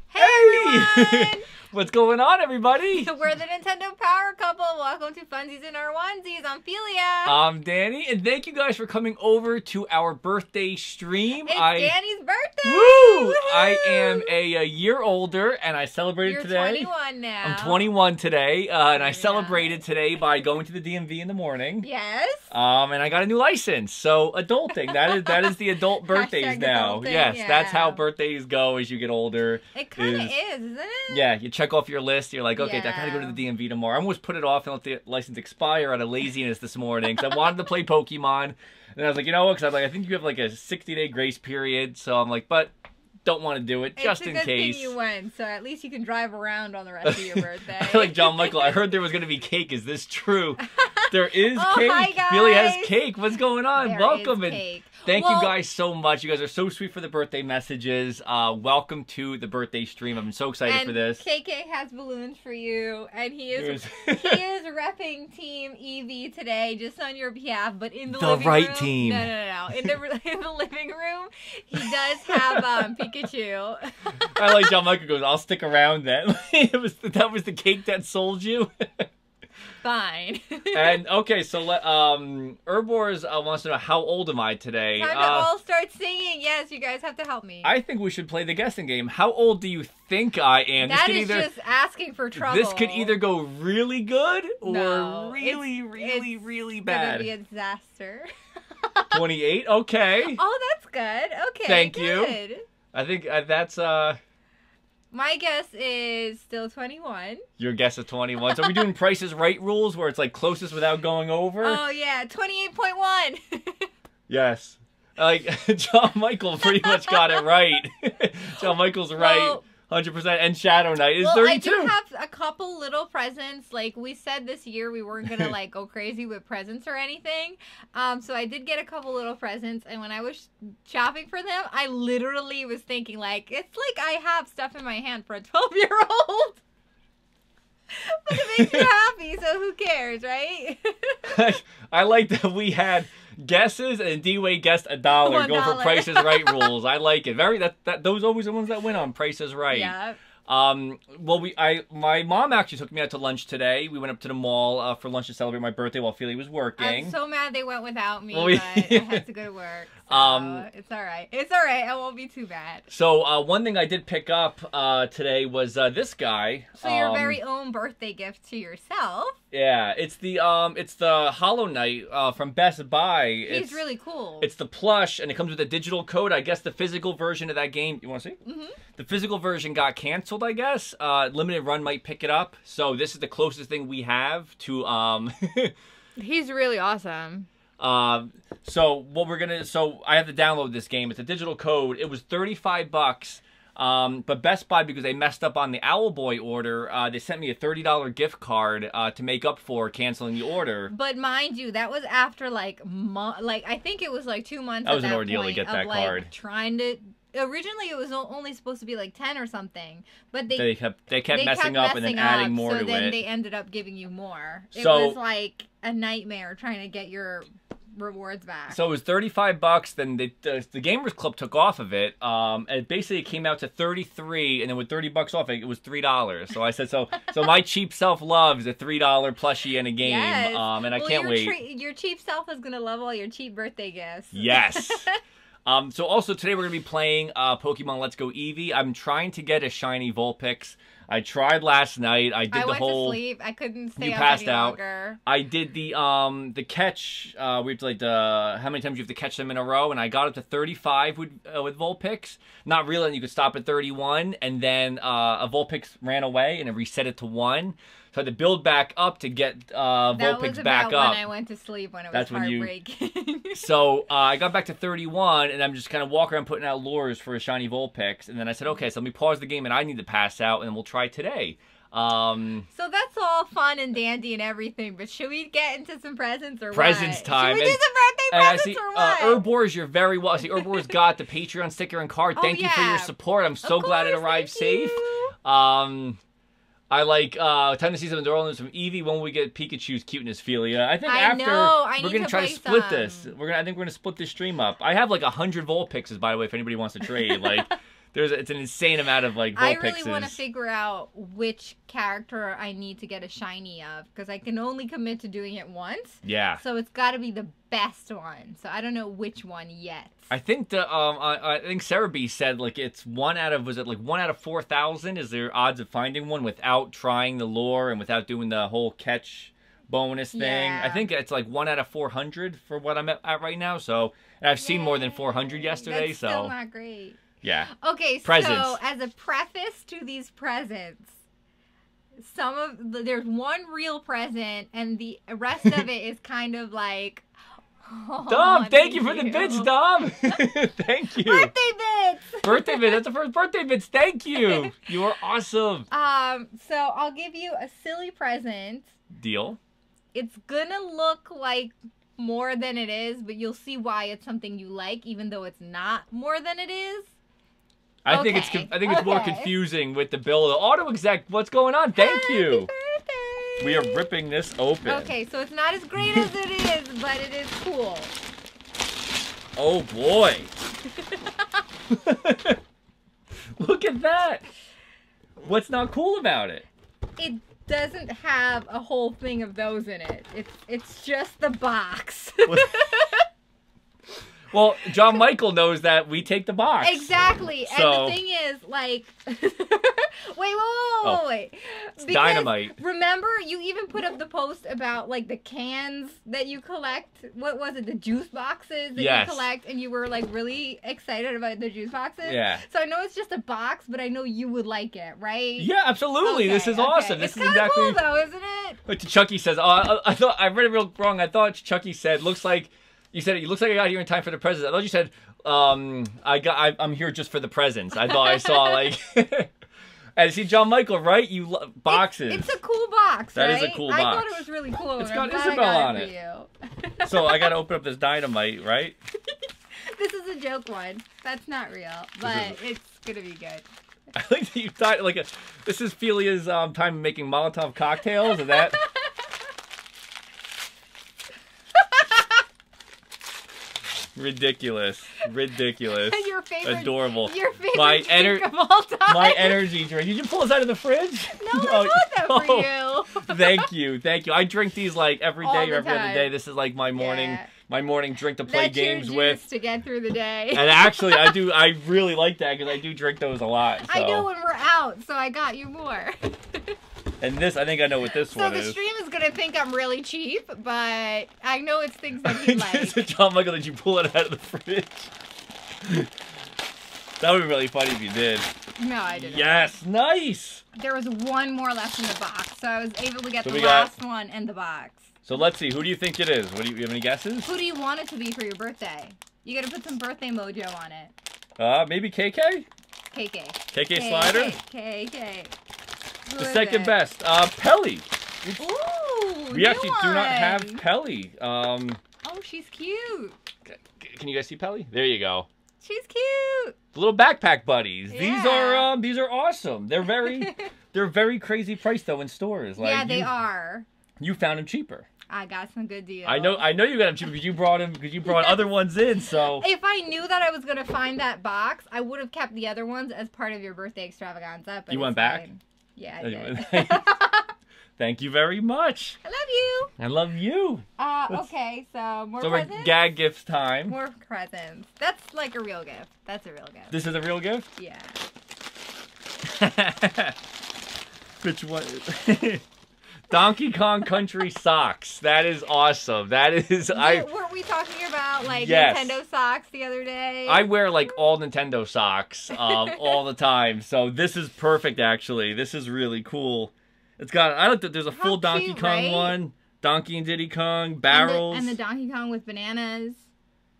Hey! What's going on, everybody? We're the Nintendo Power Couple. Welcome to Funsies and our Onesies. I'm Felia. I'm Danny, and thank you guys for coming over to our birthday stream. It's Danny's birthday! Woo! Woohoo! I am a year older, and I celebrated today. You're 21 now. I'm 21 today, and I celebrated today by going to the DMV in the morning. Yes. And I got a new license, so adulting. That is the adult birthdays now. Adulting, yes, yeah. That's how birthdays go as you get older. It kind of is, isn't it? Yeah, you check off your list. You're like, okay, I gotta go to Yeah. the DMV tomorrow. I almost put it off and let the license expire out of laziness this morning because I wanted to play Pokemon. And I was like, you know what? Because I was like, I think you have like a 60-day grace period. So I'm like, but don't want to do it just in case. It's a good thing you went, so at least you can drive around on the rest of your birthday. I like John Michael. I heard there was gonna be cake. Is this true? There is Oh, cake. hi, guys. Felia has cake. What's going on? There Welcome is and cake. thank you guys so much. You guys are so sweet for the birthday messages. Welcome to the birthday stream. I'm so excited for this. KK has balloons for you, and he is repping Team Eevee today, just on your behalf. But in the living right room, team. No. In the living room, he does have Pikachu. I like John Michael goes, I'll stick around then. That was the cake that sold you. Fine. And okay, so Herbors wants to know how old am I today? Time to all start singing. Yes, you guys have to help me. I think we should play the guessing game. How old do you think I am? That is just asking for trouble. This could either go really good or really it's bad. Gonna be a disaster. 28. Okay. Oh, that's good. Okay. Thank you. I think that's My guess is still 21. your guess is 21. So are we doing Price is Right rules where it's like closest without going over? Oh yeah, 28.1. Yes. Like John Michael pretty much got it right. John Michael's right. 100%. And Shadow Knight is 32. I do have a couple little presents. Like we said this year, we weren't gonna like go crazy with presents or anything. So I did get a couple little presents, and when I was shopping for them, I literally was thinking like, it's like I have stuff in my hand for a 12-year-old. But it makes you happy, so who cares, right? I like that we had guesses and D-Way guessed $1. Go for Price is Right rules. I like it. Those are always the ones that win on Price is Right. Yeah. My mom actually took me out to lunch today. We went up to the mall for lunch to celebrate my birthday while Felia was working. I'm so mad they went without me, but I had to go to work. So it's all right. It's all right. It won't be too bad. So one thing I did pick up today was this guy. So your very own birthday gift to yourself. Yeah, it's the Hollow Knight from Best Buy. He's really cool. It's the plush, and it comes with a digital code. I guess the physical version of that game. You want to see? Mm-hmm. The physical version got canceled, I guess. Limited Run might pick it up. So this is the closest thing we have to. He's really awesome. So I have to download this game. It's a digital code. It was $35. But Best Buy, because they messed up on the Owlboy order, they sent me a $30 gift card to make up for canceling the order. But mind you, that was after I think it was like 2 months. That was an ordeal to get that card. Trying to. Originally, it was only supposed to be like 10 or something, but they kept messing up and then adding more to it. So then they ended up giving you more. It So, was like a nightmare trying to get your rewards back. So it was $35. Then the Gamers Club took off of it. And it basically came out to $33, and then with $30 off, it was $3. So I said, so my cheap self loves a $3 plushie in a game. Yes. And I can't wait. Your cheap self is gonna love all your cheap birthday gifts. Yes. So also today we're going to be playing Pokemon Let's Go Eevee. I'm trying to get a shiny Vulpix. I tried last night. I went to sleep. I couldn't stay up passed any out. longer. I did the catch. We have to like how many times you have to catch them in a row, and I got up to 35 with Vulpix. Not realizing you could stop at 31, and then a Vulpix ran away, and it reset it to 1. So I had to build back up to get Vulpix back up. That was when I went to sleep, when it was heartbreaking. So I got back to 31, and I'm just kind of walking around putting out lures for a shiny Vulpix. And then I said, okay, so let me pause the game, and I need to pass out, and then we'll try today. So that's all fun and dandy and everything, but should we get into some presents or presents what? time. Should we do some birthday presents or what? Herbors, you're very well. See, Herbors got the Patreon sticker and card. Thank you for your support. I'm so glad it arrived safe. I like time to see some adorableness from Eevee when we get Pikachu's cuteness, Felia. I think we're gonna try to split this. I think we're gonna split this stream up. I have like 100 Vulpixes, by the way, if anybody wants to trade. Like, it's an insane amount of like Vulpixes. I really want to figure out which character I need to get a shiny of because I can only commit to doing it once. Yeah. So it's got to be the best one. So I don't know which one yet. I think I think Sarah B said like it's 1 out of 4,000 is their odds of finding one without trying the lure and without doing the whole catch bonus thing. Yeah. I think it's like 1 out of 400 for what I'm at right now. So and I've seen more than 400 yesterday. That's so still not great. Yeah. Okay, presents. So as a preface to these presents, there's one real present, and the rest of it is kind of like. Oh, Dom, thank you for the bits, Dom. Thank you. Birthday bits. Birthday bits. That's the first birthday bits. Thank you. You are awesome. So I'll give you a silly present. Deal. It's gonna look like more than it is, but you'll see why it's something you like, even though it's not more than it is. I think it's more confusing with the bill. The auto exec, what's going on? Thank you. Birthday. We are ripping this open. Okay, so it's not as great as it is, but it is cool. Oh boy. Look at that. What's not cool about it? It doesn't have a whole thing of those in it. It's just the box. Well, John Michael knows that we take the box. Exactly. So... And the thing is, like... wait. It's dynamite. Remember, you even put up the post about, like, the cans that you collect. What was it? The juice boxes that you collect. And you were, like, really excited about the juice boxes. Yeah. So I know it's just a box, but I know you would like it, right? Yeah, absolutely. Okay, this is awesome. This is exactly cool, though, isn't it? Like Chucky says, I thought I read it real wrong. I thought Chucky said, looks like... You said it looks like I got here in time for the presents. I thought you said I'm here just for the presents. I thought I saw like and see John Michael, right? You love boxes. It's a cool box, That right? is a cool box. I thought it was really cool. It's got Isabel on it. So I got to open up this dynamite, right? This is a joke one. That's not real, but it's gonna be good. I like that you thought like this is Felia's time making Molotov cocktails and that. Ridiculous. Your favorite, adorable. Your favorite drink of all time. My energy drink. Did you pull this out of the fridge? No, I bought that for you. Thank you. I drink these like every day or every other day. This is like my morning drink to play games with. To get through the day. And actually, I really like that because I do drink those a lot. So. I know when we're out, so I got you more. And this, I think I know what this one is. So the stream is gonna think I'm really cheap, but I know it's things that he likes. John Michael, did you pull it out of the fridge? That would be really funny if you did. No, I didn't. Yes, nice. There was one more left in the box, so I was able to get the last one in the box. So let's see. Who do you think it is? You have any guesses? Who do you want it to be for your birthday? You gotta put some birthday mojo on it. Maybe KK? KK. KK Slider? KK. The second best. Pelly. Ooh, we actually do not have Pelly. Oh, she's cute. Can you guys see Pelly? There you go. She's cute. The little backpack buddies. Yeah. These are awesome. They're very crazy priced though in stores. Like, yeah, they are. You found them cheaper. I got some good deals. I know you got them cheaper because you brought other ones in. So if I knew that I was gonna find that box, I would have kept the other ones as part of your birthday extravaganza. But you went back? Yeah, I did. Thank you very much. I love you. I love you. Okay, so more presents? So we're gag gifts time. More presents. That's like a real gift. That's a real gift. This is a real gift? Yeah. Which one? Donkey Kong Country socks. That is awesome. That is... Weren't we talking about, like, Nintendo socks the other day? I wear, like, all Nintendo socks all the time. So this is perfect, actually. This is really cool. It's got... there's a full Donkey Kong one. Donkey and Diddy Kong. Barrels. And the Donkey Kong with bananas.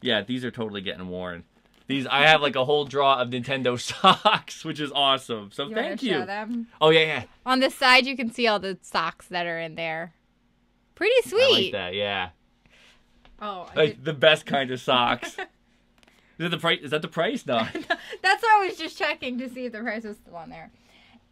Yeah, these are totally getting worn. I have like a whole drawer of Nintendo socks, which is awesome. So thank you. Show them? Oh yeah. On the side, you can see all the socks that are in there. Pretty sweet. I like that. Yeah. Oh. Like the best kind of socks. Is that the price? Is that the price? No. That's why I was just checking to see if the price was still on there.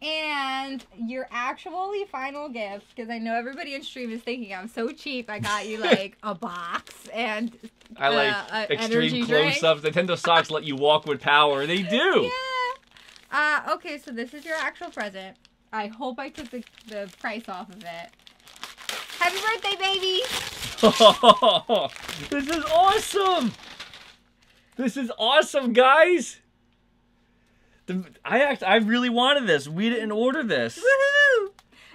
And your actually final gift, because I know everybody in stream is thinking I'm so cheap. I got you like a box and I like extreme close-ups. Nintendo socks let you walk with power. They do. Yeah. Okay, so this is your actual present. I hope I took the price off of it. Happy birthday, baby! Oh, this is awesome! This is awesome, guys! I really wanted this. We didn't order this. Woohoo!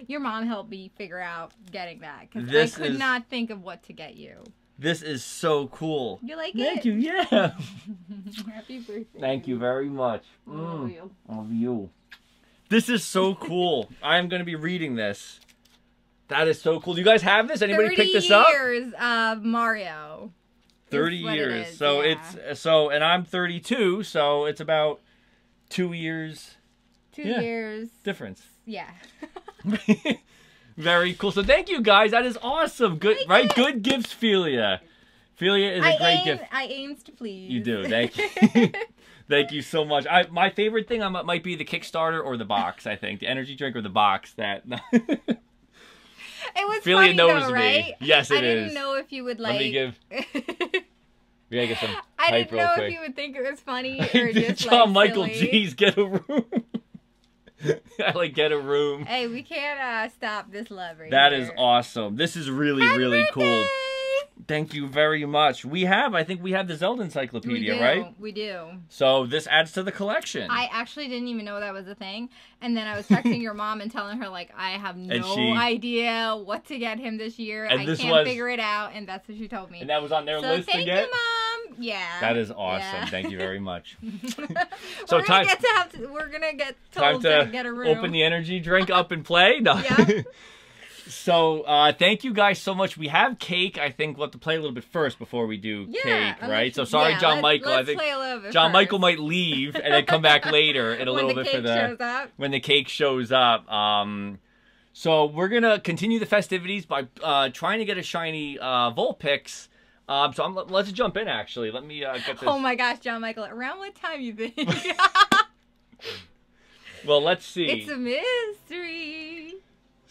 Your mom helped me figure out getting that because I could not think of what to get you. This is so cool. You like it? Thank you, yeah. Happy birthday. Thank you very much. Love you. This is so cool. I'm going to be reading this. That is so cool. Do you guys have this? Anybody pick this up? 30 years of Mario. 30 years. So it's and I'm 32, so it's about 2 years. 2 years. Difference. Yeah. Very cool. So thank you guys. That is awesome. Good, right? Good gifts, Felia. Felia is a great gift. I aims to please. You do. Thank you. Thank you so much. My favorite thing might be the Kickstarter or the box, I think. The energy drink or the box. That it was Felia funny knows though, me. right? Yes, it is. I didn't know if you would like... Let me give... We gotta get some I didn't know quick. if you would think it was funny or just John like Michael silly. G's get a room. I like get a room. Hey, we can't stop this love right That here. is awesome. This is really, really cool. Thank you very much. I think we have the Zelda Encyclopedia, right? We do. So this adds to the collection. I actually didn't even know that was a thing. And then I was texting your mom and telling her, like, I have no idea what to get him this year. I can't figure it out. And that's what she told me. And that was on their list to get? Thank you, Mom. Yeah. That is awesome. Yeah. Thank you very much. So we're gonna get told to get a room. Open the energy drink up and play. No. Yeah. So thank you guys so much. We have cake. I think we'll have to play a little bit first before we do cake, right? So sorry, John Michael. Let's I think play a little bit John first. Michael might leave and then come back later in a little bit for when the cake shows up. So we're gonna continue the festivities by trying to get a shiny Vulpix. So let's jump in. Actually, let me get this. Oh my gosh, John Michael! Around what time you think? Well, let's see. It's a mystery.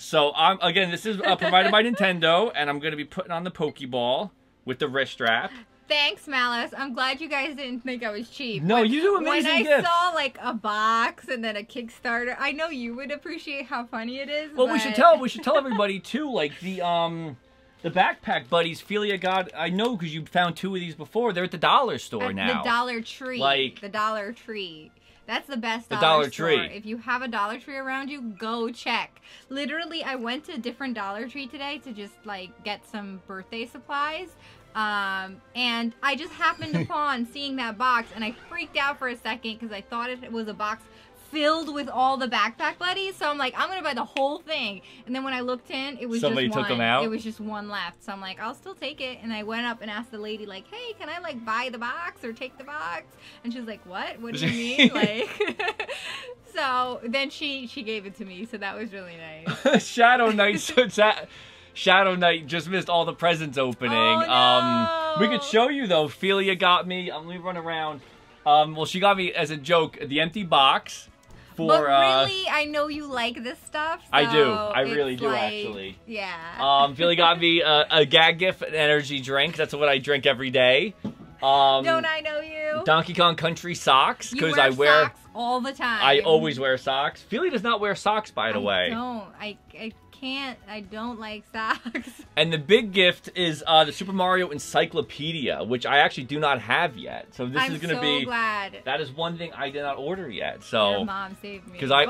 So again, this is provided by Nintendo, and I'm gonna be putting on the Pokeball with the wrist strap. Thanks, Malice. I'm glad you guys didn't think I was cheap. No, you do amazing gifts. When I saw like a box and then a Kickstarter, I know you would appreciate how funny it is. Well, we should tell everybody too, like the backpack buddies Felia got. I know because you found 2 of these before. They're at the dollar store now. The Dollar Tree. Like the Dollar Tree. That's the best Dollar store. Tree. If you have a Dollar Tree around you, go check. Literally, I went to a different Dollar Tree today to just like get some birthday supplies. And I just happened upon seeing that box and I freaked out for a second because I thought it was a box filled with all the backpack buddies. So I'm like, I'm gonna buy the whole thing. And then when I looked in, it was somebody just one. took them out. It was just one left. So I'm like, I'll still take it. And I went up and asked the lady, like, hey, can I like buy the box or take the box? And she was like, what? What do you mean? Like, so then she gave it to me. So that was really nice. Shadow Knight. Shadow Knight just missed all the presents opening. Oh, no. We could show you though. Felia got me. Let me run around. Well, she got me as a joke the empty box. But really, I know you like this stuff. So I do. I really do, actually. Yeah. Felia got me a gag gift, an energy drink. That's what I drink every day. Don't I know you? Donkey Kong Country socks because I wear socks all the time. I always wear socks. Felia does not wear socks, by the way. I can't. I don't like socks. And the big gift is the Super Mario Encyclopedia, which I actually do not have yet. So this is going to be. I'm so glad. That is one thing I did not order yet. So your mom saved me. Because I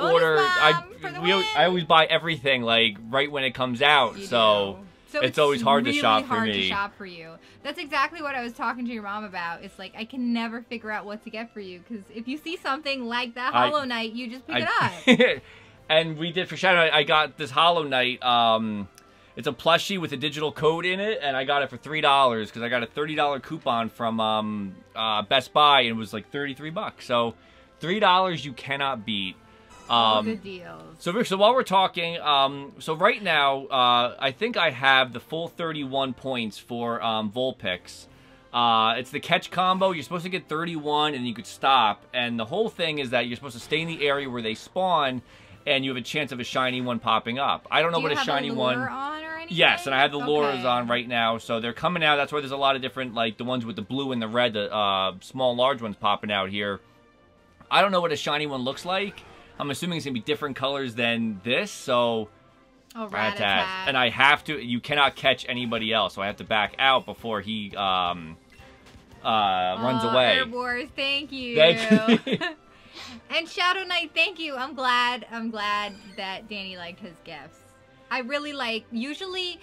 always buy everything like right when it comes out. So it's always hard to shop for me. Hard to shop for you. That's exactly what I was talking to your mom about. It's like I can never figure out what to get for you because if you see something like that Hollow Knight, you just pick it up. And we did for Shadow Knight, I got this Hollow Knight. It's a plushie with a digital code in it, and I got it for $3 because I got a $30 coupon from Best Buy, and it was like $33. So $3 you cannot beat. All the deals. So while we're talking, so right now, I think I have the full 31 points for Vulpix. It's the catch combo. You're supposed to get 31, and you could stop. And the whole thing is that you're supposed to stay in the area where they spawn, and you have a chance of a shiny one popping up. I don't know what a shiny one. Do you have a lure on or anything? Yes, and I have the lures on right now, so they're coming out. That's why there's a lot of different, like the ones with the blue and the red, the small, large ones popping out here. I don't know what a shiny one looks like. I'm assuming it's gonna be different colors than this, so. Oh, rat-a-tat. And I have to. You cannot catch anybody else, so I have to back out before he runs away. Herb Wars, thank you. Thank you. And Shadow Knight, thank you. I'm glad that Danny liked his gifts. I really like. Usually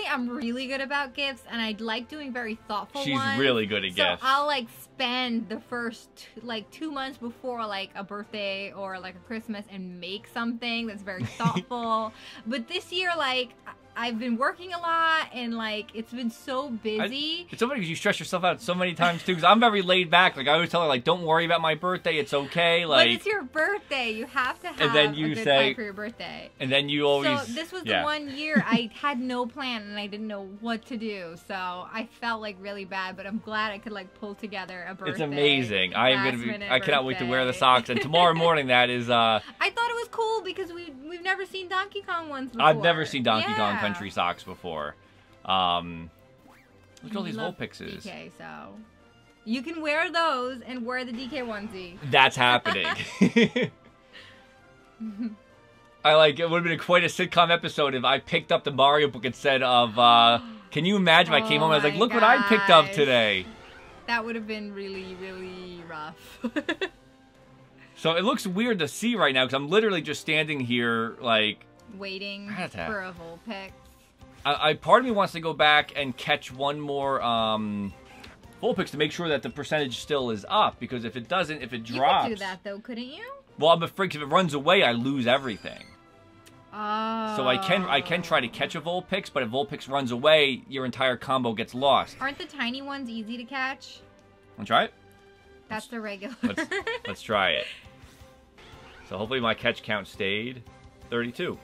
I'm really good about gifts, and I like doing very thoughtful ones. She's really good at gifts. So I'll like spend the first 2 months before like a birthday or like a Christmas and make something that's very thoughtful. But this year, like, I've been working a lot, and like it's been so busy. It's so funny because you stress yourself out so many times too. Because I'm very laid back. Like I always tell her, like, don't worry about my birthday. It's okay. Like, but it's your birthday. You have to have and then you a good say time for your birthday. And then you always. So this was the one year I had no plan and I didn't know what to do. So I felt like really bad. But I'm glad I could like pull together a birthday. It's amazing. I am gonna be. I cannot wait to wear the birthday. socks. And tomorrow morning, that is. I thought it was cool because we've never seen Donkey Kong ones before. I've never seen Donkey Kong Country socks before. Look at all these Vulpixes. DK, so you can wear those and wear the DK onesie. That's happening. I like it. Would have been quite a sitcom episode if I picked up the Mario book and said, can you imagine if I came home and I was like, look what I picked up today. That would have been really, really rough. So it looks weird to see right now because I'm literally just standing here like waiting for a Vulpix. Part of me wants to go back and catch one more Vulpix to make sure that the percentage still is up, because if it doesn't, if it drops... You could do that though, couldn't you? Well, I'm afraid if it runs away, I lose everything. Oh. So I can try to catch a Vulpix, but if Vulpix runs away, your entire combo gets lost. Aren't the tiny ones easy to catch? Wanna try it? That's the regular. Let's try it. So hopefully my catch count stayed 32.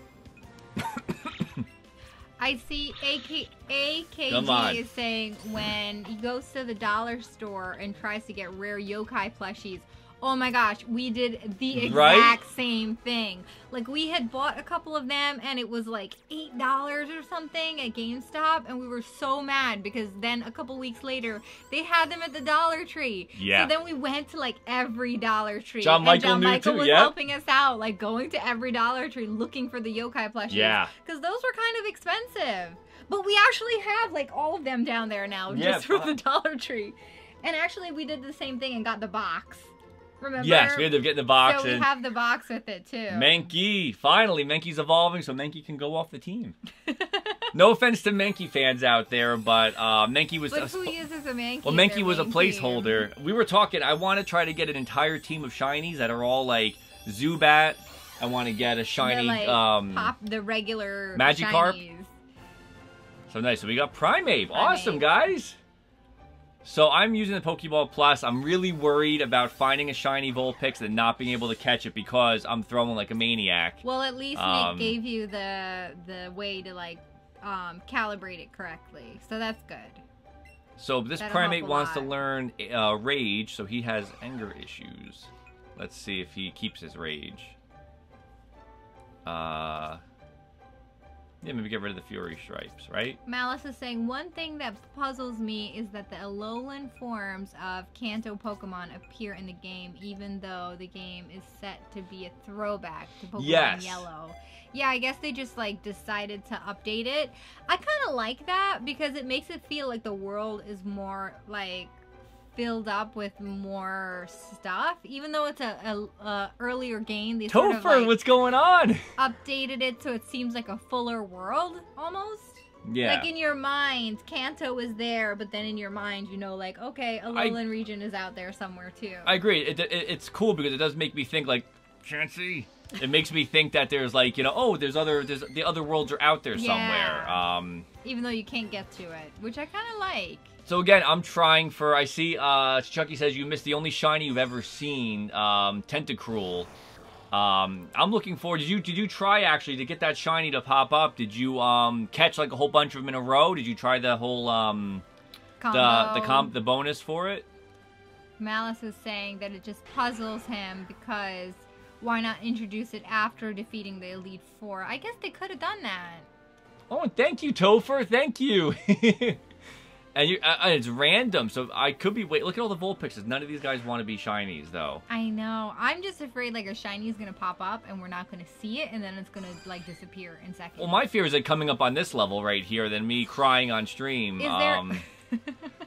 I see AKG is saying when he goes to the dollar store and tries to get rare yokai plushies. Oh my gosh, we did the exact same thing. Like, we had bought a couple of them and it was like $8 or something at GameStop, and we were so mad because then a couple weeks later they had them at the Dollar Tree. Yeah. So then we went to like every Dollar Tree. John Michael was helping us out, like going to every Dollar Tree looking for the yokai plushies. Yeah. Because those were kind of expensive. But we actually have like all of them down there now just from the Dollar Tree. And actually we did the same thing and got the box. Remember? Yes, we ended up getting the box. So we have the box with it too. Mankey! Finally, Mankey's evolving, so Mankey can go off the team. No offense to Mankey fans out there, but Mankey was... But who uses a Mankey? Well, Mankey was a placeholder. We were talking, I want to try to get an entire team of shinies that are all like Zubat. I want to get a shiny... the regular Magikarp. Shinies. So nice. So we got Primeape. Awesome, guys. So I'm using the Pokeball Plus. I'm really worried about finding a shiny Vulpix and not being able to catch it because I'm throwing like a maniac. Well, at least Nick gave you the way to like calibrate it correctly, so that's good. So this Primeape wants to learn Rage, so he has anger issues. Let's see if he keeps his Rage. Yeah, maybe get rid of the Fury Stripes, right? Malice is saying, one thing that puzzles me is that the Alolan forms of Kanto Pokemon appear in the game, even though the game is set to be a throwback to Pokemon Yellow. Yeah, I guess they just, like, decided to update it. I kind of like that because it makes it feel like the world is more, like, filled up with more stuff, even though it's a earlier game. They sort of, like, what's going on? Updated it so it seems like a fuller world almost. Yeah. Like in your mind, Kanto is there, but then in your mind, you know, like, okay, Alolan region is out there somewhere too. I agree. It's cool because it does make me think like, Chansey. It makes me think that there's like, you know, oh, there's the other worlds are out there somewhere. Even though you can't get to it, which I kind of like. So again, I'm trying for, I see, Chucky says you missed the only shiny you've ever seen, Tentacruel. I'm looking forward, did you try actually to get that shiny to pop up? Did you, catch like a whole bunch of them in a row? Did you try the whole, the bonus for it? Malice is saying that it just puzzles him because why not introduce it after defeating the Elite Four? I guess they could have done that. Oh, and thank you, Topher. Thank you. And it's random, so I could be... Wait, look at all the Vulpixes. None of these guys want to be shinies, though. I know. I'm just afraid, like, a shiny is going to pop up, and we're not going to see it, and then it's going to, like, disappear in seconds. Well, my fear is that coming up on this level right here, then me crying on stream. Is there...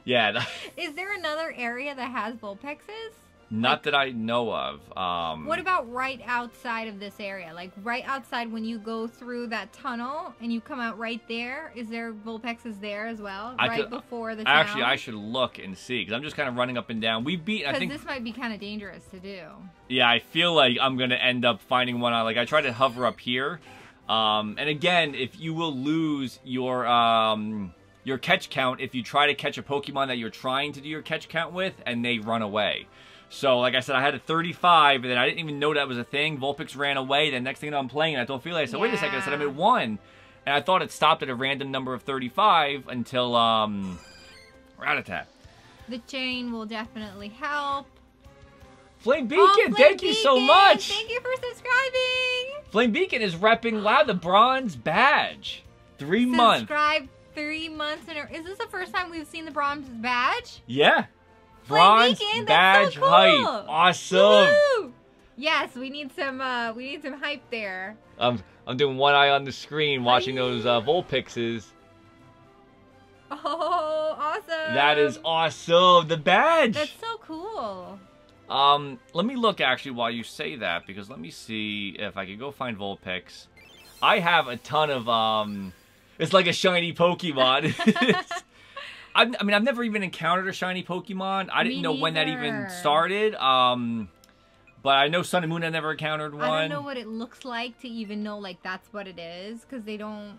Yeah. Is there another area that has Vulpixes? Not that I know of. What about right outside of this area? Like, right outside when you go through that tunnel and you come out right there? Is there Vulpixes there as well? Before the town? Actually, I should look and see, because I'm just kind of running up and down. Because this might be kind of dangerous to do. Yeah, I feel like I'm going to end up finding one. Like, I try to hover up here. And again, if you will lose your catch count if you try to catch a Pokemon that you're trying to do your catch count with, and they run away. So, like I said, I had a 35, and then I didn't even know that was a thing. Vulpix ran away. Then next thing you know, I'm playing, and I told Felia, I said, wait a second. I said, I'm at 1. And I thought it stopped at a random number of 35 until, Rattata. The chain will definitely help. Flame Beacon, thank you so much. Thank you for subscribing. Flame Beacon is repping, wow, the bronze badge. 3 months. Subscribe 3 months in a... Is this the first time we've seen the bronze badge? Yeah. Bronze Beacon, badge so cool. hype. Awesome. Woo-hoo! Yes, we need some hype there. I'm doing one eye on the screen watching those Vulpixes. Oh, awesome. That is awesome. The badge. That's so cool. Let me look actually while you say that, because let me see if I can go find Vulpix. I have a ton of it's like a shiny Pokemon. I mean, I've never even encountered a shiny Pokemon. I didn't know when that even started. But I know Sun and Moon, I never encountered one. I don't know what it looks like to even know, like, that's what it is, because they don't...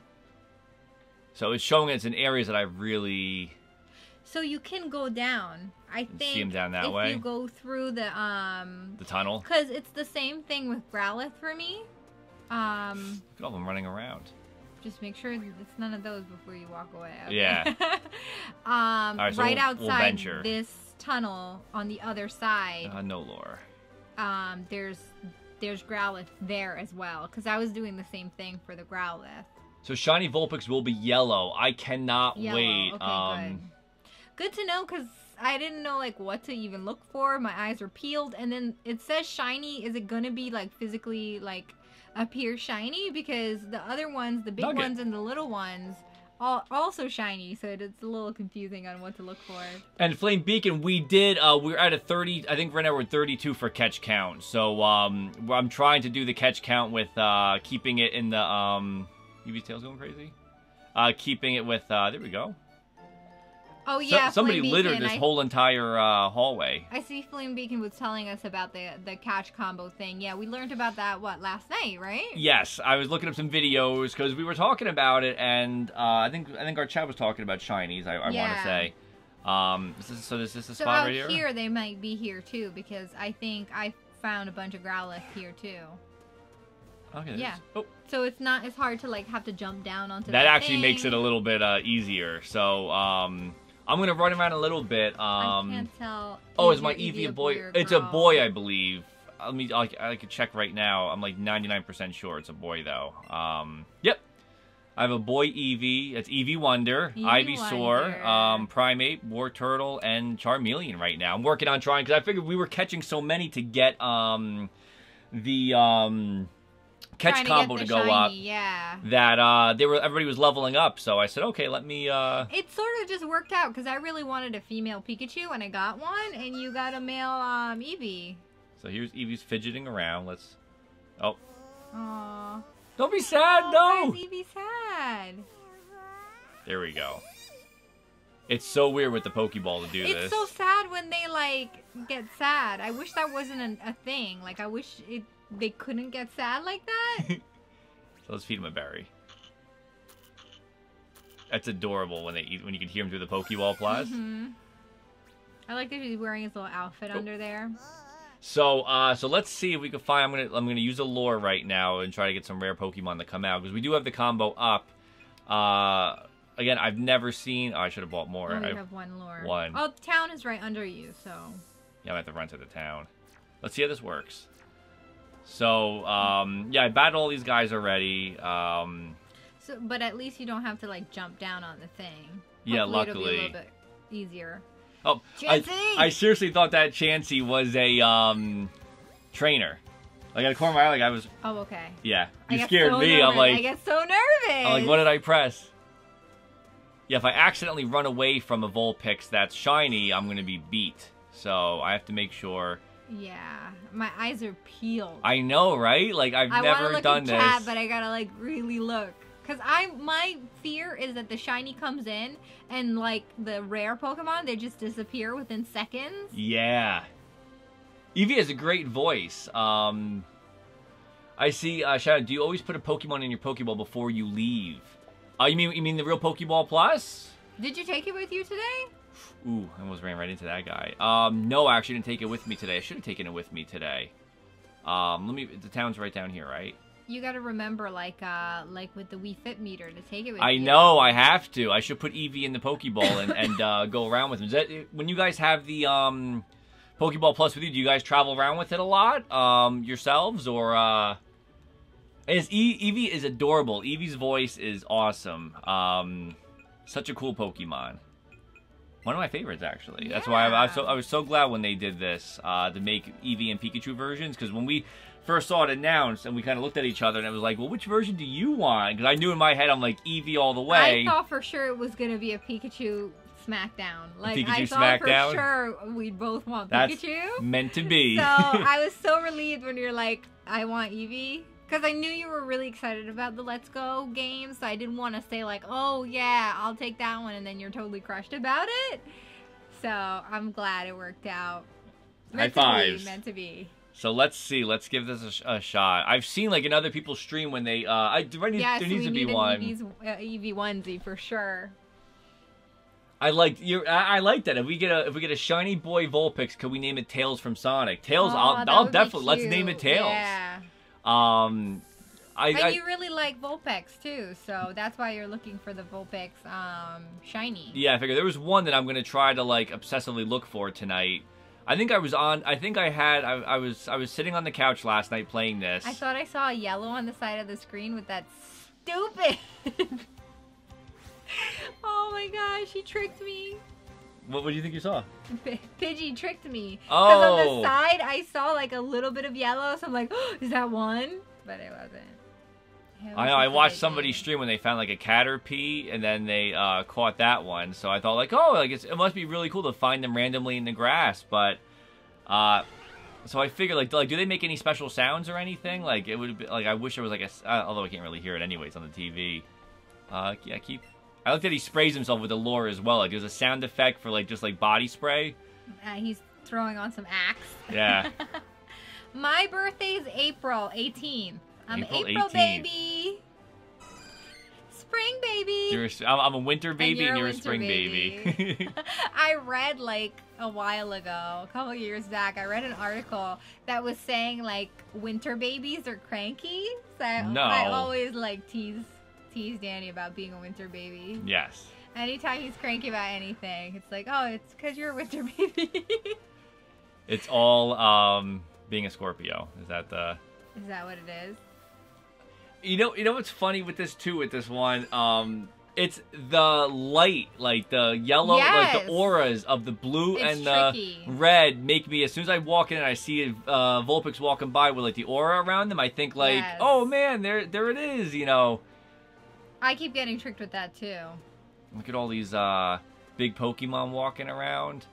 So it's showing it's in areas that I really... So you can go down. I think see them down that way. If you go through the tunnel. Because it's the same thing with Growlithe for me. Look at all of them running around. Just make sure it's none of those before you walk away. Okay? Yeah. Right, so right outside we'll this tunnel on the other side. No lore. There's Growlithe there as well, because I was doing the same thing for the Growlithe. So shiny Vulpix will be yellow. I cannot wait. Okay, good to know, because I didn't know like what to even look for. My eyes were peeled, and then it says shiny. Is it gonna be like physically like appear shiny? Because the other ones, the big ones and the little ones, also shiny, so it's a little confusing on what to look for. And Flame Beacon, we did, we're at a 30, I think right now we're 32 for catch count. So, I'm trying to do the catch count with, keeping it in the, Eevee's tail's going crazy? Keeping it with, there we go. Oh yeah, somebody Flame littered Beacon. this whole entire, hallway. I see Flame Beacon was telling us about the catch combo thing. Yeah, we learned about that, last night, right? Yes, I was looking up some videos, because we were talking about it, and, I think our chat was talking about shinies, I want to say. Is this the spot right here? So out here, they might be here, too, because I think I found a bunch of Growlithe here, too. Okay. Yeah. Oh. So it's not as hard to, like, have to jump down onto that actually thing. Makes it a little bit, easier, so, I'm gonna run around a little bit. I can't tell. Oh, is my Eevee a boy? It's a boy, I believe. I could check right now. I'm like 99% sure it's a boy, though. Yep. I have a boy Eevee. It's Eevee Wonder, Ivysaur, Primate, War Turtle, and Charmeleon right now. I'm working on trying, because I figured we were catching so many to get, catch combo to go shiny, up. Yeah. That everybody was leveling up, so I said, okay, let me It sort of just worked out, because I really wanted a female Pikachu, and I got one, and you got a male Eevee. So here's Eevee's fidgeting around. Let's... Oh. Aww. Don't be sad, no! Why is Eevee sad? There we go. It's so weird with the Pokeball to do this. It's so sad when they, like, get sad. I wish that wasn't a thing. Like, I wish they couldn't get sad like that. So let's feed him a berry. That's adorable when you can hear him through the Pokeball Plus. Mm-hmm. I like that he's wearing his little outfit under there. So let's see if we can find. I'm gonna use a lure right now and try to get some rare Pokemon to come out, because we do have the combo up. Again, I've never seen. Oh, I should have bought more. Oh, you have one lure. One. Oh, the town is right under you, so. Yeah, I have to run to the town. Let's see how this works. So, yeah, I battled all these guys already. So, but at least you don't have to like jump down on the thing. Yeah, Hopefully luckily. it'll be a little bit easier. Oh, Chansey! I seriously thought that Chansey was a trainer. Like, at the corner of my eye, like I was. Oh, okay. Yeah, I you get scared so me. nervous. I'm like, I get so nervous. I'm like, what did I press? Yeah, if I accidentally run away from a Vulpix that's shiny, I'm gonna be beat. So I have to make sure. Yeah, my eyes are peeled. I know, right? Like I've never look done at this. chat, but I gotta like really look. Cause my fear is that the shiny comes in and like the rare Pokemon, they just disappear within seconds. Yeah. Eevee has a great voice. I see, Shadow, do you always put a Pokemon in your Pokeball before you leave? You mean the real Pokeball Plus? Did you take it with you today? Ooh, I almost ran right into that guy. No, I actually didn't take it with me today. I should have taken it with me today. The town's right down here, right? You gotta remember, like with the Wii Fit meter, to take it with you. I know, I have to. I should put Eevee in the Pokeball and go around with him. Is that, when you guys have the Pokeball Plus with you, do you guys travel around with it a lot yourselves, or Eevee is adorable. Eevee's voice is awesome. Such a cool Pokemon. One of my favorites, actually. That's why I was so glad when they did this to make Eevee and Pikachu versions, because when we first saw it announced and we kind of looked at each other and it was like, well, which version do you want? Because I knew in my head I'm like Eevee all the way. I thought for sure it was gonna be a Pikachu Smackdown. Like Pikachu I thought Smackdown? for sure we'd both want That's Pikachu. meant to be. So I was so relieved when you're like, I want Eevee. Because I knew you were really excited about the Let's Go game, so I didn't want to say like, oh yeah, I'll take that one, and then you're totally crushed about it. So I'm glad it worked out. High fives. Meant to be. So let's see. Let's give this a shot. I've seen like in other people's stream when they there needs to be one. Eevee onesie for sure. I like that. If we get a shiny boy Vulpix, could we name it Tails from Sonic? Tails. I'll definitely let's name it Tails. Yeah. And you really like Vulpix too, so that's why you're looking for the Vulpix shiny. Yeah, I figured there was one that I'm gonna try to like obsessively look for tonight. I think I was sitting on the couch last night playing this. I thought I saw a yellow on the side of the screen with that stupid. Oh my gosh, he tricked me. What do you think you saw? Pidgey tricked me. Oh. Because on the side I saw like a little bit of yellow, so I'm like, oh, is that one? But it wasn't. I know, I watched somebody stream when they found like a Caterpie and then they caught that one. So I thought like, oh, like it must be really cool to find them randomly in the grass. But so I figured like do they make any special sounds or anything? Like it would be like I wish there was like although I can't really hear it anyways on the TV. Yeah, I looked at he sprays himself with the lure as well. Like there's a sound effect for like just like body spray. He's throwing on some Axe. Yeah. My birthday is April 18th. I'm April 18th. Baby. Spring baby. I'm a winter baby and you're a winter spring baby. I read like a while ago, a couple years back, I read an article that was saying like winter babies are cranky. So I always like tease Danny about being a winter baby. Yes. Anytime he's cranky about anything, it's like, oh, it's because you're a winter baby. It's all being a Scorpio. Is that what it is? You know what's funny with this too, with this one? It's the light, like the yellow, like the auras of the blue and the red make me, as soon as I walk in and I see a Vulpix walking by with like the aura around them, I think like, oh man, there it is, you know. I keep getting tricked with that too. Look at all these big Pokemon walking around.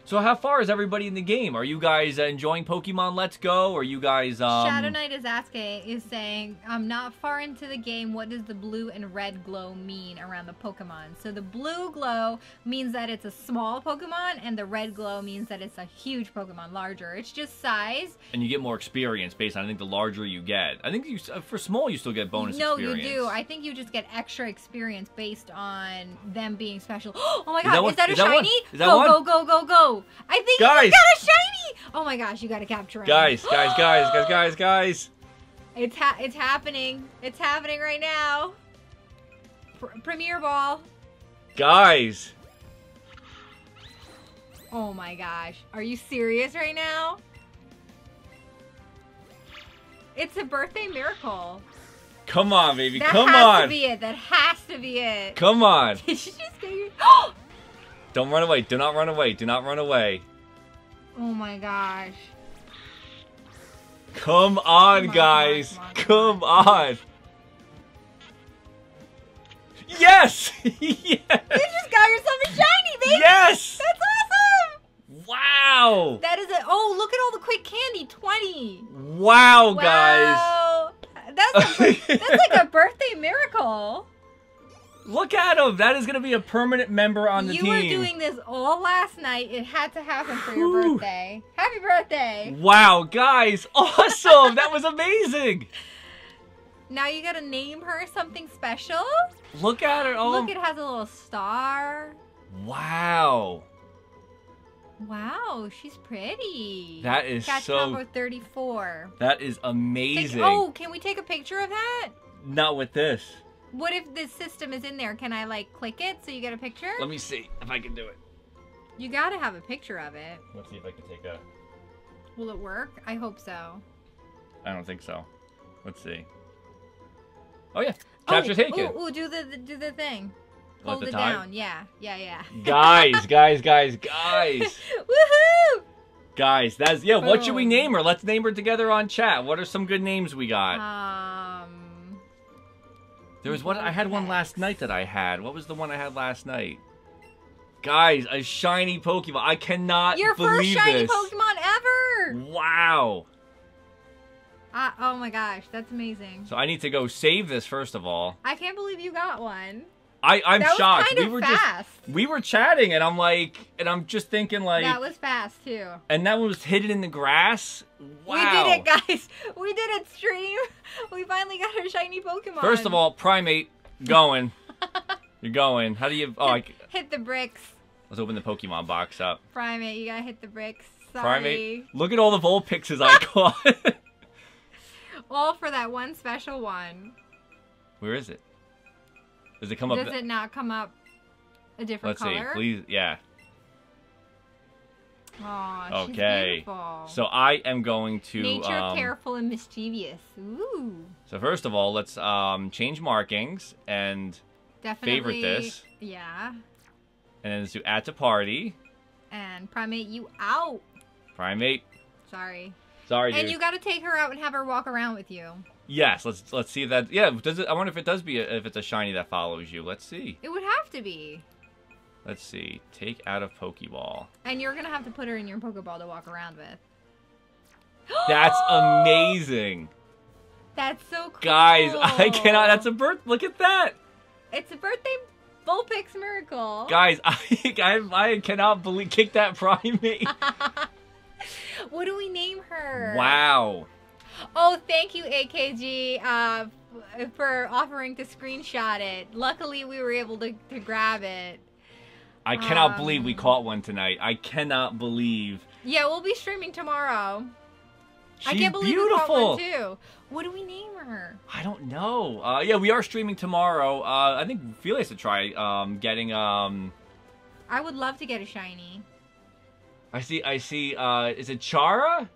So how far is everybody in the game? Are you guys enjoying Pokemon Let's Go? Are you guys Shadow Knight is saying, I'm not far into the game. What does the blue and red glow mean around the Pokemon? So the blue glow means that it's a small Pokemon, and the red glow means that it's a huge Pokemon, larger. It's just size. And you get more experience based on, I think, the larger you get. I think for small you still get bonus experience. No, you do. I think you just get extra experience based on them being special. Oh my god, is that a shiny? Go. I think you got a shiny! Oh my gosh, you gotta capture him. Guys. It's happening. It's happening right now. Premier Ball. Guys. Oh my gosh. Are you serious right now? It's a birthday miracle. Come on, baby. That Come has on. to be it. That has to be it. Come on. Did you just get your... Don't run away. Do not run away. Do not run away. Oh my gosh. Come on, guys. Come on. Yes! Yes! You just got yourself a shiny, baby! Yes! That's awesome! Wow! That is a... Oh, look at all the quick candy. 20. Wow, guys. Wow. That's like a birthday miracle. Look at him. That is going to be a permanent member on the team. You were doing this all last night. It had to happen for your birthday. Happy birthday. Wow, guys. Awesome. That was amazing. Now you got to name her something special. Look at her. Oh. Look, it has a little star. Wow. Wow, she's pretty. That is Catch so... number 34. That is amazing. Oh, can we take a picture of that? Not with this. What if this system is in there? Can I, like, click it so you get a picture? Let me see if I can do it. You got to have a picture of it. Let's see if I can take a... Will it work? I hope so. I don't think so. Let's see. Oh, yeah. Capture taken. Ooh, do the thing. What, Hold the it time? down. Yeah. Guys. Woohoo! Guys, that's... Yeah, what should we name her? Let's name her together on chat. What are some good names we got? There was one... I had one last night that I had. What was the one I had last night? Guys, a shiny Pokemon. I cannot believe this. Your first shiny Pokemon ever! Wow. Oh my gosh, that's amazing. So I need to go save this first of all. I can't believe you got one. I'm shocked. That was kind of fast. We were chatting and I'm just thinking like... That was fast too. And that one was hidden in the grass? Wow. We did it, guys. We did it, stream. We finally got our shiny Pokemon. First of all, Primate, going. You're going. How do you... Oh, hit the bricks. Let's open the Pokemon box up. Primate, you gotta hit the bricks. Sorry. Primate, look at all the Vulpixes I caught. All for that one special one. Where is it? Does it come up? Does it not come up a different color? Let's see, please. Yeah. Aw, she's okay. beautiful. So I am going to... Nature, careful, and mischievous. Ooh. So first of all, let's change markings and favorite this. Yeah. And then let's do add to party. And Primate, you out. Primate. Sorry. Sorry, dude. And you got to take her out and have her walk around with you. Yes, let's see if that. Yeah, does it? I wonder if it does if it's a shiny that follows you. Let's see. It would have to be. Let's see. Take out of Pokeball. And you're gonna have to put her in your Pokeball to walk around with. That's amazing. That's so cool. Guys, I cannot. That's a birth. Look at that. It's a birthday Vulpix miracle. Guys, I cannot believe kick that Primate. What do we name her? Wow. Oh, thank you, AKG, for offering to screenshot it. Luckily, we were able to grab it. I cannot believe we caught one tonight. I cannot believe. Yeah, we'll be streaming tomorrow. She's I can't believe beautiful. we caught one, too. What do we name her? I don't know. Yeah, we are streaming tomorrow. I think Felia should try getting... I would love to get a shiny. I see, is it Chara?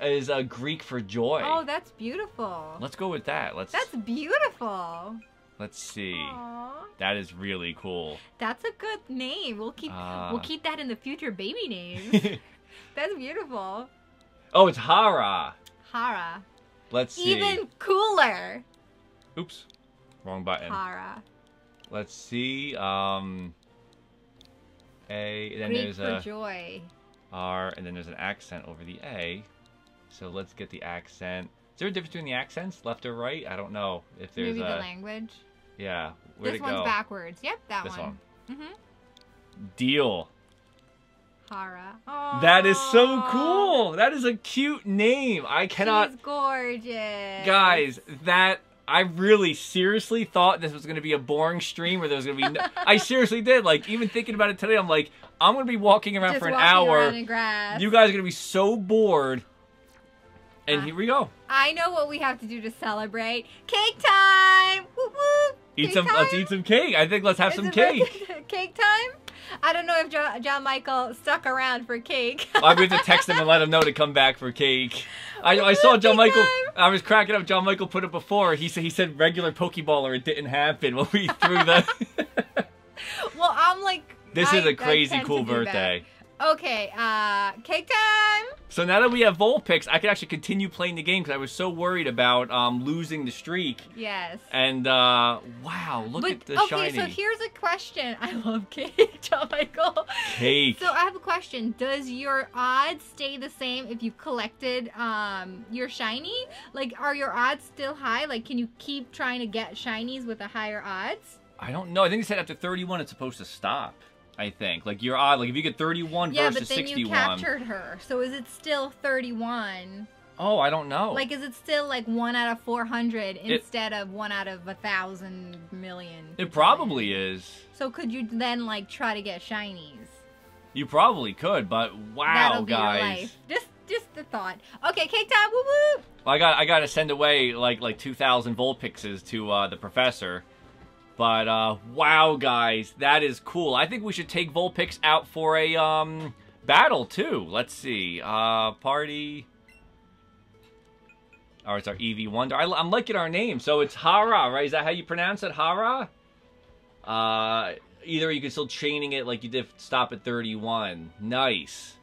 Is Greek for joy. Oh, that's beautiful. Let's go with that. That's beautiful. Let's see. Aww. That is really cool. That's a good name. We'll keep that in the future baby names. That's beautiful. Oh, it's Hara. Hara. Let's see. Even cooler. Oops. Wrong button. Hara. Let's see. A, and then Greek there's for a joy. R, and then there's an accent over the A. So let's get the accent. Is there a difference between the accents, left or right? I don't know if there's Maybe the language. Yeah. Where'd This it go? one's backwards. Yep, that this one. Mm-hmm. Deal. Hara. Aww. That is so cool. That is a cute name. I cannot. She's gorgeous. Guys, I really seriously thought this was going to be a boring stream where there was going to be I seriously did. Like, even thinking about it today, I'm like, I'm going to be walking around for an hour. In grass. You guys are going to be so bored. And here we go. I know what we have to do to celebrate. Cake time! Woo woo! Let's eat some cake. I think let's have some cake. Cake time? I don't know if John Michael stuck around for cake. I'm going to text him and let him know to come back for cake. I saw John Michael. I was cracking up. John Michael put it before. He said regular Pokeball or it didn't happen when we threw the. Well, I'm like. This is a crazy cool birthday. Okay, cake time! So now that we have Vulpix, I can actually continue playing the game because I was so worried about losing the streak. Yes. And, wow, look at the shiny. Okay, so here's a question. I love cake, John Michael. Cake. So I have a question. Does your odds stay the same if you collected your shiny? Like, are your odds still high? Like, can you keep trying to get shinies with the higher odds? I don't know. I think they said after 31 it's supposed to stop. I think. Like, you're odd. Like, if you get 31 versus 61. Yeah, but then you captured her. So is it still 31? Oh, I don't know. Like, is it still, like, 1 out of 400 instead of 1 out of 1,000 million? It probably is. So could you then, like, try to get shinies? You probably could, but wow, that'll be guys. Your life. Just the thought. Okay, cake time. Woo woo. Well, I got to send away, like 2,000 Vulpixes to the professor. But, wow, guys, that is cool. I think we should take Vulpix out for a, battle, too. Let's see. Party. Oh, it's our Eevee Wonder. I'm liking our name. So it's Hara, right? Is that how you pronounce it? Hara? Either you can still chaining it like you did stop at 31. Nice.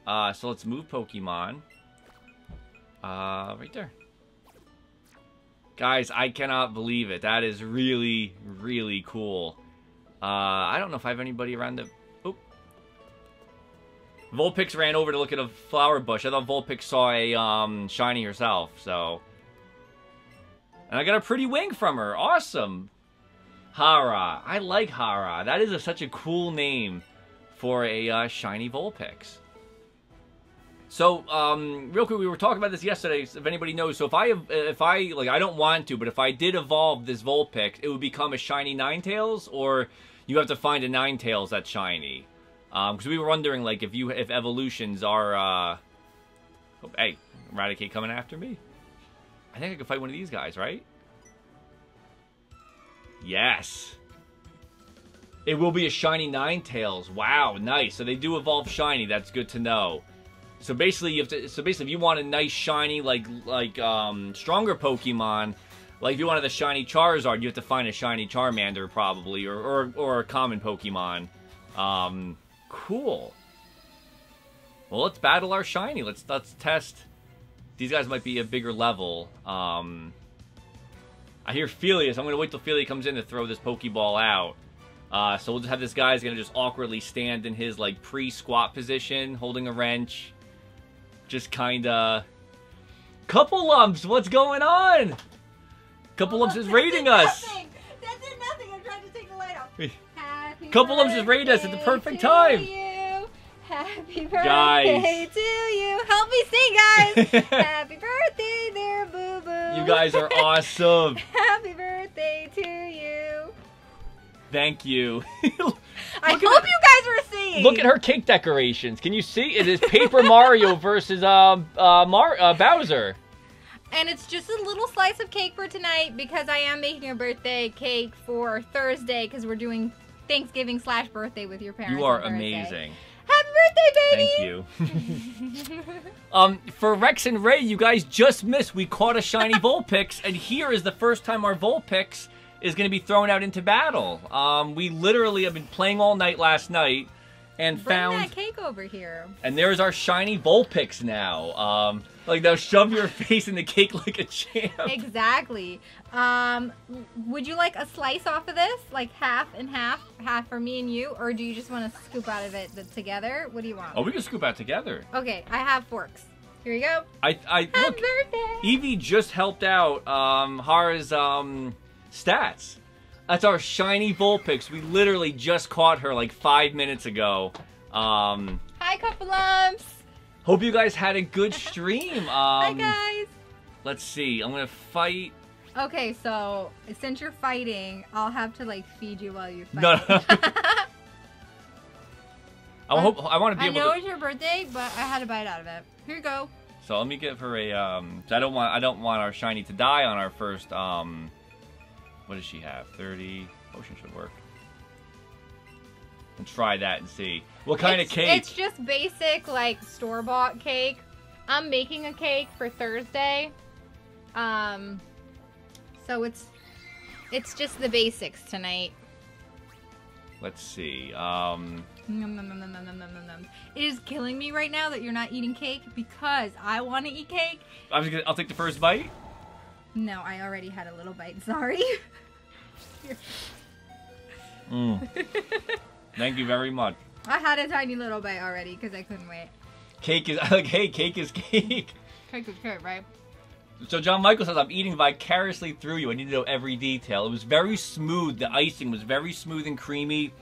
So let's move Pokemon. Right there. Guys, I cannot believe it. That is really, really cool. I don't know if I have anybody around the... Oop. Vulpix ran over to look at a flower bush. I thought Vulpix saw a shiny herself, so... And I got a pretty wing from her. Awesome. Hara. I like Hara. That is such a cool name for a shiny Vulpix. So, real quick, we were talking about this yesterday, if anybody knows. So if I, like, I don't want to, but if I did evolve this Vulpix, it would become a shiny Ninetales, or you have to find a Ninetales that's shiny. Because we were wondering, like, if evolutions are, oh, hey, Eradicate coming after me. I think I could fight one of these guys, right? Yes. It will be a shiny Ninetales. Wow, nice. So they do evolve shiny. That's good to know. So basically, if you want a nice shiny, like stronger Pokemon, like if you wanted a shiny Charizard, you have to find a shiny Charmander probably, or a common Pokemon. Cool. Well, let's battle our shiny. Let's test. These guys might be a bigger level. I hear Felia, so I'm gonna wait till Felia comes in to throw this Pokeball out. So we'll just have this guy's gonna just awkwardly stand in his like pre-squat position, holding a wrench. Just kinda... Couple Lumps, what's going on? Couple Lumps is raiding us. That did nothing. I'm trying to take the light off. Couple Lumps is raiding us at the perfect time. You. Happy birthday to you. Help me sing, guys. Happy birthday there, boo boo. You guys are awesome. Happy birthday to you. Thank you. I hope you guys were seeing. Look at her cake decorations. Can you see? It is Paper Mario versus Bowser. And it's just a little slice of cake for tonight because I am making a birthday cake for Thursday because we're doing Thanksgiving/birthday with your parents. You are on Thursday. amazing. Happy birthday, baby! Thank you. For Rex and Ray, you guys just missed. We caught a shiny Vulpix, and here is the first time our Vulpix is going to be thrown out into battle. We literally have been playing all night last night and found... Bring that cake over here. And there's our shiny Vulpix now. Like, now shove your face in the cake like a champ. Exactly. Would you like a slice off of this? Like half and half? Half for me and you? Or do you just want to scoop out of it together? What do you want? Oh, we can scoop out together. Okay, I have forks. Here you go. Happy look, birthday! Eevee just helped out Hara's stats. That's our shiny Vulpix. We literally just caught her like 5 minutes ago. Hi, Couple Lumps. Hope you guys had a good stream. Hi, guys. Let's see. I'm gonna fight. Okay, so since you're fighting, I'll have to like feed you while you fight. No. I want to be able to. I know it's your birthday, but I had a bite out of it. Here you go. So let me give her a. So I don't want our shiny to die on our first. What does she have? 30. Potion should work. Let's try that and see. What kind of cake? It's just basic, like, store-bought cake. I'm making a cake for Thursday. So it's just the basics tonight. Let's see. Nom, nom, nom, nom, nom, nom, nom, nom. It is killing me right now that you're not eating cake because I want to eat cake. I'll take the first bite. No, I already had a little bite. Sorry. Thank you very much. I had a tiny little bite already because I couldn't wait. Cake is like, hey, cake is cake. Cake is cake, right? So John Michael says, I'm eating vicariously through you. I need to know every detail. It was very smooth. The icing was very smooth and creamy.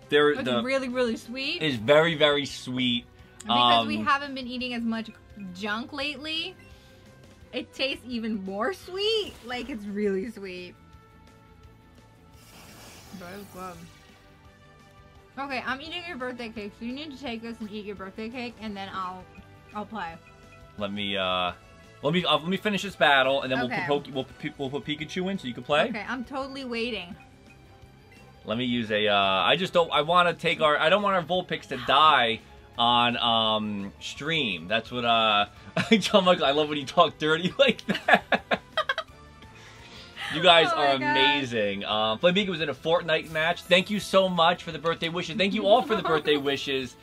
It's really, really sweet. It's very, very sweet. Because we haven't been eating as much junk lately, it tastes even more sweet. Like, it's really sweet. Very good. Okay, I'm eating your birthday cake, so you need to take this and eat your birthday cake, and then I'll play. Let me finish this battle, and then Okay. we'll put Pikachu in so you can play. Okay, I'm totally waiting. Let me use a. I don't want our Vulpix to die on stream. That's what John Michael. I love when you talk dirty like that. You guys Oh are my God. amazing. Flamika was in a Fortnite match. Thank you so much for the birthday wishes. Thank you all for the birthday wishes.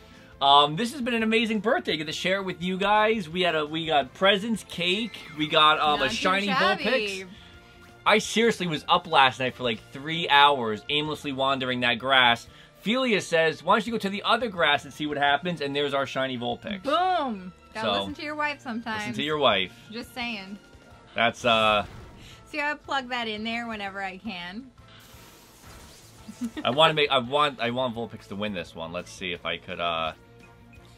This has been an amazing birthday. I get to share it with you guys. We got presents, cake. We got a Not shiny too Vulpix. shabby. I seriously was up last night for like 3 hours, aimlessly wandering that grass. Felia says, why don't you go to the other grass and see what happens? And there's our shiny Vulpix. Boom! Gotta So, listen to your wife sometimes. Listen to your wife. Just saying. That's, See, I plug that in there whenever I can. I want Vulpix to win this one. Let's see if I could,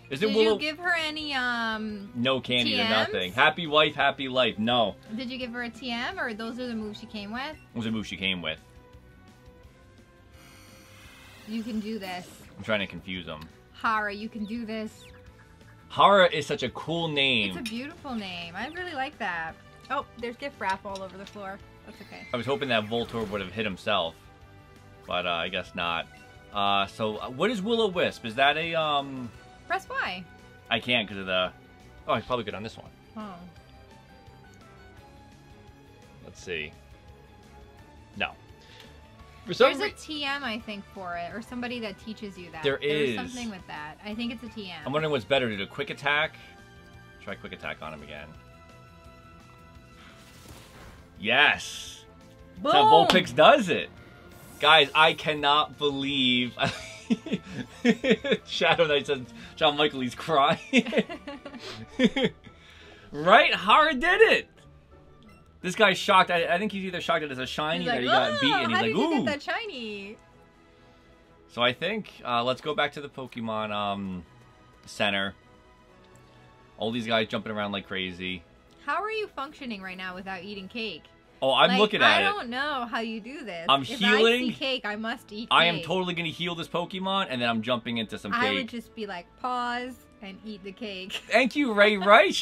is it Did Willow? you give her any, No candy or TMs? nothing. Happy wife, happy life. No. Did you give her a TM, or those are the moves she came with? It was a move she came with. You can do this. I'm trying to confuse them. Hara, you can do this. Hara is such a cool name. It's a beautiful name. I really like that. Oh, there's gift wrap all over the floor. That's okay. I was hoping that Voltorb would have hit himself, but I guess not. So what is Will-O-Wisp? Is that a Press Y. I can't because of the. Oh, I probably good on this one. Oh. Let's see. No. For some There's a reason, TM, I think, for it, or somebody that teaches you that. There There's is. something with that. I think it's a TM. I'm wondering what's better to do. Quick attack. Try quick attack on him again. Yes. That's how Boom! Vulpix does it. Guys, I cannot believe. Shadow Knight says, John Michael, he's crying. Right? Hara did it. This guy's shocked. I think he's either shocked that it's a shiny He's like, that he got beaten. He's how like, did you ooh. get that shiny? So I think let's go back to the Pokemon Center. All these guys jumping around like crazy. How are you functioning right now without eating cake? Oh, I'm Like, looking at I it. don't know how you do this. I'm if healing. I see cake, I must eat cake. I am totally going to heal this Pokemon, and then I'm jumping into some cake. I would just be like, pause and eat the cake. Thank you, Ray. Right?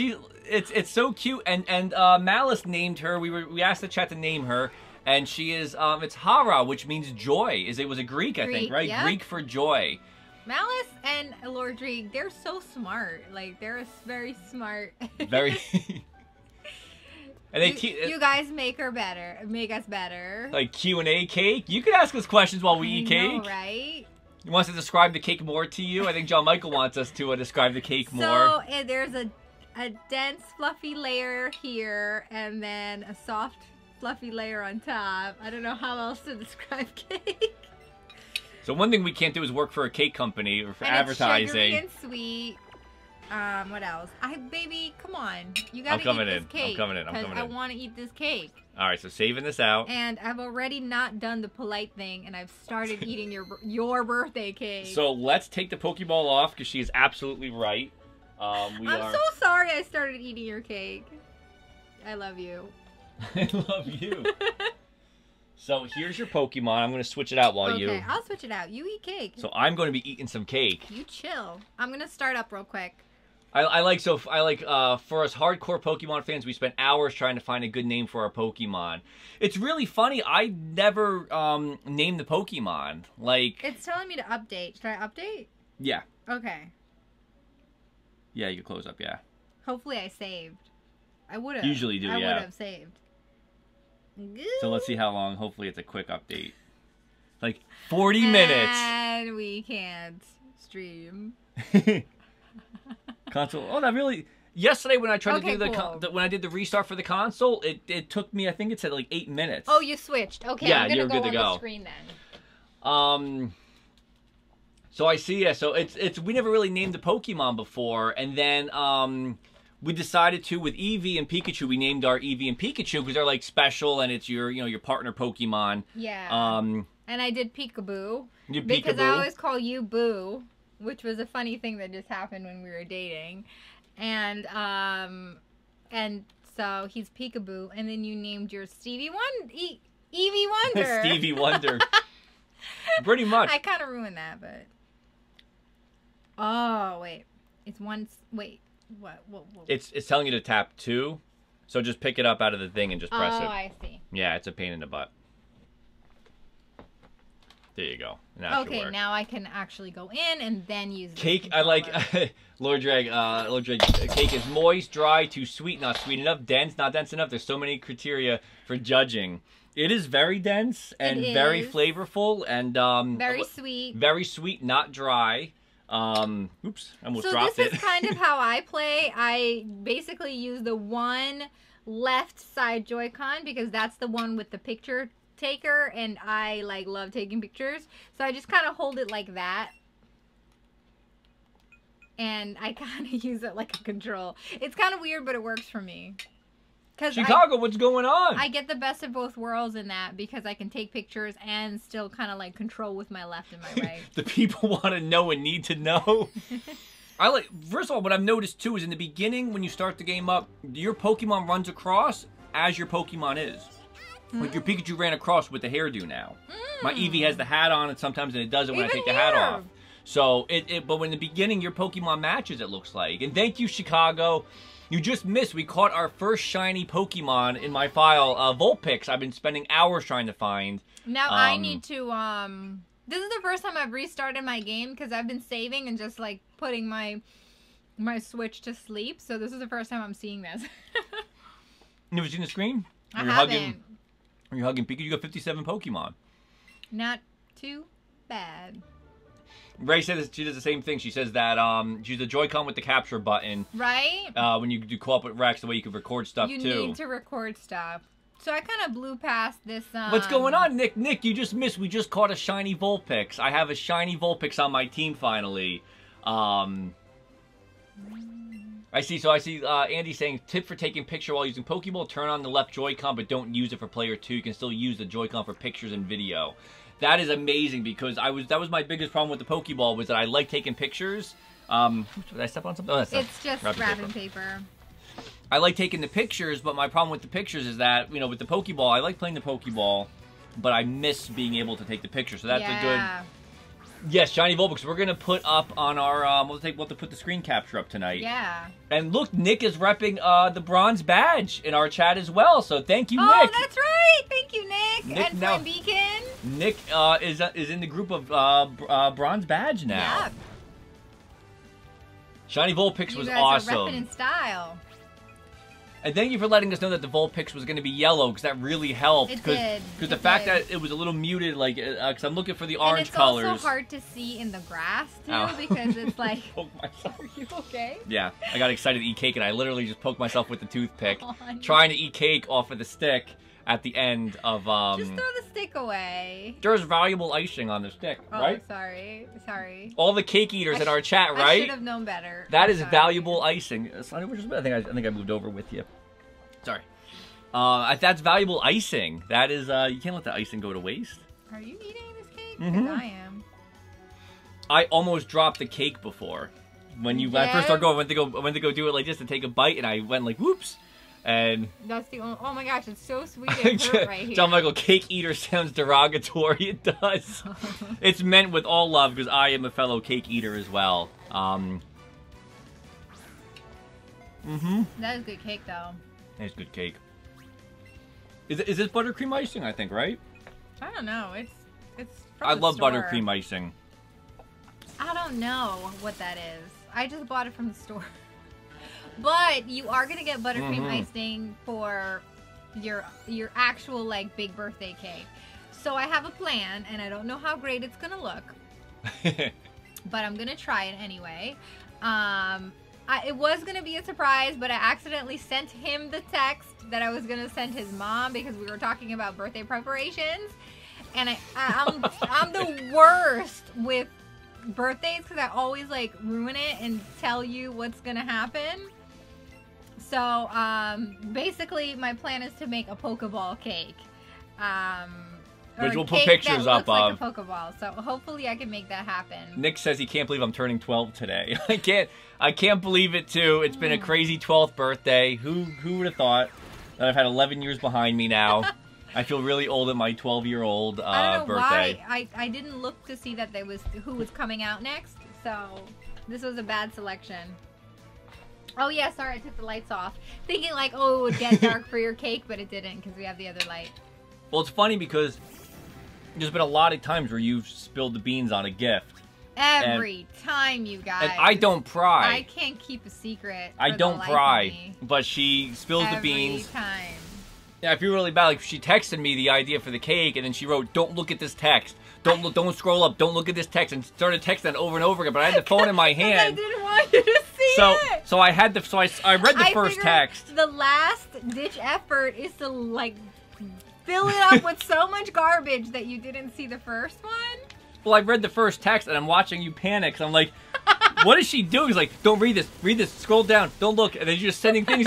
It's so cute. And Malice named her. We asked the chat to name her, and she is it's Hara, which means joy. It was a Greek, I think, Greek, right? yep. Greek for joy. Malice and Lordrieg, they're so smart. Like, they're very smart. Very. And they you guys make us better. like Q&A cake. You can ask us questions while we I eat know, cake. right? You want us to describe the cake more to you? I think John Michael wants us to describe the cake more. So there's a dense, fluffy layer here, and then a soft, fluffy layer on top. I don't know how else to describe cake. So one thing we can't do is work for a cake company or for And advertising. It's sugary and sweet. What else? Baby, come on. You gotta I'm coming eat in. this cake. I'm coming in. I'm 'cause coming I in. want to eat this cake. All right, so saving this out. And I've already not done the polite thing, and I've started eating your birthday cake. So let's take the Pokeball off because she is absolutely right. I'm so sorry I started eating your cake. I love you. I love you. So here's your Pokemon. I'm going to switch it out while Okay, I'll switch it out. You eat cake. So I'm going to be eating some cake. You chill. I'm gonna start up real quick. I like for us hardcore Pokemon fans, we spent hours trying to find a good name for our Pokemon. It's really funny. I never named the Pokemon. Like It's telling me to update. Should I update? yeah. Okay. Yeah, you can close up. Yeah. Hopefully I saved. I would have. Usually do. I Yeah. would have saved. So let's see how long. Hopefully it's a quick update. Like 40 minutes. And we can't stream. Console. Oh, that really. Yesterday when I tried to do cool. when I did the restart for the console, it took me. I think it said like 8 minutes. Oh, you switched. Okay, Yeah, I'm gonna you're go good to on go. the screen then. So I see. Yeah. So it's we never really named the Pokemon before, and then we decided to with Eevee and Pikachu. We named our Eevee and Pikachu because they're like special, and it's your partner Pokemon. Yeah. And I did Peekaboo. You Because I Peekaboo. always call you Boo, which was a funny thing that just happened when we were dating. And so he's Peekaboo, and then you named your Eevee Wonder. Stevie Wonder. Pretty much. I kind of ruined that, but oh wait, it's one. Wait, what? It's telling you to tap 2, so just pick it up out of the thing and just press it. Oh, I see. Yeah, it's a pain in the butt. There you go. Now it should Okay, work. now I can actually go in and then use the Cake, I like Lord Drag. Cake is moist, dry, too sweet, not sweet enough, dense, not dense enough. There's so many criteria for judging. It is very dense and very flavorful and very sweet. very sweet, not dry. Oops, I almost So dropped this it. is kind of how I play. I basically use the one left side Joy-Con because that's the one with the picture taker, and I like love taking pictures. So I just kind of hold it like that. And I kind of use it like a control. It's kind of weird, but it works for me. Chicago, what's going on? I get the best of both worlds in that because I can take pictures and still kind of like control with my left and my right. The people want to know and need to know. First of all, what I've noticed too is in the beginning when you start the game up, your Pokemon runs across as your Pokemon is. Like your Pikachu ran across with the hairdo now. My Eevee has the hat on, and sometimes it doesn't when I take the hat off. So but when in the beginning your Pokemon matches, it looks like. And thank you, Chicago. You just missed. We caught our first shiny Pokemon in my file, Vulpix. I've been spending hours trying to find. Now I need to, this is the first time I've restarted my game because I've been saving and just like putting my Switch to sleep. So this is the first time I'm seeing this. You ever seen the screen? I haven't. When you're hugging Pikachu, you got 57 Pokemon. Not too bad. Ray says she does the same thing. She says that she uses the Joy-Con with the capture button. Right? When you do co-op with Rex, the way you can record stuff, you too. You need to record stuff. So I kind of blew past this. What's going on, Nick? Nick, you just missed. We just caught a shiny Vulpix. I have a shiny Vulpix on my team, finally. I see Andy saying, tip for taking picture while using Pokeball, turn on the left Joy-Con, but don't use it for player 2. You can still use the Joy-Con for pictures and video. That is amazing because that was my biggest problem with the Pokeball was that I like taking pictures. Did I step on something? Oh, that's it's just wrapping paper. I like taking the pictures, but my problem with the pictures is that, with the Pokeball, I like playing the Pokeball, but I miss being able to take the picture. So that's a good... Yes, shiny Vulpix. We're gonna put up on our. We'll have to put the screen capture up tonight. Yeah. And look, Nick is repping the bronze badge in our chat as well. So thank you, Nick. Oh, that's right. Thank you, Nick. And now, Flame Beacon. Nick is in the group of bronze badge now. Yeah. Shiny Vulpix was You guys awesome. are repping in style. And thank you for letting us know that the Vulpix was going to be yellow, because that really helped. It did. Because the fact that it was a little muted, like, because I'm looking for the orange colors. And it's also hard to see in the grass, too, Ow. because it's like... Poke myself. Are you okay? Yeah, I got excited to eat cake, and I literally just poked myself with the toothpick, Oh, trying to eat cake off of the stick at the end of... Just throw the stick away. There's valuable icing on the stick, right? Oh, sorry. All the cake eaters in our chat, right? I should have known better. That is valuable icing. I think I moved over with you. Sorry. That's valuable icing. That is, you can't let the icing go to waste. Are you eating this cake? Because I am. I almost dropped the cake before. When I first started going, I went to go do it like this to take a bite, and I went like, whoops. And that's the only, oh my gosh, it's so sweet and hurt right here. John Michael, cake eater sounds derogatory. It does. It's meant with all love, because I am a fellow cake eater as well. Mm-hmm. That is good cake, though. It's good cake. Is this buttercream icing? I think, right? I don't know. It's from I the love store. buttercream icing. I don't know what that is. I just bought it from the store. But you are gonna get buttercream icing for your actual like big birthday cake. So I have a plan, and I don't know how great it's gonna look, but I'm gonna try it anyway. It was gonna be a surprise, but I accidentally sent him the text that I was gonna send his mom because we were talking about birthday preparations, and I'm the worst with birthdays because I always like ruin it and tell you what's gonna happen. So basically my plan is to make a Pokeball cake. Which we'll put pictures up like of. a Pokeball. So hopefully I can make that happen. Nick says he can't believe I'm turning 12 today. I can't believe it too. It's been a crazy 12th birthday. Who would have thought that I've had 11 years behind me now? I feel really old at my 12-year-old birthday. I don't know why. I didn't look to see that there was who was coming out next. So this was a bad selection. Oh yeah, sorry, I took the lights off. Thinking like, oh, it would get dark for your cake, but it didn't because we have the other light. Well, it's funny because there's been a lot of times where you've spilled the beans on a gift. Every time, you guys. And I don't pry. I can't keep a secret. I don't pry. But she spills the beans. Every time. Yeah, I feel really bad. Like, she texted me the idea for the cake, and then she wrote, "Don't look at this text. Don't scroll up. Don't look at this text," and started texting that over and over again. But I had the phone in my hand. I didn't want you to see it. So I had the. So I read the first text. The last ditch effort is to like fill it up with so much garbage that you didn't see the first one. Well, I read the first text, and I'm watching you panic. So I'm like, what is she doing? He's like, don't read this, scroll down, don't look. And then you're just sending things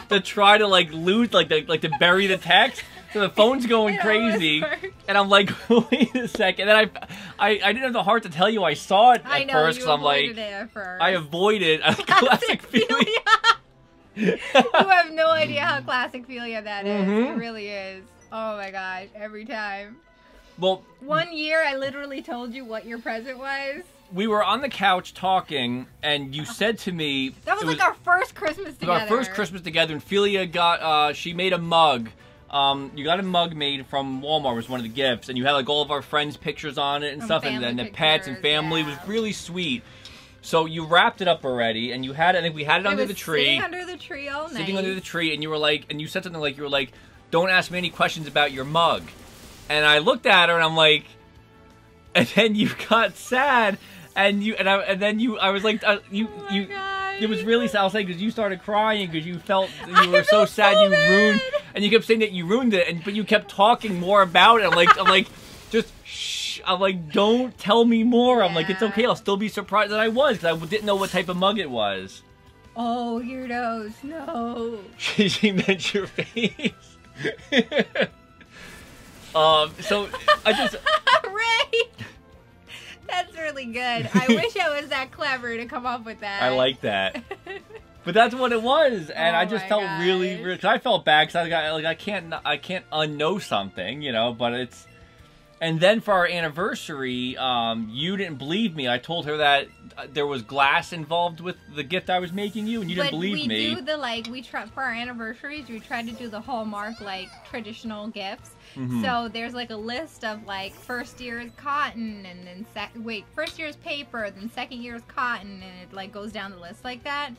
to try to like loot, like to bury the text. So the phone's going crazy. And I'm like, wait a second. And then I didn't have the heart to tell you I saw it at first. You so I'm like, it at first. I avoided classic Felia. You have no idea how classic Felia that is. It really is. Oh my gosh, every time. Well, one year I literally told you what your present was. We were on the couch talking, and you said to me... That was like our first Christmas together. Our first Christmas together, and Felia got, she made a mug. You got a mug made from Walmart, was one of the gifts, and you had like all of our friends' pictures on it and stuff, and the pets and family. It was really sweet. So you wrapped it up already, and you had it, I think we had it under the tree. Sitting under the tree all night. Sitting under the tree, and you were like, and you said something like, you were like, don't ask me any questions about your mug. And I looked at her, and I'm like, and then you got sad, and I was like, it was really sad. I was like, because you started crying because you felt you were so sad you ruined, and you kept saying that you ruined it, but you kept talking more about it. I'm like, just shh. I'm like, don't tell me more. Yeah. I'm like, it's okay. I'll still be surprised that I was because I didn't know what type of mug it was. Oh, your nose, no. She meant your face. So I just Ray, that's really good. I wish I was that clever to come up with that. I like that, but that's what it was, and I just felt really, cause I felt bad because I got like I can't unknow something, you know. But it's, and then for our anniversary, you didn't believe me. I told her that there was glass involved with the gift I was making you, and you didn't believe me. We do the we try for our anniversaries. We try to do the Hallmark traditional gifts. So there's like a list of like first year is cotton, and then first year is paper, then second year is cotton, and it like goes down the list like that.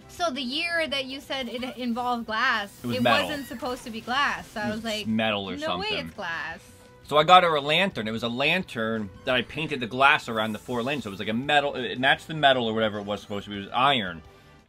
So the year that you said it involved glass, it wasn't supposed to be glass. So I was like, metal or something. No way, it's glass. So I got her a lantern. It was a lantern that I painted the glass around the four lanes. So it was like a metal. It matched the metal or whatever it was supposed to be. It was iron.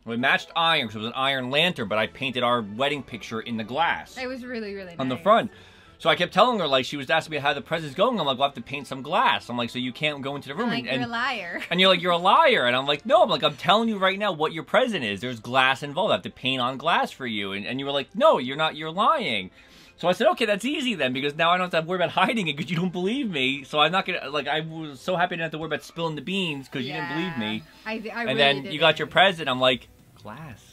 It matched iron, so it was an iron lantern, but I painted our wedding picture in the glass. It was really, really nice. On the front. So I kept telling her, like, she was asking me how the present's going. I'm like, we'll have to paint some glass. I'm like, so you can't go into the room. I'm like, you're a liar. And you're like, you're a liar. And I'm like, no. I'm like, I'm telling you right now what your present is. There's glass involved. I have to paint on glass for you. And you were like, no, you're not. You're lying. So I said, okay, that's easy then, because now I don't have to worry about hiding it because you don't believe me. So I'm not going to, like, I was so happy I didn't have to worry about spilling the beans because you didn't believe me. I and really then you got your present. I'm like, glass.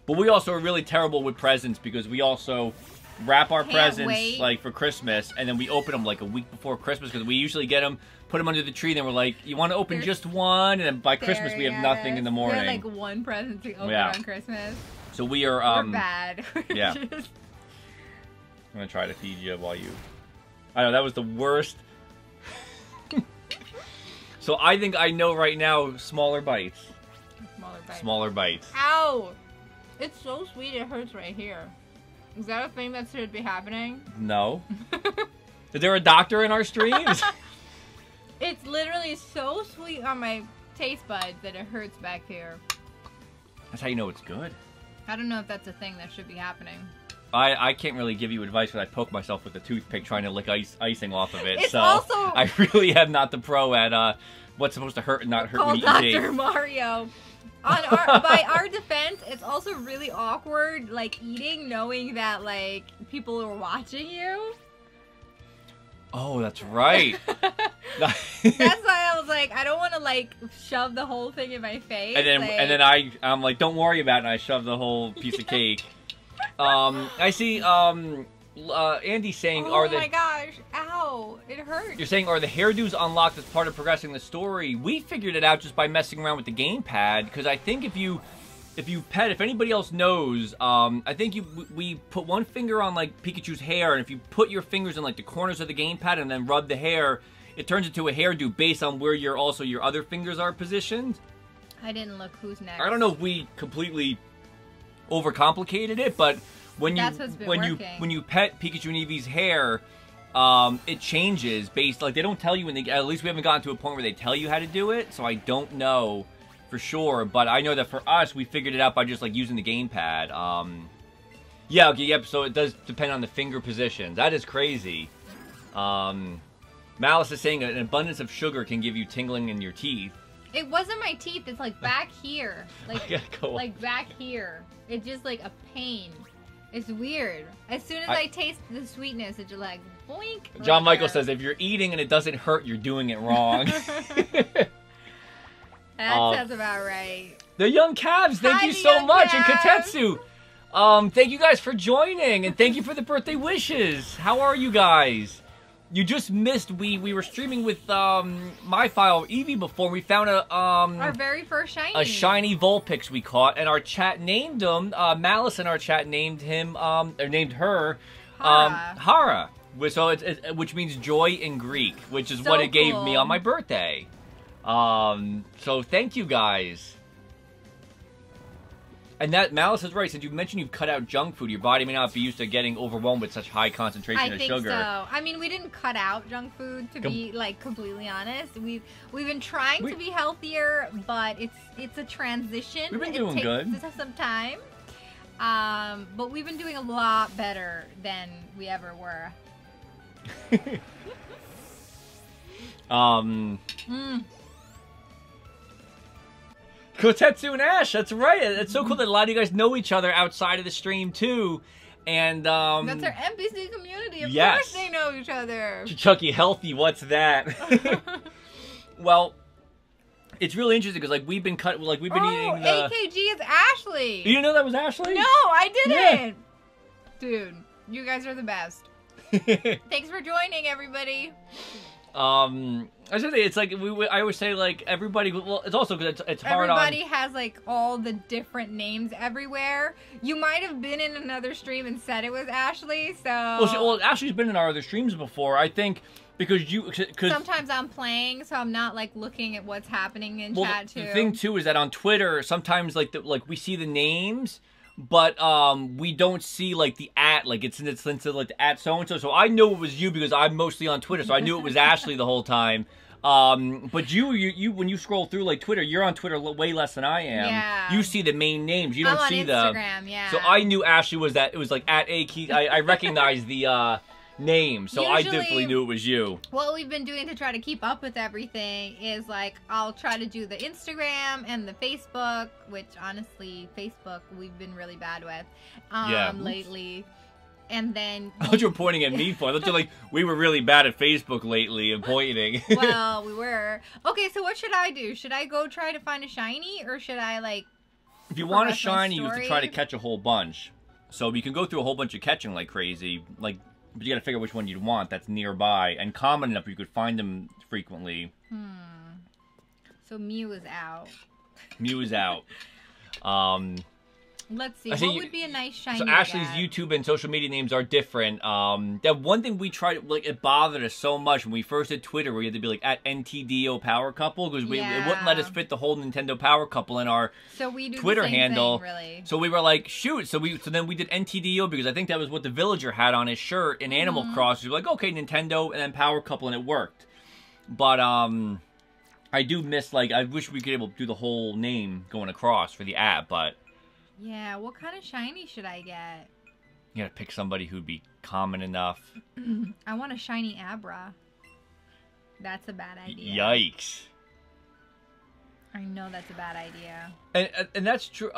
But we also are really terrible with presents because we also wrap our Can't presents wait. like for Christmas, and then we open them like a week before Christmas because we usually get them, put them under the tree, then we're like, you want to open just one, and then by Christmas we have nothing in the morning. We have like one present to open on Christmas. So we are we're bad. Yeah. I'm gonna try to feed you while you. I know that was the worst. So I think I know right now. Smaller bites. Smaller bites. Smaller bites. Ow! It's so sweet. It hurts right here. Is that a thing that should be happening? No. Is there a doctor in our streams? It's literally so sweet on my taste buds that it hurts back here. That's how you know it's good. I don't know if that's a thing that should be happening. I can't really give you advice because I poke myself with a toothpick trying to lick icing off of it. It's so also... I really am not the pro at what's supposed to hurt and not hurt when you eat Dr. Mario. By our defense, it's also really awkward, like, eating knowing that, like, people are watching you. Oh, that's right. That's why I was like, I don't want to, like, shove the whole thing in my face. And then, like... I'm like, don't worry about it, and I shove the whole piece of cake. I see, Andy saying, oh my gosh, ow, it hurts. You're saying, are the hairdos unlocked as part of progressing the story? We figured it out just by messing around with the gamepad, because I think if anybody else knows, I think we put one finger on, like, Pikachu's hair, and if you put your fingers in, like, the corners of the gamepad and then rub the hair, it turns into a hairdo based on where your other fingers are positioned. I didn't look who's next. I don't know if we completely overcomplicated it, but when you pet Pikachu and Eevee's hair, it changes based, like, they don't tell you at least we haven't gotten to a point where they tell you how to do it, so I don't know for sure, but I know that for us we figured it out by just, like, using the gamepad. Yeah, okay, yep, so it does depend on the finger position. That is crazy. Malice is saying an abundance of sugar can give you tingling in your teeth. It wasn't my teeth, it's like back here. Like back here. It's just like a pain. It's weird. As soon as I taste the sweetness, it's just like boink. John Michael says if you're eating and it doesn't hurt, you're doing it wrong. That sounds about right. The Young Cavs, thank you so much. And Katetsu, thank you guys for joining, and thank you for the birthday wishes. How are you guys? You just missed, we were streaming with my file Eevee before. We found our very first shiny. A shiny Vulpix we caught, and our chat named him, Malice in our chat named him, or named her, Hara. So which means joy in Greek, which is what it gave me on my birthday. So thank you guys. And that Malice is right. Since you mentioned you've cut out junk food, your body may not be used to getting overwhelmed with such high concentration of sugar. I think so. I mean, we didn't cut out junk food, to be, like, completely honest. We've been trying to be healthier, but it's a transition. We've been doing good. It takes some time. But we've been doing a lot better than we ever were. Kotetsu and Ash, that's right. It's so cool that a lot of you guys know each other outside of the stream too. And that's our NPC community. Of course they know each other. Chucky Healthy, what's that? Well, it's really interesting because we've been eating the AKG is Ashley. You didn't know that was Ashley? No, I didn't. Yeah. Dude, you guys are the best. Thanks for joining, everybody. I should say it's like I always say like everybody. Well, it's also because it's hard. Everybody has like all the different names everywhere. You might have been in another stream and said it was Ashley. So well, Ashley's been in our other streams before. I think because sometimes I'm playing, so I'm not like looking at what's happening in chat too. The thing too is that on Twitter sometimes like we see the names. But we don't see like the @ like it's into like the @ so and so. So I know it was you because I'm mostly on Twitter, so I knew it was Ashley the whole time. But you when you scroll through like Twitter, you're on Twitter way less than I am. Yeah. You see the main names. You don't see Instagram, yeah. So I knew Ashley was that. It was like @AKey. I recognized the name, so I definitely knew it was you. What we've been doing to try to keep up with everything is like I'll try to do the Instagram and the Facebook, which honestly Facebook we've been really bad with lately. And then I thought you were pointing at me for. I thought you were like we were really bad at Facebook lately and pointing. Well, we were. Okay, so what should I do? Should I go try to find a shiny or should I like if you want a shiny, you have to try to catch a whole bunch. So you can go through a whole bunch of catching like crazy, like, but you got to figure out which one you'd want that's nearby and common enough you could find them frequently. So Mew is out. Mew is out. Let's see. What would be a nice shiny? So Ashley's YouTube and social media names are different. That one thing we tried, like, it bothered us so much when we first did Twitter, where we had to be like at NTDO Power Couple because it wouldn't let us fit the whole Nintendo Power Couple in our Twitter handle. Really. So we were like, shoot. So then we did NTDO because I think that was what the villager had on his shirt in Animal Cross. We were like, okay, Nintendo and then Power Couple, and it worked. But I do miss, like, I wish we could be able to do the whole name going across for the app, but. Yeah, what kind of shiny should I get? You gotta pick somebody who'd be common enough. I want a shiny Abra. That's a bad idea. Yikes. I know that's a bad idea. And that's true.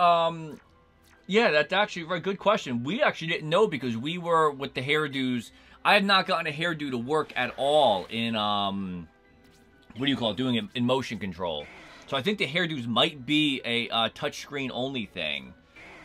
Yeah, that's actually a very good question. We actually didn't know because we were with the hairdos. I had not gotten a hairdo to work at all in, what do you call it, doing it in motion control. So I think the hairdos might be a touchscreen only thing.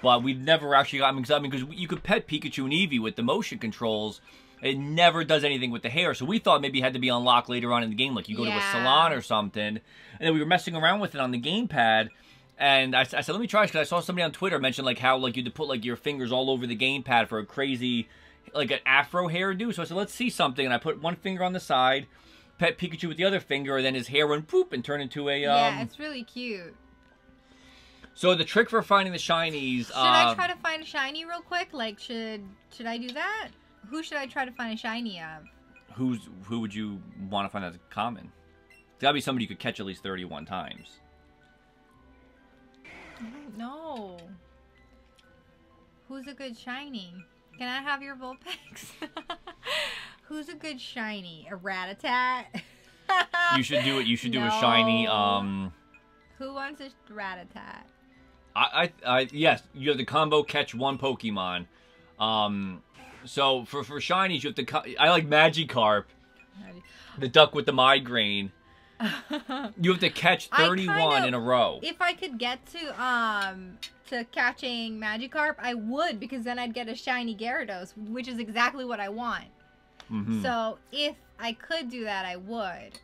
But we've never actually gotten, because you could pet Pikachu and Eevee with the motion controls. It never does anything with the hair. So we thought maybe it had to be unlocked later on in the game. Like you go to a salon or something. And then we were messing around with it on the gamepad. And I said, let me try it. Because I saw somebody on Twitter mention like how like you had to put like your fingers all over the gamepad for a crazy, like an afro hairdo. So I said, let's see something. And I put one finger on the side. Pet Pikachu with the other finger. And then his hair went poop and turned into a... yeah, it's really cute. So the trick for finding the shinies... Should I try to find a shiny real quick? Like, should I do that? Who should I try to find a shiny of? Who would you want to find as common? It's gotta be somebody you could catch at least 31 times. I don't know. Who's a good shiny? Can I have your Vulpix? Who's a good shiny? A Rattata? You should do it. You should do a shiny... Who wants a Rattata? Yes, you have to combo catch one Pokemon. So for shinies, you have to. I like Magikarp, the duck with the migraine. You have to catch 31 in a row. If I could get to catching Magikarp, I would, because then I'd get a shiny Gyarados, which is exactly what I want. So if I could do that, I would.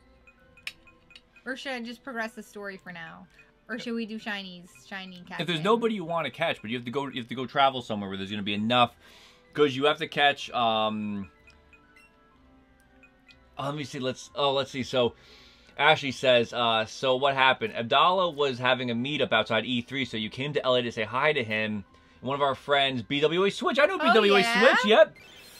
Or should I just progress the story for now? Or should we do shiny catching? If there's nobody you want to catch, but you have to go travel somewhere where there's going to be enough, because you have to catch. Let me see. Let's see. So, Ashley says, so what happened? Abdallah was having a meetup outside E3, so you came to LA to say hi to him. One of our friends, BWA Switch. I know BWA Switch. Yep.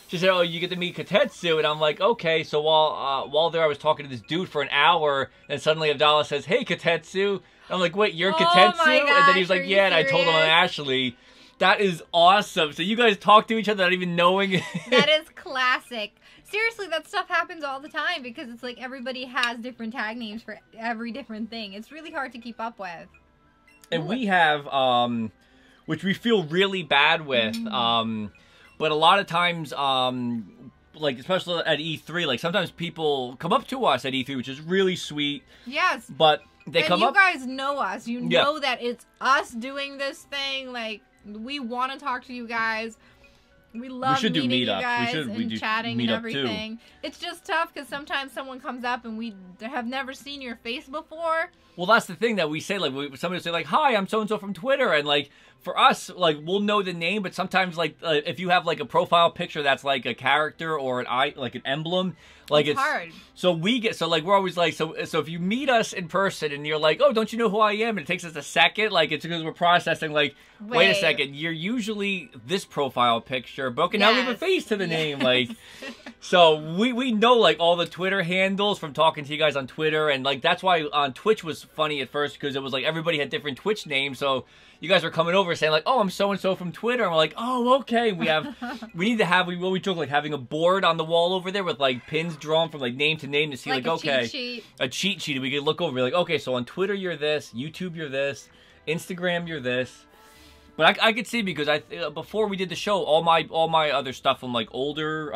She said, oh, you get to meet Katetsu. And I'm like, okay. So while there, I was talking to this dude for an hour. And suddenly Abdallah says, hey, Katetsu. I'm like, wait, you're Katetsu? My gosh, and then he was like, yeah. And I told him I'm Ashley. That is awesome. So you guys talk to each other not even knowing it. That is classic. Seriously, that stuff happens all the time because it's like everybody has different tag names for every different thing. It's really hard to keep up with. And we have, which we feel really bad with, but a lot of times, like, especially at E3, like, sometimes people come up to us at E3, which is really sweet. Yes. But they come up... you guys know us. You know that it's us doing this thing. Like, we want to talk to you guys. We love meeting you guys and chatting and everything. Too. It's just tough because sometimes someone comes up and we have never seen your face before. Well, that's the thing that we say. Like, somebody will say, like, hi, I'm so-and-so from Twitter. And, like, for us, like, we'll know the name, but sometimes, like, if you have, like, a profile picture that's, like, a character or an emblem, like, it's hard. So we're always like, so if you meet us in person and you're like, oh, don't you know who I am? And it takes us a second, like, it's because we're processing, like, wait a second, you're usually this profile picture, but okay, now we have a face to the name, like, so we know, like, all the Twitter handles from talking to you guys on Twitter, and, like, that's why on Twitch was funny at first, because it was, like, everybody had different Twitch names, so you guys were coming over saying, like, oh, I'm so-and-so from Twitter. And we're like, oh, okay. We need to have, we joke, like, having a board on the wall over there with, like, pins drawn from, like, name to name to see, like okay. A cheat sheet. We could look over, be like, okay, so on Twitter you're this, YouTube you're this, Instagram you're this. But I could see, because before we did the show, all my other stuff from, like, older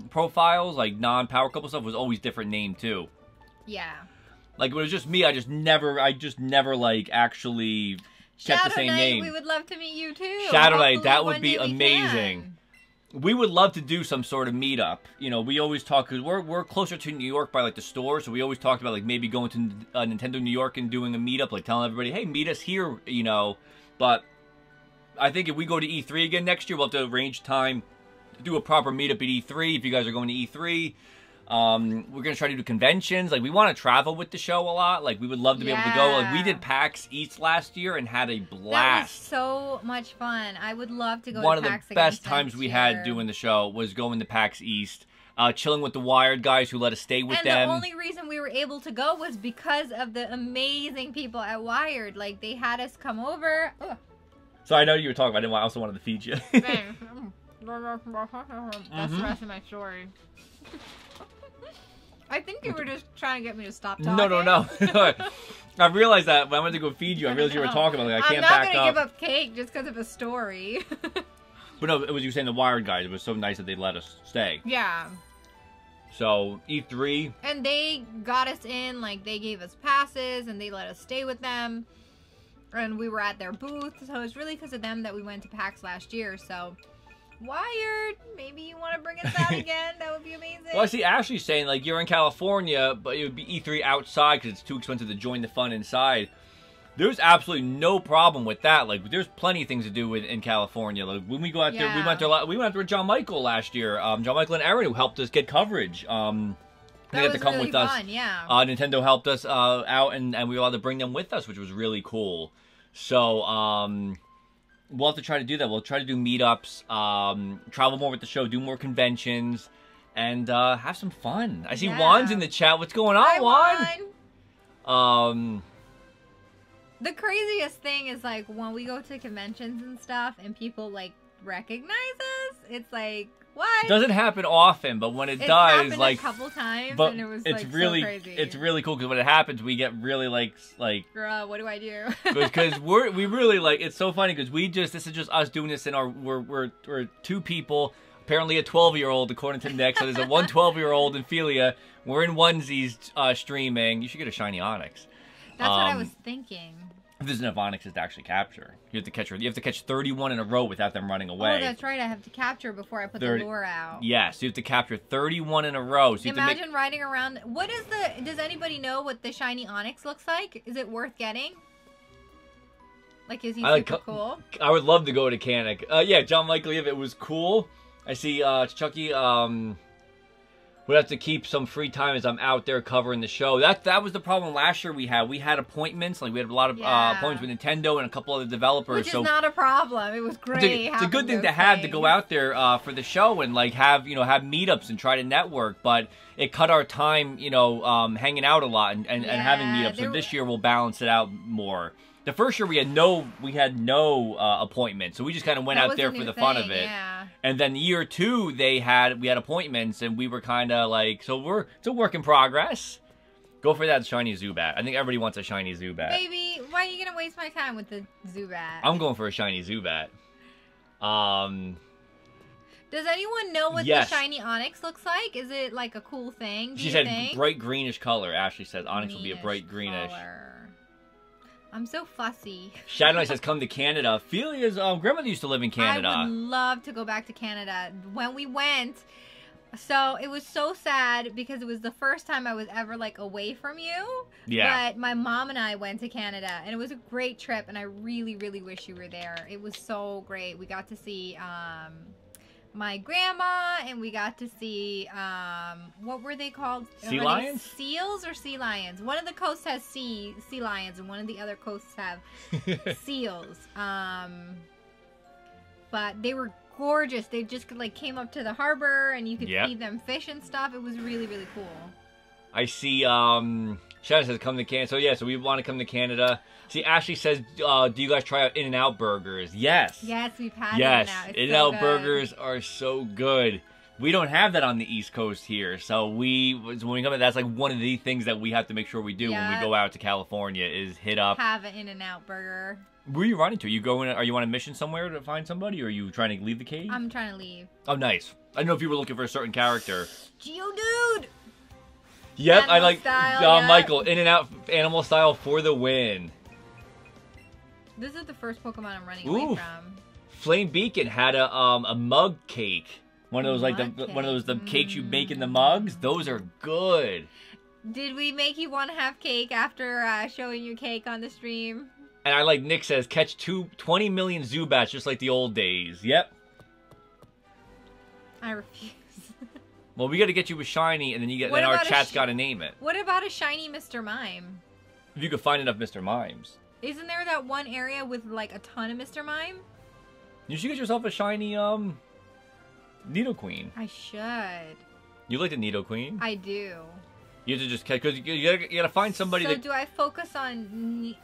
profiles, like, non-Power Couple stuff, was always different name, too. Yeah. Like, when it was just me, I just never, like, actually... kept the Shadow same Knight, name. we would love to meet you too. Shadow Knight, Hopefully that would one be day we amazing. can. We would love to do some sort of meetup. You know, we always talk, because we're closer to New York by, like, the store, so we always talked about, like, maybe going to Nintendo New York and doing a meetup, like, telling everybody, hey, meet us here, you know. But I think if we go to E3 again next year, we'll have to arrange time to do a proper meetup at E3, if you guys are going to E3. We're going to try to do conventions. Like, we want to travel with the show a lot. Like, we would love to be able to go. Like, we did PAX East last year and had a blast. That was so much fun. I would love to go One to PAX of the best again times next we had year. doing the show was going to PAX East, chilling with the Wired guys who let us stay with and them. the only reason we were able to go was because of the amazing people at Wired. Like, they had us come over. Ugh. So I know you were talking about it. I also wanted to feed you. That's the rest of my story. I think you were just trying to get me to stop talking. No. I realized that when I went to go feed you, I realized you were talking about it. Like, I can't back I'm not up. going to give up cake just because of a story. But no, it was you saying the Wired guys. It was so nice that they let us stay. Yeah. So, E3. And they got us in, like, they gave us passes, and they let us stay with them. And we were at their booth, so it's really because of them that we went to PAX last year, so... Wired, maybe you want to bring us out again? That would be amazing. Well, I see Ashley's saying, like, you're in California, but it would be E3 outside because it's too expensive to join the fun inside. There's absolutely no problem with that. Like, there's plenty of things to do in California. Like, when we go out there, we went there with John Michael last year. John Michael and Aaron, who helped us get coverage. They had to come really with us. fun, yeah. Nintendo helped us out, and we were allowed to bring them with us, which was really cool. So, we'll have to try to do that. We'll try to do meetups, travel more with the show, do more conventions, and have some fun. I see Juan's in the chat. What's going on, Hi, Juan? The craziest thing is, like, when we go to conventions and stuff and people, like, recognize us, it's like, what? Doesn't happen often, but when it does, happened like, a couple times, but and it was, it's like, really, so crazy. it's really cool because when it happens, we get really like, Girl, what do I do? because we really like. It's so funny because this is just us doing this in our. We're two people. Apparently a 12-year-old, according to Nick. So there's a 12-year-old in Felia. We're in onesies streaming. You should get a shiny Onyx. That's what I was thinking. If there's enough Onyxes to actually capture, you have to catch 31 in a row without them running away. Oh, that's right. I have to capture before I put the lure out. Yes, you have to capture 31 in a row. So imagine riding around. What is the? Does anybody know what the shiny Onyx looks like? Is it worth getting? Like, is he super cool? I would love to go to Canic. Yeah, John Michael, if it was cool. I see Chucky would have to keep some free time as I'm out there covering the show. That was the problem last year we had. We had appointments. Like, we had a lot of appointments with Nintendo and a couple other developers. Which is not a problem. It was great. It's a good thing to have to go out there for the show and, like, have meetups and try to network. But it cut our time, hanging out a lot and having meetups. So this year we'll balance it out more. The first year we had no appointments, so we just kind of went out there for the fun of it. Yeah. And then year 2 we had appointments, and we were kind of like, so it's a work in progress. Go for that shiny Zubat. I think everybody wants a shiny Zubat. Baby, why are you gonna waste my time with the Zubat? I'm going for a shiny Zubat. Does anyone know what the shiny Onyx looks like? Is it like a cool thing? She said bright greenish color. Ashley says Onyx will be a bright greenish. Color. I'm so fussy. Shadow Knight says, come to Canada. Felia's grandmother used to live in Canada. I would love to go back to Canada. When we went, so it was so sad because it was the first time I was ever, like, away from you. Yeah. But my mom and I went to Canada, and it was a great trip, and I really, really wish you were there. It was so great. We got to see my grandma, and we got to see, what were they called? Sea lions? Seals or sea lions? One of the coasts has sea lions, and one of the other coasts have seals. But they were gorgeous. They just, like, came up to the harbor, and you could feed them fish and stuff. It was really, really cool. I see, Shadow says come to Canada. So, yeah, so we want to come to Canada. See, Ashley says, do you guys try out In-N-Out burgers? Yes. Yes, we've had In-N-Out. In-N-Out burgers are so good. We don't have that on the East Coast here. So when we come in, that's like one of the things that we have to make sure we do when we go out to California is hit up. Have an In-N-Out burger. Where are you running to? Are you on a mission somewhere to find somebody, or are you trying to leave the cave? I'm trying to leave. Oh, nice. I don't know if you were looking for a certain character. Geodude! Yep, Animal I like style, Michael. In-N-Out animal style for the win. This is the first Pokemon I'm running Ooh. away from. Flame Beacon had a mug cake. One of those the cakes you make in the mugs. Those are good. Did we make you want to have cake after showing you cake on the stream? And I like Nick says, catch 20 million Zubats just like the old days. Yep. I refuse. Well, we got to get you a shiny, and then then our chat's got to name it. What about a shiny Mr. Mime? If you could find enough Mr. Mimes. Isn't there that one area with like a ton of Mr. Mime? You should get yourself a shiny Nidoqueen. I should. You like the Nidoqueen? I do. You have to just catch, because you gotta find somebody. So do I focus on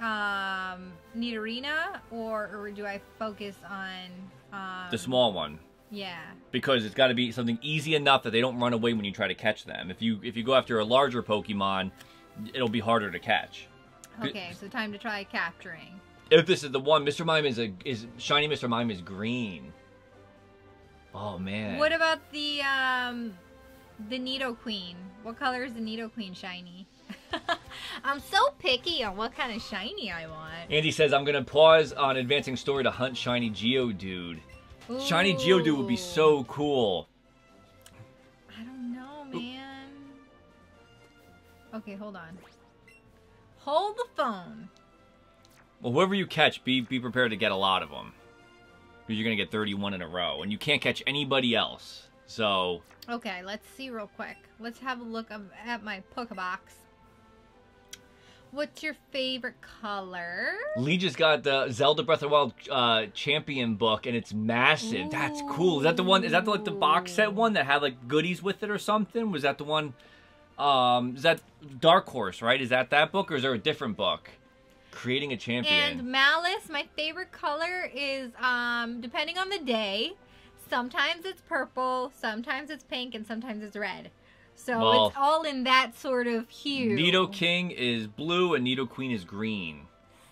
Nidorina or do I focus on the small one? Yeah. Because it's got to be something easy enough that they don't run away when you try to catch them. If you go after a larger Pokemon, it'll be harder to catch. Okay, so time to try capturing. If this is the one, Mr. Mime is shiny. Mr. Mime is green. Oh man. What about the Nidoqueen? What color is the Nidoqueen shiny? I'm so picky on what kind of shiny I want. Andy says I'm gonna pause on advancing story to hunt shiny Geodude. Ooh. Shiny Geodude would be so cool. I don't know, man. Okay, hold on. Hold the phone. Well, whoever you catch, be prepared to get a lot of them. Because you're going to get 31 in a row. And you can't catch anybody else. So... Okay, let's see real quick. Let's have a look at my Pokebox. What's your favorite color? Lee just got the Zelda Breath of the Wild champion book, and it's massive. Ooh. That's cool. Is that the one? Is that like the box set one that had like goodies with it or something? Was that the one? Is that Dark Horse, right? Is that book, or is there a different book? Creating a Champion. And Malice, my favorite color is depending on the day. Sometimes it's purple, sometimes it's pink, and sometimes it's red. So it's all in that sort of hue. Nidoking is blue and Nidoqueen is green.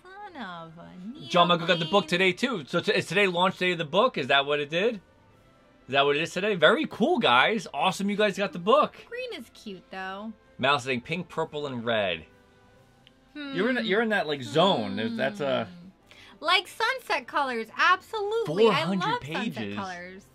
Son of a Nidoqueen. John Michael got the book today too. So is today launch day of the book? Is that what it did? Is that what it is today? Very cool, guys. Awesome you guys got the book. Green is cute though. Mouse saying pink, purple, and red. You're in that like zone. That's a like sunset colors. Absolutely. 400 I love pages. Sunset colors.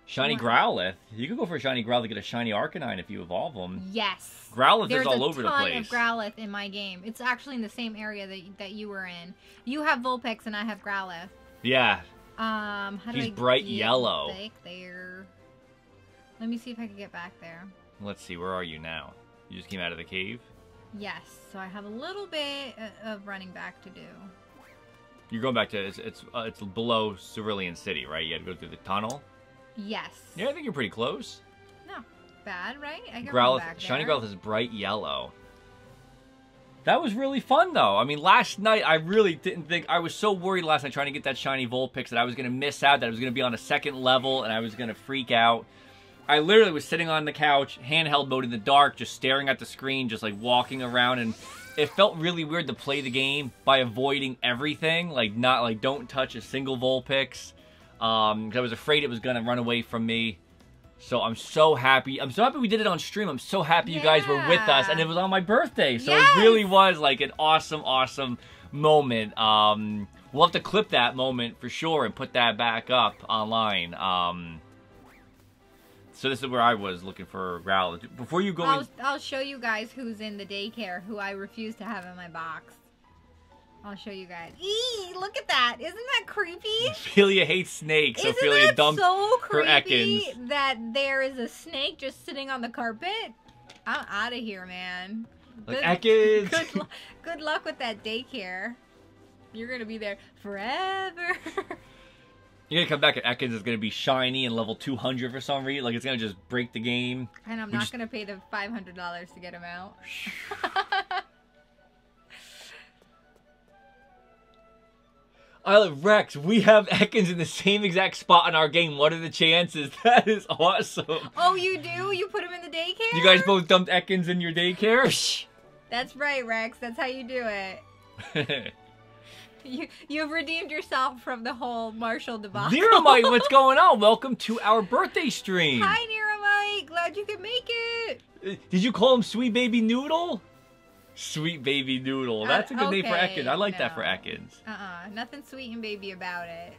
Shiny Growlithe. You could go for a shiny Growlithe to get a shiny Arcanine if you evolve them. Yes. Growlithe is all over the place. There's a ton of Growlithe in my game. It's actually in the same area that you were in. You have Vulpix and I have Growlithe. Yeah. How do He's bright yellow. Back there. Let me see if I can get back there. Let's see. Where are you now? You just came out of the cave? Yes. So I have a little bit of running back to do. You're going back to it's below Cerulean City, right? You had to go through the tunnel. Yes. Yeah, I think you're pretty close. No, bad, right? I can Growlithe, back there. shiny Growlithe is bright yellow. That was really fun, though. I mean, last night I really didn't think... I was so worried last night trying to get that shiny Vulpix that I was going to miss out, that I was going to be on a second level, and I was going to freak out. I literally was sitting on the couch, handheld mode in the dark, just staring at the screen, just like walking around, and it felt really weird to play the game by avoiding everything, like don't touch a single Vulpix, because I was afraid it was going to run away from me. So I'm so happy. I'm so happy we did it on stream. I'm so happy you guys were with us, and it was on my birthday, so it really was like an awesome, awesome moment. We'll have to clip that moment for sure and put that back up online. So this is where I was looking for Growlithe. Before you go I'll show you guys who's in the daycare, who I refuse to have in my box. I'll show you guys. Eee, look at that. Isn't that creepy? Felia hates snakes, so Felia dumped her Ekans. That there is a snake just sitting on the carpet? I'm out of here, man. Like Ekans. Good luck with that daycare. You're going to be there forever. You're going to come back and Ekans is going to be shiny and level 200 for some reason. Like, it's going to just break the game. And I'm not going to pay the $500 to get him out. Rex, we have Ekans in the same exact spot in our game. What are the chances? That is awesome. Oh, you do? You put him in the daycare? You guys both dumped Ekans in your daycare? That's right, Rex. That's how you do it. You've redeemed yourself from the whole Marshall debacle. Neramite, what's going on? Welcome to our birthday stream. Hi, Neramite. Glad you could make it. Did you call him Sweet Baby Noodle? Sweet baby noodle. That's a good name for okay, Ekans. I like that no. for Ekans. Nothing sweet and baby about it.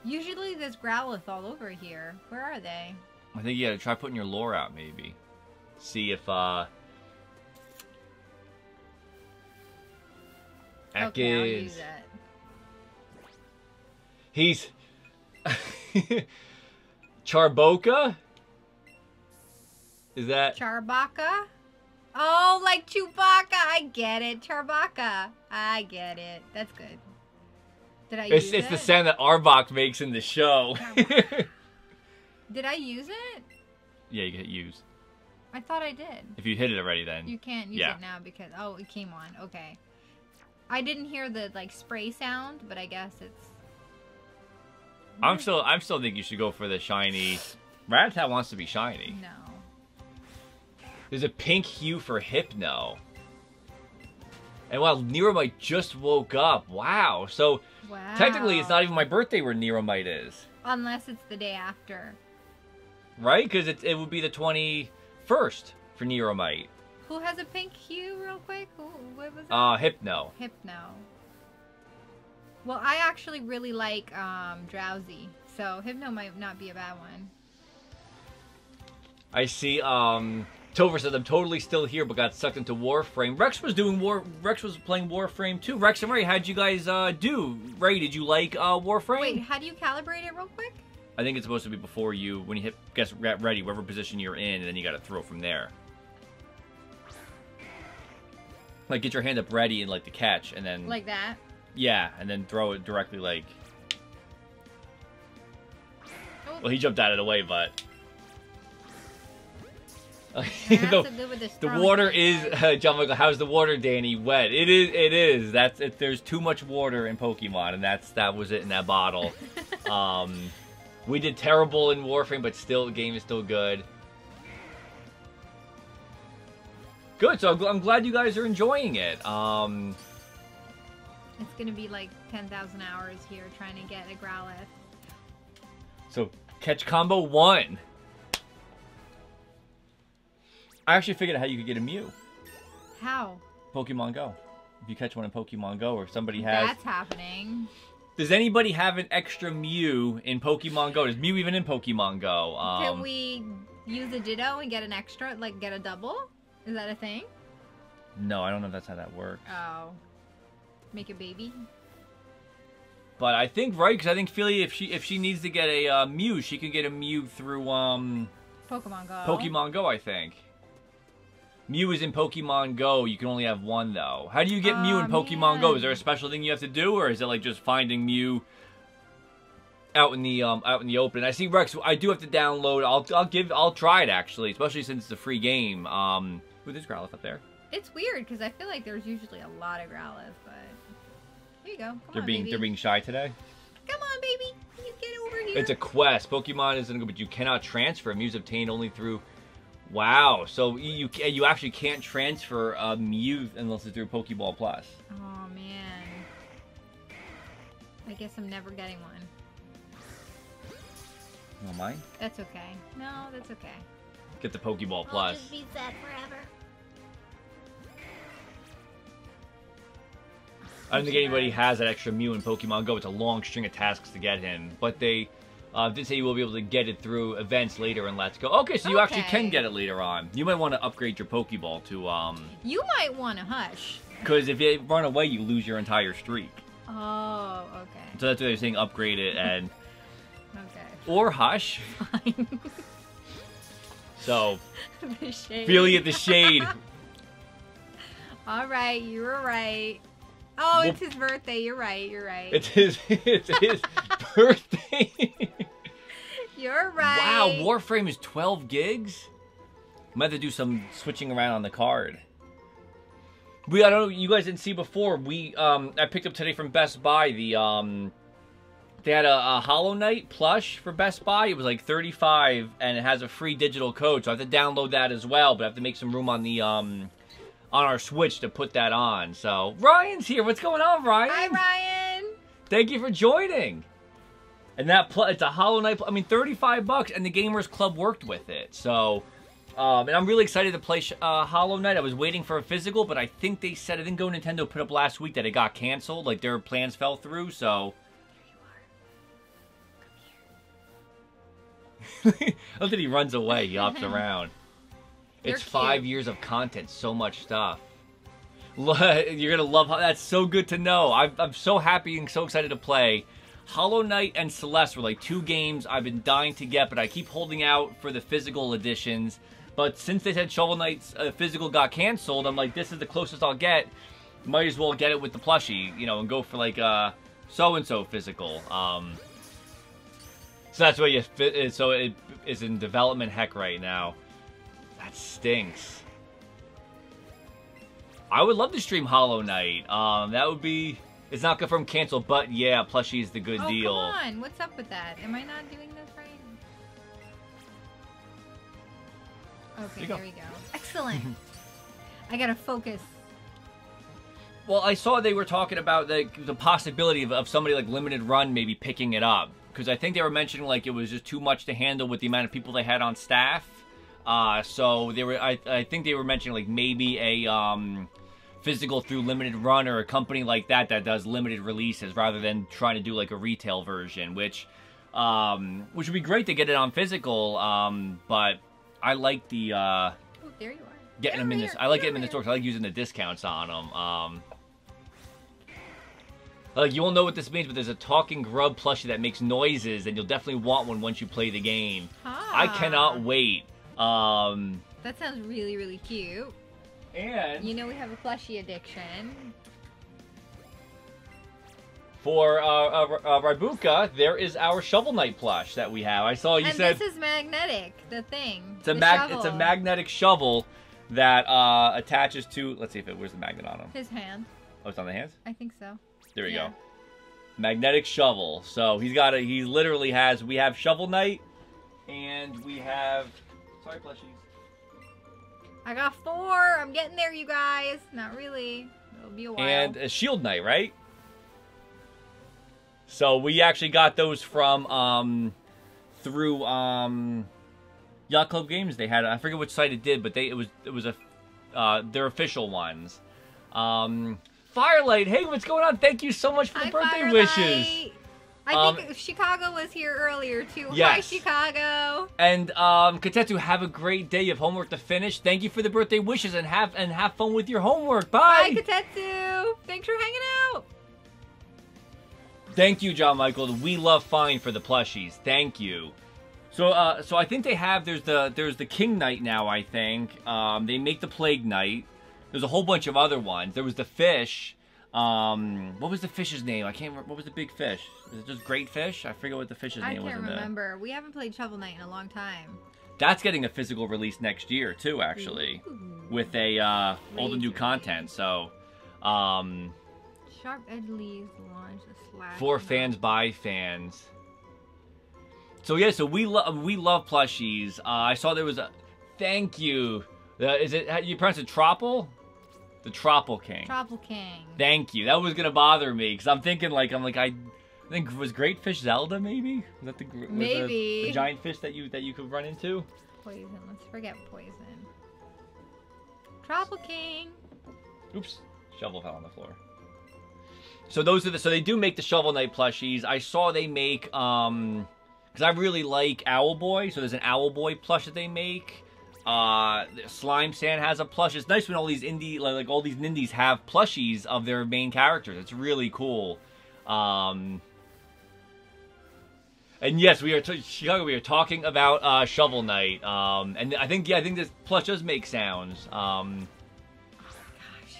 Usually there's Growlithe all over here. Where are they? I think you gotta try putting your lure out, maybe. See if, Okay, I'll use it. He's... Charboca? Is that... Charbaka? Oh, like Chewbacca. I get it. Charbaka. I get it. That's good. Did I use it? It's the sound that Arbok makes in the show. Did I use it? Yeah, you hit use. I thought I did. If you hit it already, then... You can't use it now because... Oh, it came on. Okay. I didn't hear the, like, spray sound, but I guess it's... I'm still thinking you should go for the shiny... Rattata wants to be shiny. No. There's a pink hue for Hypno. And wow, Neromite just woke up. Wow. So, Wow. technically, it's not even my birthday where Neromite is. Unless it's the day after. Right? Because it would be the 21st for Neromite. Who has a pink hue, real quick? What was it? Hypno. Hypno. Well, I actually really like Drowsy, so Hypno might not be a bad one. I see, Tover said, I'm totally still here, but got sucked into Warframe. Rex was playing Warframe too. Rex and Ray, how'd you guys do? Ray, did you like Warframe? Wait, how do you calibrate it real quick? I think it's supposed to be before you, when you get ready, whatever position you're in, and then you gotta throw from there. Like, get your hand up ready and, like, the catch, and then... Like that? Yeah, and then throw it directly, like... Oh. Well, he jumped out of the way, but... the water is... John Michael, how's the water, Danny? Wet. It is. There's too much water in Pokemon, and that was it in that bottle. We did terrible in Warframe, but still, the game is still good. Good, so I'm glad you guys are enjoying it. It's gonna be like 10,000 hours here trying to get a Growlithe. So, catch combo 1. I actually figured out how you could get a Mew. How? Pokemon Go. If you catch one in Pokemon Go, or if somebody has... That's happening. Does anybody have an extra Mew in Pokemon Go? Is Mew even in Pokemon Go? Can we use a Ditto and get an extra, like get a double? Is that a thing? No, I don't know if that's how that works. Oh. Make a baby? But I think, right, because I think Felia, if she needs to get a Mew, she can get a Mew through Pokemon Go. Pokemon Go, I think. Mew is in Pokemon Go. You can only have one, though. How do you get Mew in Pokemon Go? Is there a special thing you have to do, or is it like just finding Mew out in the open? I see Rex. I do have to download. I'll try it actually, especially since it's a free game. Ooh, there's Growlithe up there. It's weird because I feel like there's usually a lot of Growlithe, but here you go. Come on, They're baby. being shy today. Come on, baby. You get over here. It's a quest. Pokemon isn't good, but you cannot transfer. Mew's obtained only through. Wow, so you actually can't transfer Mew unless it's through Pokeball Plus. Oh man, I guess I'm never getting one. You want mine? That's okay. No, that's okay. Get the Pokeball I'll Plus. just be sad forever. I don't think anybody has that extra Mew in Pokemon Go. It's a long string of tasks to get him, but they did say you will be able to get it through events later in Let's Go. Okay, so you actually can get it later on. You might want to upgrade your Pokeball to You might want to hush. because if you run away, you lose your entire streak. Oh, okay. So that's why they're saying upgrade it and Okay. or hush. Fine. So The shade. Felia the Shade. All right, you were right. Oh, it's his birthday. You're right. You're right. It's his birthday. You're right. Wow, Warframe is 12 gigs? Might have to do some switching around on the card. I don't know, you guys didn't see before. I picked up today from Best Buy the they had a Hollow Knight plush for Best Buy. It was like $35 and it has a free digital code, so I have to download that as well, but I have to make some room on the on our Switch to put that on. So, Ryan's here. What's going on, Ryan? Hi, Ryan. Thank you for joining. And that it's a Hollow Knight. I mean, $35, and the Gamers Club worked with it. So, And I'm really excited to play Hollow Knight. I was waiting for a physical, but I think they said, I think Nintendo put up last week that it got canceled. Like, their plans fell through, so... Look that he runs away. He hops around. It's 5 years of content. So much stuff. You're going to love... That's so good to know. I'm so happy and so excited to play. Hollow Knight and Celeste were like 2 games I've been dying to get, but I keep holding out for the physical editions. But since they said Shovel Knight's physical got canceled, I'm like, this is the closest I'll get. Might as well get it with the plushie, you know, and go for like so-and-so physical. So that's what so it is in development heck right now. That stinks. I would love to stream Hollow Knight. That would be... It's not confirmed canceled, but yeah, plushie is the good deal. Oh, come on. What's up with that? Am I not doing this right? Okay, there we go. Excellent. I gotta focus. Well, I saw they were talking about the possibility of somebody like Limited Run maybe picking it up. Because I think they were mentioning like it was just too much to handle with the amount of people they had on staff. So they were, I think they were mentioning like maybe a physical through Limited Run or a company like that does limited releases rather than trying to do like a retail version, which would be great to get it on physical. But I like the oh, there you are. Getting them in this. I like getting them in the stores. I like using the discounts on them. Like, you won't know what this means, but there's a talking grub plushie that makes noises, and you'll definitely want one once you play the game. I cannot wait. That sounds really, really cute. And... You know we have a plushie addiction. For Rabuka, there is our Shovel Knight plush that we have. I saw you said... And this is magnetic, the thing. It's a magnetic shovel that attaches to... Let's see if where's the magnet on him? His hand. Oh, it's on the hands? I think so. There we go. Magnetic shovel. So he literally has, we have Shovel Knight, and we have, sorry plushies. I got 4. I'm getting there, you guys. Not really. It'll be a while. And a Shield Knight, right? So we actually got those from, through, Yacht Club Games. They had, I forget which site it did, but it was their official ones. Firelight, hey, what's going on? Thank you so much for the birthday wishes. I think Chicago was here earlier, too. Yes. Hi, Chicago. And, Katetsu, have a great day. You have homework to finish. Thank you for the birthday wishes, and have fun with your homework. Bye. Bye, Katetsu. Thanks for hanging out. Thank you, John Michael. We love Fine for the plushies. Thank you. So, so I think they have, there's the King Knight now, I think. They make the Plague Knight. There's a whole bunch of other ones. There was the fish. What was the fish's name? I can't remember. What was the big fish? Is it just Great Fish? I forget what the fish's name was. I can't remember. We haven't played Shovel Knight in a long time. That's getting a physical release next year, too, actually. Ooh. With all the new content, so... Sharp edge leaves launch a slash... For fans, by fans. So, yeah, so we love plushies. I saw there was a... Thank you. Is it... How you pronounce it? Tropple? The Tropple King. Tropple King. Thank you. That was gonna bother me because I'm thinking I think was Great Fish Zelda maybe? Was that the giant fish that you could run into? Poison. Let's forget poison. Tropple King. Oops. Shovel fell on the floor. So those are so they do make the Shovel Knight plushies. I saw they make because I really like Owl Boy. So there's an Owl Boy plush that they make. Slime Sand has a plush. It's nice when all these like all these nindies have plushies of their main characters. It's really cool. And yes, we are Chicago. We are talking about Shovel Knight. And I think this plush does make sounds.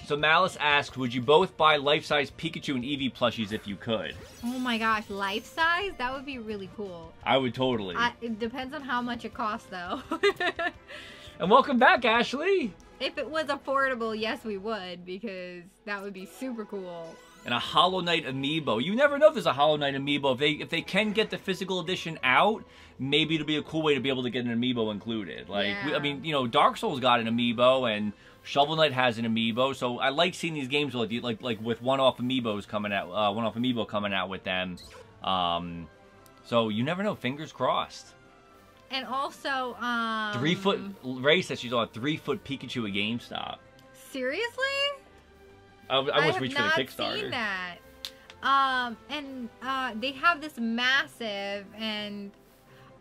So Malice asked, would you both buy life-size Pikachu and Eevee plushies if you could? Oh my gosh, life-size? That would be really cool. I would totally. It depends on how much it costs, though. And welcome back, Ashley! If it was affordable, yes, we would, because that would be super cool. And a Hollow Knight amiibo. You never know if there's a Hollow Knight amiibo. If they can get the physical edition out, maybe it'll be a cool way to be able to get an amiibo included. Like, yeah. I mean, you know, Dark Souls got an amiibo, and Shovel Knight has an amiibo. So I like seeing these games like with one-off amiibos coming out, one-off amiibo coming out with them. So you never know. Fingers crossed. And also, 3 foot. Ray says she's on a 3 foot Pikachu at GameStop. Seriously? I almost reached for the I Kickstarter. have not seen that. They have this massive, and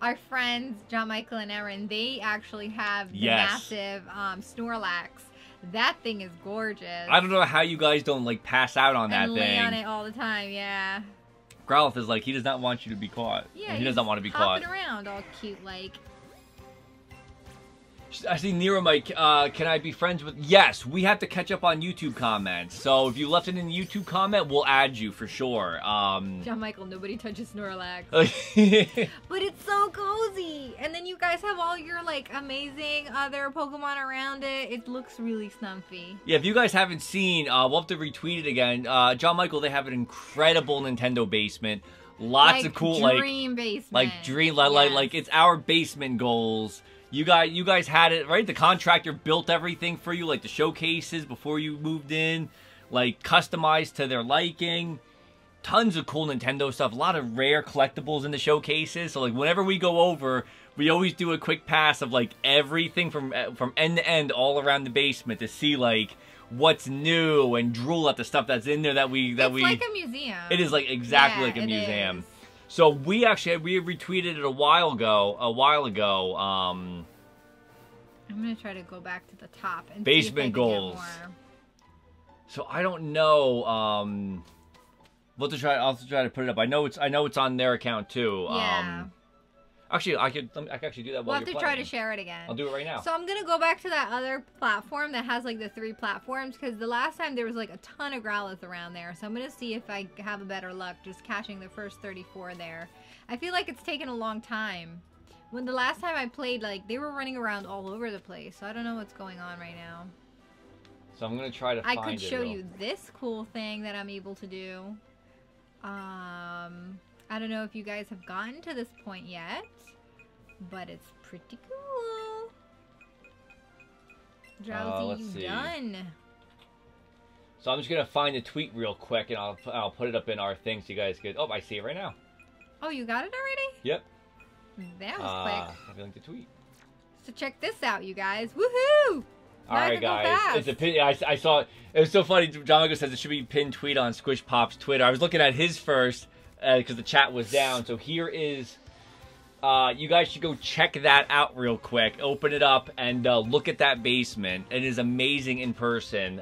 our friends John Michael and Aaron, they actually have the massive Snorlax. That thing is gorgeous. I don't know how you guys don't like pass out on that thing. Lay on it all the time, yeah. Growlithe is like, he does not want you to be caught. Yeah, he does not want to be caught. Hopping around all cute like. I see Nero Mike, can I be friends with... Yes, we have to catch up on YouTube comments. So if you left it in the YouTube comment, we'll add you for sure. John Michael, nobody touches Snorlax. But it's so cozy. And then you guys have all your, like, amazing other Pokemon around it. It looks really snuffy. Yeah, if you guys haven't seen, we'll have to retweet it again. John Michael, they have an incredible Nintendo basement. Lots of cool, dream basement. Like it's our basement goals. You guys had it, right? The contractor built everything for you, like the showcases before you moved in, like customized to their liking. Tons of cool Nintendo stuff, a lot of rare collectibles in the showcases. So like whenever we go over, we always do a quick pass of like everything from end to end all around the basement to see like what's new and drool at the stuff that's in there it's like a museum. It is like exactly like a museum. Is. So we retweeted it a while ago. I'm gonna try to go back to the top and basement see if I goals. Can get more. So I don't know. I'll try to put it up. I know it's on their account too. Yeah. Actually, I could actually do that. We'll have to try to share it again. I'll do it right now. So I'm gonna go back to that other platform that has like the 3 platforms, because the last time there was like a ton of Growlithe around there. So I'm gonna see if I have a better luck just catching the first 34 there. I feel like it's taken a long time. When the last time I played, like they were running around all over the place. So I don't know what's going on right now. So I'm gonna try to find it. I could show you this cool thing that I'm able to do. I don't know if you guys have gotten to this point yet, but it's pretty cool. Drowsy, you done? So I'm just gonna find the tweet real quick, and I'll put it up in our thing so you guys get. Oh, I see it right now. Oh, you got it already? Yep. That was quick. I feel like the tweet. So check this out, you guys. Woohoo! All right, guys. It's a pin. I saw it. It was so funny. John Michael says it should be pinned tweet on Squish Pop's Twitter. I was looking at his first because the chat was down. So here is. You guys should go check that out real quick. Open it up and look at that basement. It is amazing in person.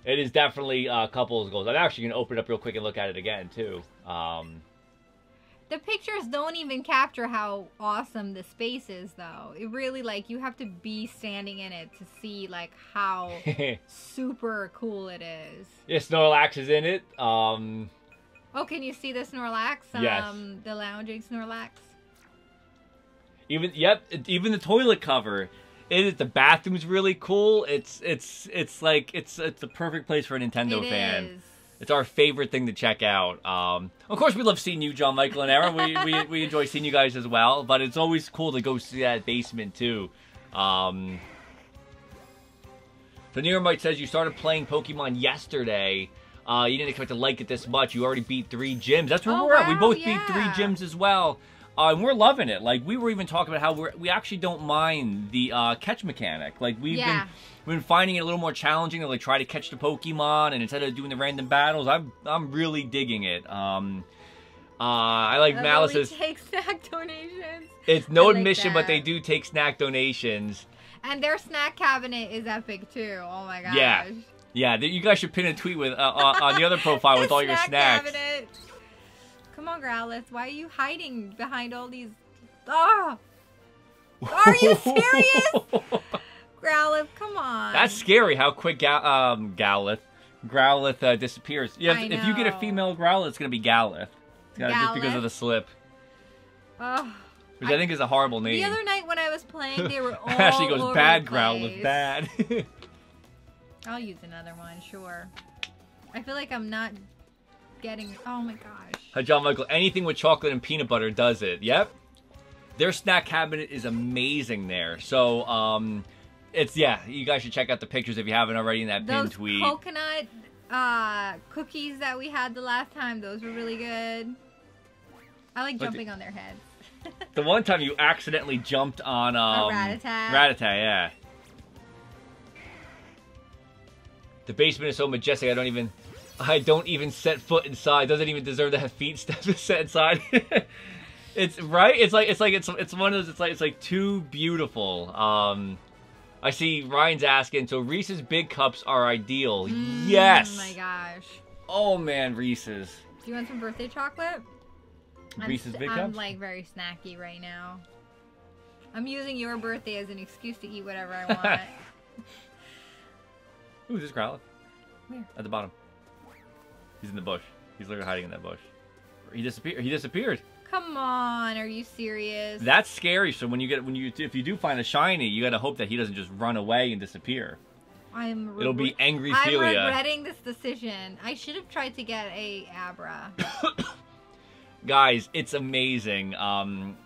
It is definitely a couple of goals. I'm actually going to open it up real quick and look at it again, too. The pictures don't even capture how awesome the space is, though. It really, like, you have to be standing in it to see, like, how super cool it is. Yeah, Snorlax is in it. Oh, can you see the Snorlax? Yes. The lounging Snorlax. Even the toilet cover. The bathroom's really cool. It's the perfect place for a Nintendo fan. Is. It's our favorite thing to check out. Of course, we love seeing you, John Michael and Aaron. We enjoy seeing you guys as well. But it's always cool to go see that basement too. So Nearmite says you started playing Pokemon yesterday. You didn't expect to like it this much. You already beat 3 gyms. That's where we're at. We both beat 3 gyms as well. And we're loving it. Like, we were even talking about how we actually don't mind the catch mechanic. Like, we've been finding it a little more challenging to, like, try to catch the Pokemon. And instead of doing the random battles, I'm really digging it. I like Malice's... take snack donations. It's no admission, but they do take snack donations. And their snack cabinet is epic, too. Oh, my gosh. Yeah. Yeah, you guys should pin a tweet with on the other profile with all your snacks. Cabinet. Come on, Growlithe. Why are you hiding behind all these... Oh! Are you serious? Growlithe, come on. That's scary how quick Growlithe disappears. Yeah, if you get a female Growlithe, it's going to be Galith. Just because of the slip. Oh. Which I think is a horrible name. The other night when I was playing, they were all Ashley goes, over bad the Growlithe, bad. I'll use another one, sure. I feel like I'm not getting... Oh my gosh. Hi, John Michael. Anything with chocolate and peanut butter does it. Yep. Their snack cabinet is amazing there. So, you guys should check out the pictures if you haven't already in that pinned tweet. Those coconut cookies that we had the last time, those were really good. I like jumping on their heads. The one time you accidentally jumped on A Rattata. Rattata, yeah. The basement is so majestic. I don't even set foot inside. Doesn't even deserve to have feet set inside. It's right. It's one of those. It's like too beautiful. I see Ryan's asking. So Reese's Big Cups are ideal. Yes. Oh my gosh. Oh man, Reese's. Do you want some birthday chocolate? Reese's Big Cups? I'm like very snacky right now. I'm using your birthday as an excuse to eat whatever I want. Ooh, there's Growlithe. Where? At the bottom. He's in the bush. He's literally hiding in that bush. He disappeared. Come on, are you serious? That's scary. So if you do find a shiny, you gotta hope that he doesn't just run away and disappear. It'll be angry Felia. I'm regretting this decision. I should have tried to get a Abra. Guys, it's amazing. John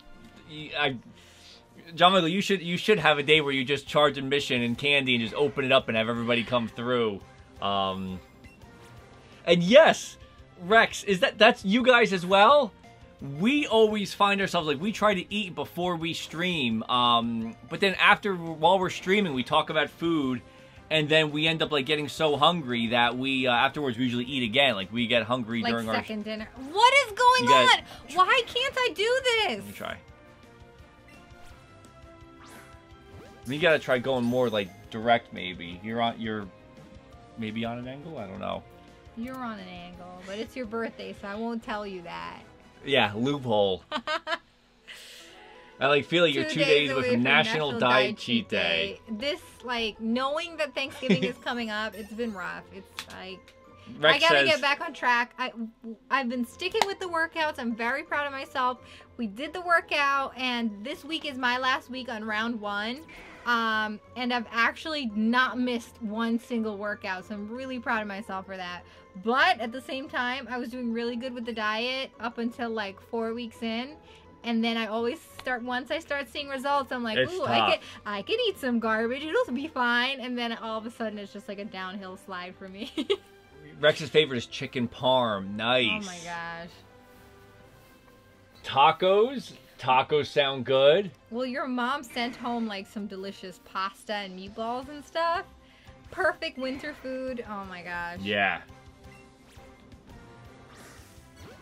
Michael, you should have a day where you just charge admission and candy and just open it up and have everybody come through. And yes, Rex, that's you guys as well? We always find ourselves like we try to eat before we stream, but then while we're streaming, we talk about food, and then we end up like getting so hungry that we afterwards we usually eat again. Like we get hungry during our second dinner. What is going on? Why can't I do this? Let me try. You gotta try going more like direct. Maybe you're maybe on an angle. I don't know. You're on an angle, but it's your birthday, so I won't tell you that. Yeah, loophole. I like feeling you're 2 days away from National Diet Cheat Day. This, like, knowing that Thanksgiving is coming up, it's been rough. It's like, Rex I gotta get back on track. I've been sticking with the workouts. I'm very proud of myself. We did the workout, and this week is my last week on round 1. And I've actually not missed one single workout, so I'm really proud of myself for that. But at the same time, I was doing really good with the diet up until like 4 weeks in, and then I always once I start seeing results, I'm like, ooh, I can eat some garbage, it'll be fine, and then all of a sudden it's just like a downhill slide for me. Rex's favorite is chicken parm. Nice. Oh my gosh. Tacos? Tacos sound good. Well, your mom sent home like some delicious pasta and meatballs and stuff. Perfect winter food. Oh my gosh. Yeah.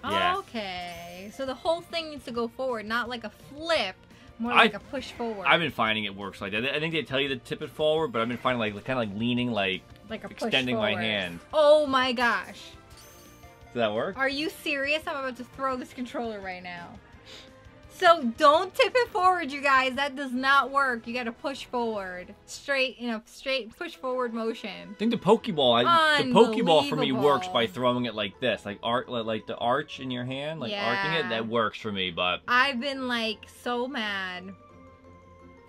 Yeah. Okay. So the whole thing needs to go forward, not like a flip, more like a push forward. I've been finding it works like that. I think they tell you to tip it forward, but I've been finding like kind of like leaning, like a extending push my hand. Oh my gosh. Does that work? Are you serious? I'm about to throw this controller right now. So don't tip it forward, you guys. That does not work. You got to push forward, straight push forward motion. I think the Pokeball for me works by throwing it like this, like the arch in your hand, like arcing it. That works for me, but I've been like so mad.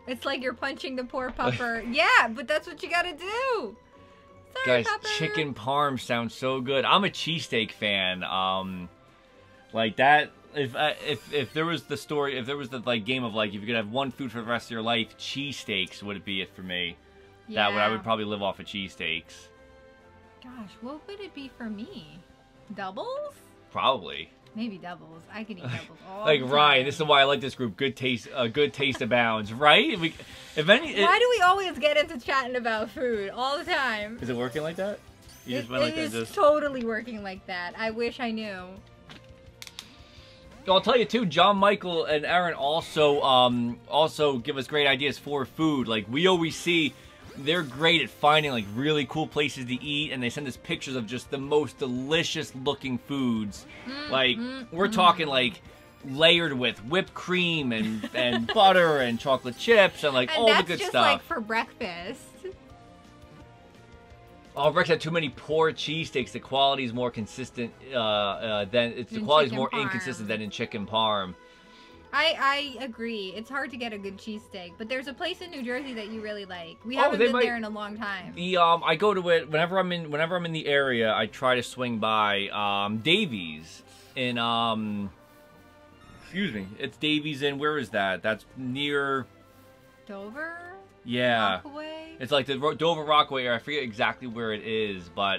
It's like you're punching the poor pupper. Yeah, but that's what you got to do. Sorry, guys, pupper. chicken parm sounds so good. I'm a cheesesteak fan. Like that. If there was the like game of like if you could have one food for the rest of your life, cheesesteaks would be it for me. Yeah. I would probably live off of cheesesteaks. Gosh, what would it be for me? Doubles? Probably. Maybe doubles. I could eat doubles all like the time. Ryan, this is why I like this group. Good taste abounds, right? Why do we always get into chatting about food all the time? Is it working like that? It is totally working like that. I wish I knew. I'll tell you too, John Michael and Aaron also give us great ideas for food. Like we always see they're great at finding like really cool places to eat, and they send us pictures of just the most delicious looking foods. We're talking like layered with whipped cream and butter and chocolate chips and like all the good stuff. And that's just like for breakfast. Oh, Rex had too many poor cheesesteaks. The quality is more consistent inconsistent than in chicken parm. I agree. It's hard to get a good cheesesteak, but there's a place in New Jersey that you really like. We haven't been there in a long time. I go to it whenever I'm in the area. I try to swing by Davies in excuse me. It's Davies in, where is that? That's near Dover? Yeah. Rockaway? It's like the Dover Rockaway area. I forget exactly where it is, but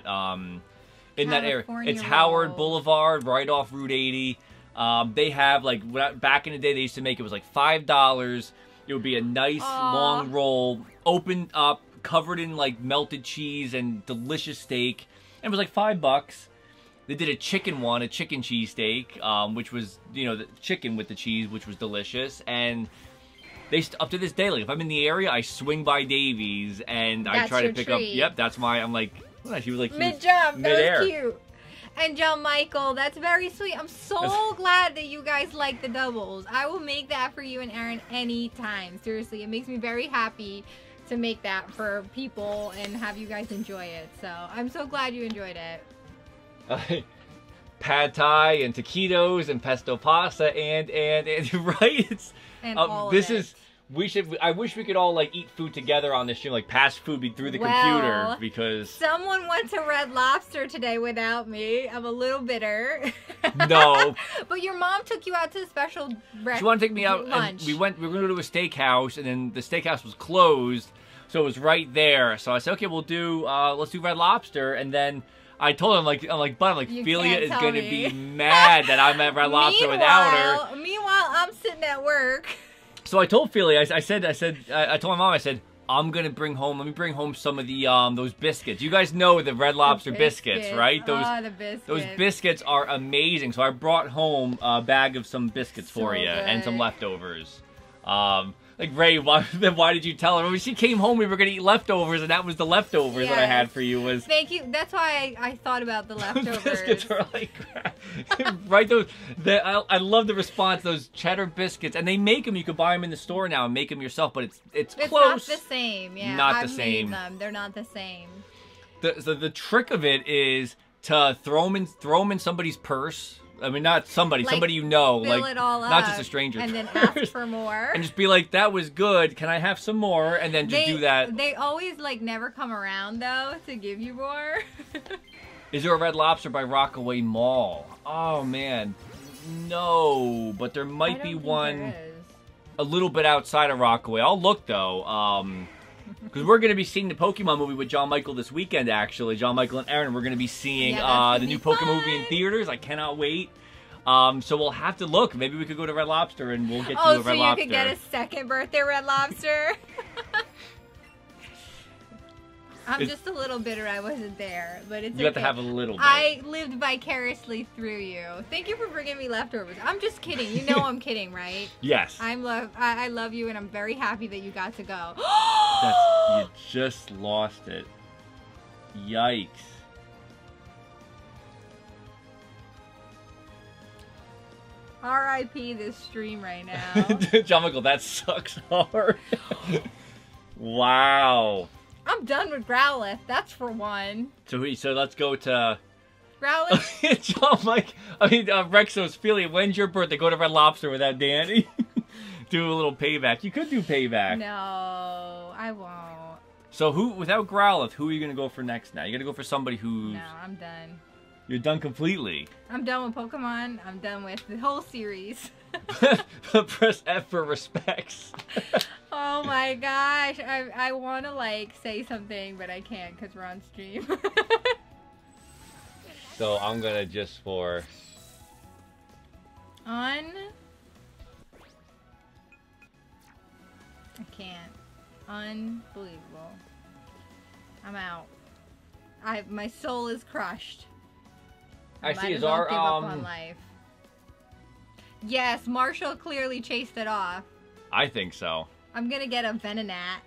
in that area. It's Howard Boulevard, right off Route 80. They have, like, back in the day, they used to make it was like $5. It would be a nice long roll, opened up, covered in like melted cheese and delicious steak. And it was like $5. They did a chicken one, a chicken cheesesteak, which was, you know, the chicken with the cheese, which was delicious. And they, up to this day, like, if I'm in the area, I swing by Davies and I try to pick up. Yep, that's I'm like, she was like mid-jump. Mid-air. That was cute. And John Michael, that's very sweet. I'm so glad that you guys like the doubles. I will make that for you and Aaron anytime. Seriously, it makes me very happy to make that for people and have you guys enjoy it. So I'm so glad you enjoyed it. Pad Thai and taquitos and pesto pasta and right. It's all this of it. is. I wish we could all like eat food together on this stream, like pass food through the computer, because someone went to Red Lobster today without me. I'm a little bitter. No. But your mom took you out to a special She wanted to take me out. Lunch. And we were going to go to a steakhouse, and then the steakhouse was closed, so it was right there. So I said, okay, we'll do let's do Red Lobster, and then I told him, but Felia is going to be mad that I'm at Red Lobster without her. Meanwhile, I'm sitting at work. So I told Felia, I told my mom, I said, let me bring home some of the, those biscuits. You guys know the Red Lobster biscuits, right? The biscuits. Those biscuits are amazing. So I brought home a bag of some biscuits for you and some leftovers. Like, Ray, why did you tell her? When she came home, we were going to eat leftovers, and that was the leftovers that I had for you. Thank you. That's why I thought about the leftovers. Biscuits are like, right? I love the response. Those cheddar biscuits, and they make them. You could buy them in the store now and make them yourself, but it's close. Not the same. Yeah, not the same. Made them. They're not the same. The trick of it is to throw them in somebody's purse. I mean, not somebody you know, fill like it all not up, just a stranger, and then ask for more, and just be like, "That was good. Can I have some more?" And then just do that. They always like never come around though to give you more. Is there a Red Lobster by Rockaway Mall? Oh man, no, but there might be one a little bit outside of Rockaway. I'll look though. Because we're going to be seeing the Pokemon movie with John Michael this weekend, actually. John Michael and Aaron, we're going to be seeing the new Pokemon movie in theaters. I cannot wait. So we'll have to look. Maybe we could go to Red Lobster and we'll get you a Red Lobster. Oh, so you could get a second birthday Red Lobster? I'm just a little bitter I wasn't there, but it's okay. You have to have a little bit. I lived vicariously through you. Thank you for bringing me leftovers. I'm just kidding. You know I'm kidding, right? Yes. I love you, and I'm very happy that you got to go. You just lost it. Yikes. R.I.P. this stream right now. John Michael, that sucks hard. Wow. I'm done with Growlithe. That's for one. So let's go to Growlithe. John Mike. Rexo's Felia. When's your birthday? Go to Red Lobster without Danny. Do a little payback. You could do payback. No, I won't. So without Growlithe, who are you gonna go for next now? You gotta go for somebody who. No, I'm done. You're done completely. I'm done with Pokemon. I'm done with the whole series. Press F for respects. Oh my gosh. I want to like say something, but I can't because we're on stream. So I'm gonna just for... I can't. Unbelievable. I'm out. My soul is crushed. I see. Is give our up on life. Yes, Marshall clearly chased it off. I think so. I'm gonna get a Venonat.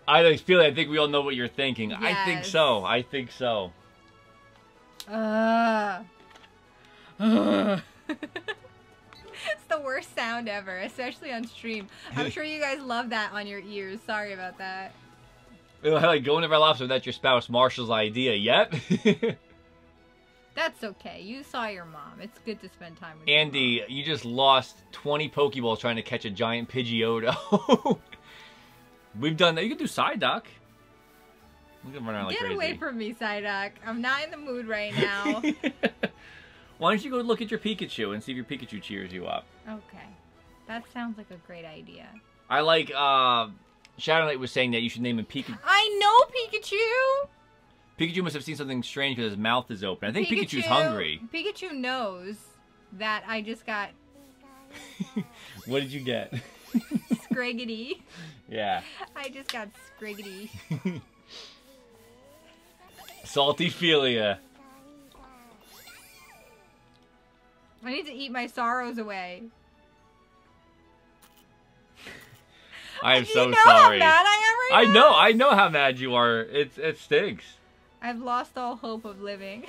I think we all know what you're thinking. Yes. I think so. It's the worst sound ever, especially on stream. I'm sure you guys love that on your ears. Sorry about that. Like going to Red Lobster, that's your spouse Marshall's idea. Yep. That's okay. You saw your mom. It's good to spend time with Andy, your mom. you just lost 20 Pokeballs trying to catch a giant Pidgeotto. We've done that. You can do Psyduck. We can run around like crazy. Get away from me, Psyduck. I'm not in the mood right now. Why don't you go look at your Pikachu and see if your Pikachu cheers you up? Okay. That sounds like a great idea. I like, Shadow Knight was saying that you should name him Pikachu. I know Pikachu! Pikachu must have seen something strange because his mouth is open. I think Pikachu's hungry. Pikachu knows that I just got... What did you get? Scriggity. Yeah. I just got Scriggity. Salty Felia. I need to eat my sorrows away. I am so you know sorry. How mad I am right now? I know how mad you are. It stinks. I've lost all hope of living.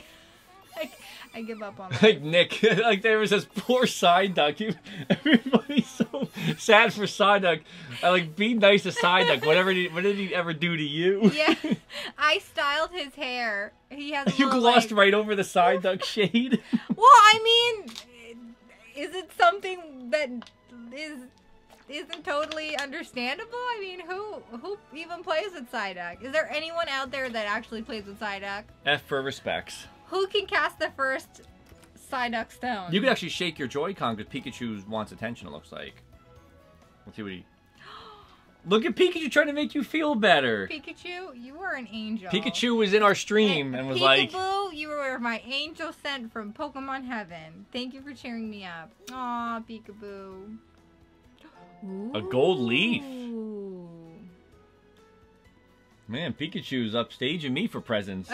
I give up on life. Like Nick, like there was this poor Psyduck. Everybody's so sad for Psyduck. Like, be nice to Psyduck. What did he ever do to you? Yeah, I styled his hair. He has. You glossed right over the Psyduck shade. Well, I mean, is it something that isn't totally understandable? I mean, who even plays with Psyduck? Is there anyone out there that actually plays with Psyduck? F for respects. Who can cast the first Psyduck stone? You could actually shake your Joy-Con because Pikachu wants attention, it looks like. Let's see what he... Look at Pikachu trying to make you feel better. Pikachu, you are an angel. Pikachu was in our stream and was like... Peekaboo, you were my angel sent from Pokemon Heaven. Thank you for cheering me up. Aw, Peekaboo. A gold leaf. Ooh. Man, Pikachu's upstaging me for presents.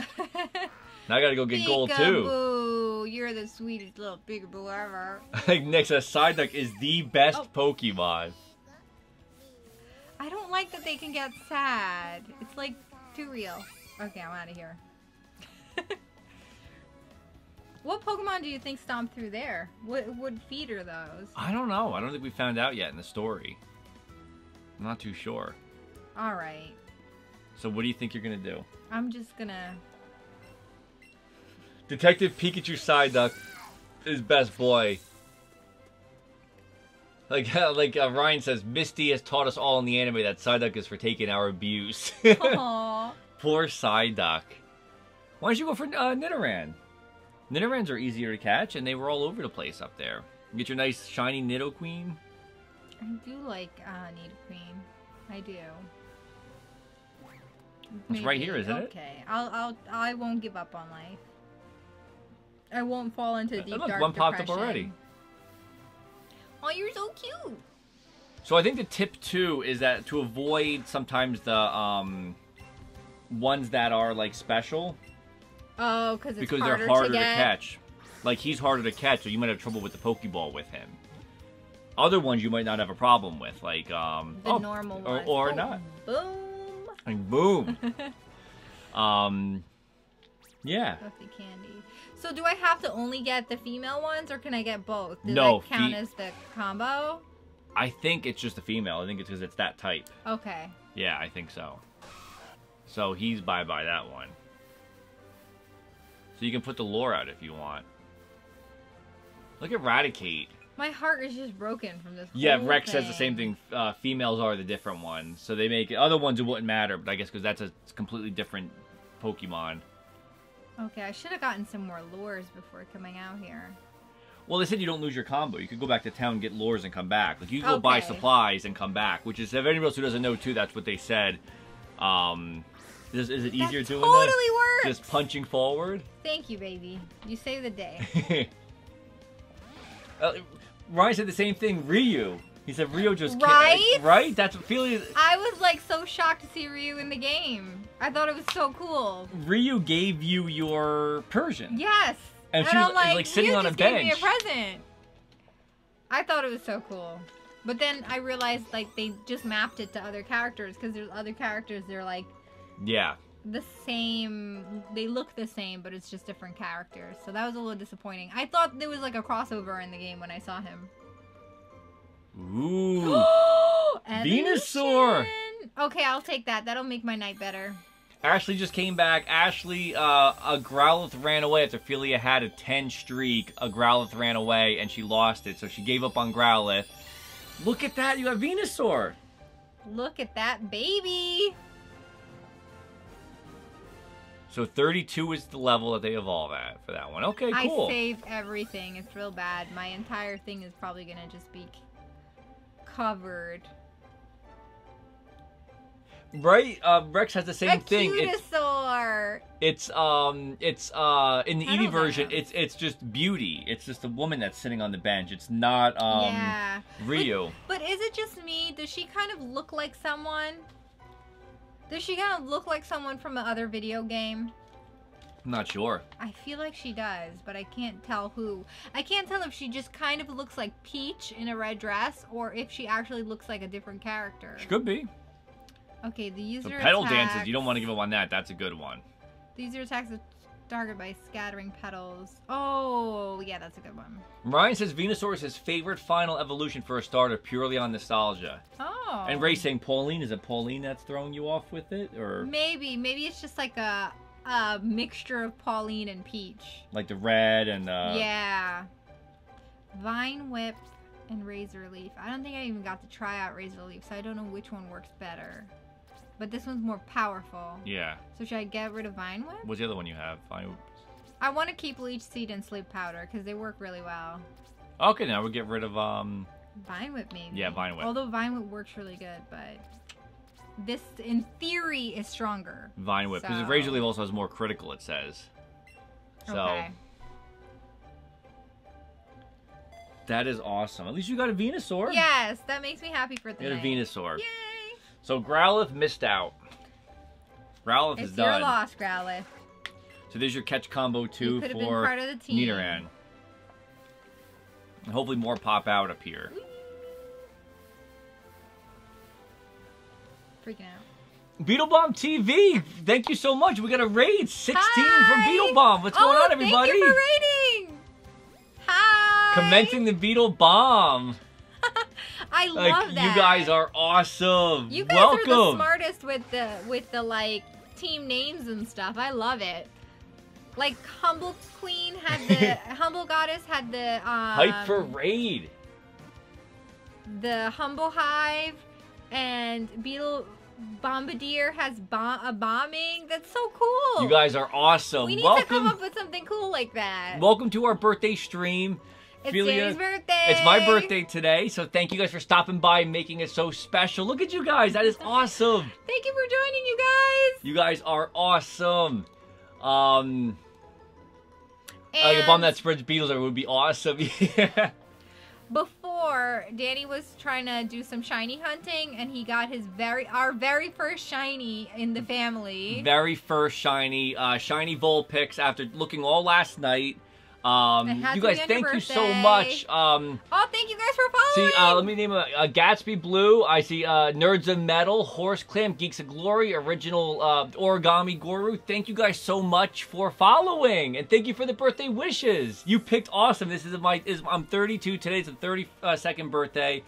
Now I gotta go get gold too. Peekaboo, you're the sweetest little Peekaboo ever. Like Nick says, Psyduck is the best Pokemon. I don't like that they can get sad. It's like too real. Okay, I'm out of here. What Pokemon do you think stomped through there? What feet are those? I don't know. I don't think we found out yet in the story. I'm not too sure. Alright. So what do you think you're gonna do? I'm just gonna... Detective Pikachu Psyduck is best boy. Like Ryan says, Misty has taught us all in the anime that Psyduck is for taking our abuse. Aww. Poor Psyduck. Why don't you go for Nidoran? Nidorans are easier to catch, and they were all over the place up there. You get your nice shiny Nidoqueen. I do like Nidoqueen. I do. It's right here, isn't it? Okay, I won't give up on life. I won't fall into deep dark one popped depression. up already. Oh, you're so cute. So I think the tip too is that to avoid sometimes the ones that are like special. Oh, because they're harder to catch. Like he's harder to catch, so you might have trouble with the Pokeball with him. Other ones you might not have a problem with, like the normal ones, or not. Boom. Like boom. Yeah. Fluffy candy. So do I have to only get the female ones, or can I get both? Does No, that count as the combo? I think it's just a female. I think it's because it's that type. Okay. Yeah, I think so. So he's bye-bye that one. So you can put the lure out if you want. Look at Raticate. My heart is just broken from this. Yeah, whole Rex thing. says the same thing. Females are the different ones. So they make it. Other ones it wouldn't matter, but I guess because that's a completely different Pokemon. Okay, I should have gotten some more lures before coming out here. Well, they said you don't lose your combo. You could go back to town, get lures, and come back. Like you can go buy supplies and come back. Which is, if anybody else who doesn't know too, that's what they said. Is it easier doing totally that? Works. Just punching forward? Thank you, baby. You saved the day. Ryan said the same thing. Ryu. He said Ryu just right? That's what Felia. I was like so shocked to see Ryu in the game. I thought it was so cool. Ryu gave you your Persian. Yes. And she was like sitting on a bench. Gave me a present. I thought it was so cool. But then I realized like they just mapped it to other characters because there's other characters they're like the same. They look the same, but it's just different characters. So that was a little disappointing. I thought there was like a crossover in the game when I saw him. Ooh. Venusaur. Okay, I'll take that. That'll make my night better. Ashley just came back. Ashley, a Growlithe ran away after Felia had a 10 streak. A Growlithe ran away and she lost it, so she gave up on Growlithe. Look at that, you have Venusaur. Look at that baby. So 32 is the level that they evolve at for that one. Okay, cool. I saved everything. It's real bad. My entire thing is probably going to just be covered. Right? Rex has the same thing. Venusaur. It's in the Eevee Petal version, dance. it's just Beauty. It's just a woman that's sitting on the bench. It's not Yeah. Ryu. But is it just me? Does she kind of look like someone? Does she kind of look like someone from another video game? I'm not sure. I feel like she does, but I can't tell who. I can't tell if she just kind of looks like Peach in a red dress or if she actually looks like a different character. She could be. Okay, the user The petal attacks. dances, you don't want to give up on that. That's a good one. The user attacks the target by scattering petals. Oh, yeah, that's a good one. Ryan says Venusaur is his favorite final evolution for a starter, purely on nostalgia. Oh. And Ray's saying Pauline. Is it Pauline that's throwing you off with it? Or Maybe it's just like a mixture of Pauline and Peach. like the red and... Yeah. Vine Whip and Razor Leaf. I don't think I even got to try out Razor Leaf, so I don't know which one works better. But this one's more powerful. Yeah. So should I get rid of Vine Whip? What's the other one you have? Fine. I want to keep Leech Seed and Sleep Powder because they work really well. Okay, now we'll get rid of... Vine Whip maybe. Yeah, Vine Whip. Although Vine Whip works really good, but this, in theory, is stronger. Vine Whip. Because So- Razor Leaf also has more critical, it says. So... Okay. That is awesome. At least you got a Venusaur. Yes, that makes me happy for the You got a night. Venusaur. Yay! So Growlithe missed out. Growlithe is It's done. your loss, Growlithe. So there's your catch combo You too could have been for part of the team. Nidoran. And hopefully more pop out up here. Freaking out. Beetlebomb TV, thank you so much. We got a raid 16 from Hi! Beetlebomb. What's going on, everybody? Thank you for rating. Hi. Commenting the Beetlebomb. I love that. You guys are awesome. You guys Welcome. are the smartest with the like team names and stuff. I love it. Like Humble Queen had the Humble Goddess had the Hype for raid. the Humble Hive, and Beetle Bombardier has a bombing. That's so cool. You guys are awesome. We need Welcome. to come up with something cool like that. Welcome to our birthday stream. It's Felia, Danny's birthday. It's my birthday today, so thank you guys for stopping by and making it so special. Look at you guys. That is awesome. Thank you for joining, you guys. You guys are awesome. And A bomb that spreads beetles would be awesome. Yeah. before, Danny was trying to do some shiny hunting, and he got our very first shiny in the family. Very first shiny, shiny Vulpix after looking all last night. You guys, thank you so much. Oh, thank you guys for following. See, let me name a Gatsby Blue. I see Nerds of Metal, Horse Clamp, Geeks of Glory, Original Origami Guru. Thank you guys so much for following, and thank you for the birthday wishes. You picked awesome. I'm 32 today. It's the 32nd birthday,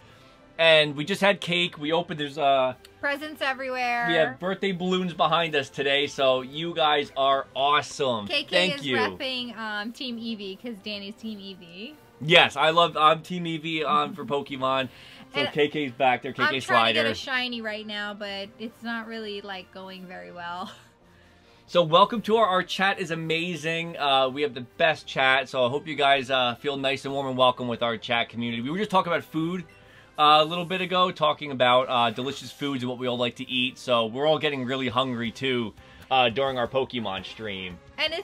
and we just had cake. We opened. There's presents everywhere. we have birthday balloons behind us today. So you guys are awesome. KK thank is you. repping Team Eevee because Danny's Team Eevee. Yes, I'm Team Eevee on for Pokemon. So And KK's back there, KK I'm trying Slider. to get a shiny right now, but it's not really like going very well. So welcome to our chat is amazing. We have the best chat, so I hope you guys feel nice and warm and welcome with our chat community. We were just talking about food a little bit ago, talking about delicious foods and what we all like to eat. So we're all getting really hungry too during our Pokemon stream. And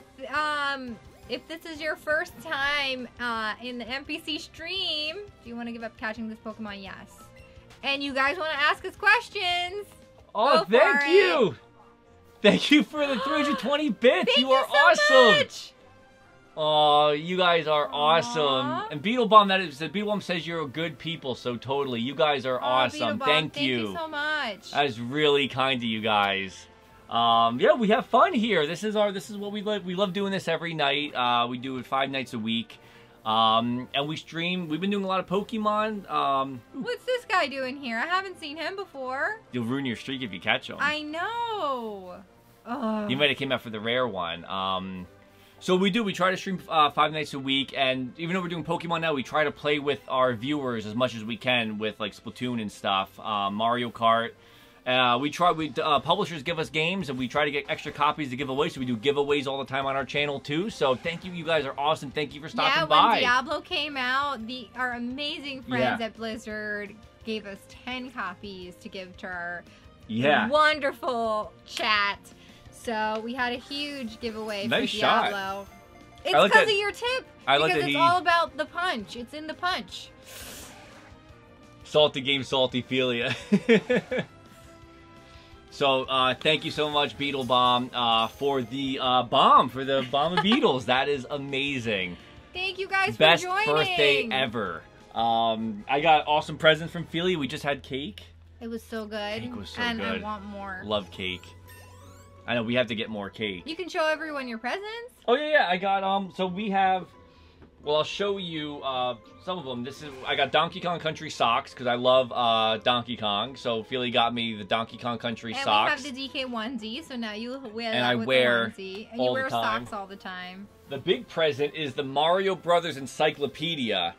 if this is your first time in the NPC stream, do you want to give up catching this Pokemon? Yes. And you guys want to ask us questions? Oh, Go for thank it. you! Thank you for the 320 bits. Thank You are so awesome. much. Oh, you guys are awesome. Aw. And Beetlebomb, Beetlebomb says you're good people, so totally. You guys are awesome. Beetlebomb, Thank you so much. That is really kind of you guys. Yeah, we have fun here. This is what we love. We love doing this every night. We do it 5 nights a week. And we stream. We've been doing a lot of Pokemon. What's this guy doing here? I haven't seen him before. You'll ruin your streak if you catch him. I know. Ugh. You might have came out for the rare one. So we try to stream 5 nights a week, and even though we're doing Pokemon now, we try to play with our viewers as much as we can with like Splatoon and stuff, Mario Kart. Publishers give us games, and we try to get extra copies to give away, so we do giveaways all the time on our channel too. So thank you guys are awesome. Thank you for stopping by. Yeah, when Diablo came out, our amazing friends Yeah. at Blizzard gave us 10 copies to give to our Yeah. wonderful chat. So we had a huge giveaway Nice for shot. Diablo. It's I like because that- of your tip. I like because that it's he- all about the punch. It's in the punch. Salty game, salty Felia. So, thank you so much, Beetle Bomb, for the bomb of Beetles. That is amazing. Thank you guys Best for joining. birthday ever. I got awesome presents from Felia. We just had cake. It was so good. Cake was so and good. I want more. Love cake. I know, we have to get more cake. You can show everyone your presents. Oh, yeah, I got, so we have, well, I'll show you, some of them. I got Donkey Kong Country socks, because I love, Donkey Kong, so Feely got me the Donkey Kong Country socks. And we have the DK onesie, so now you wear And that I with wear the onesie. And all you wear the time. socks all the time. The big present is the Mario Brothers Encyclopedia,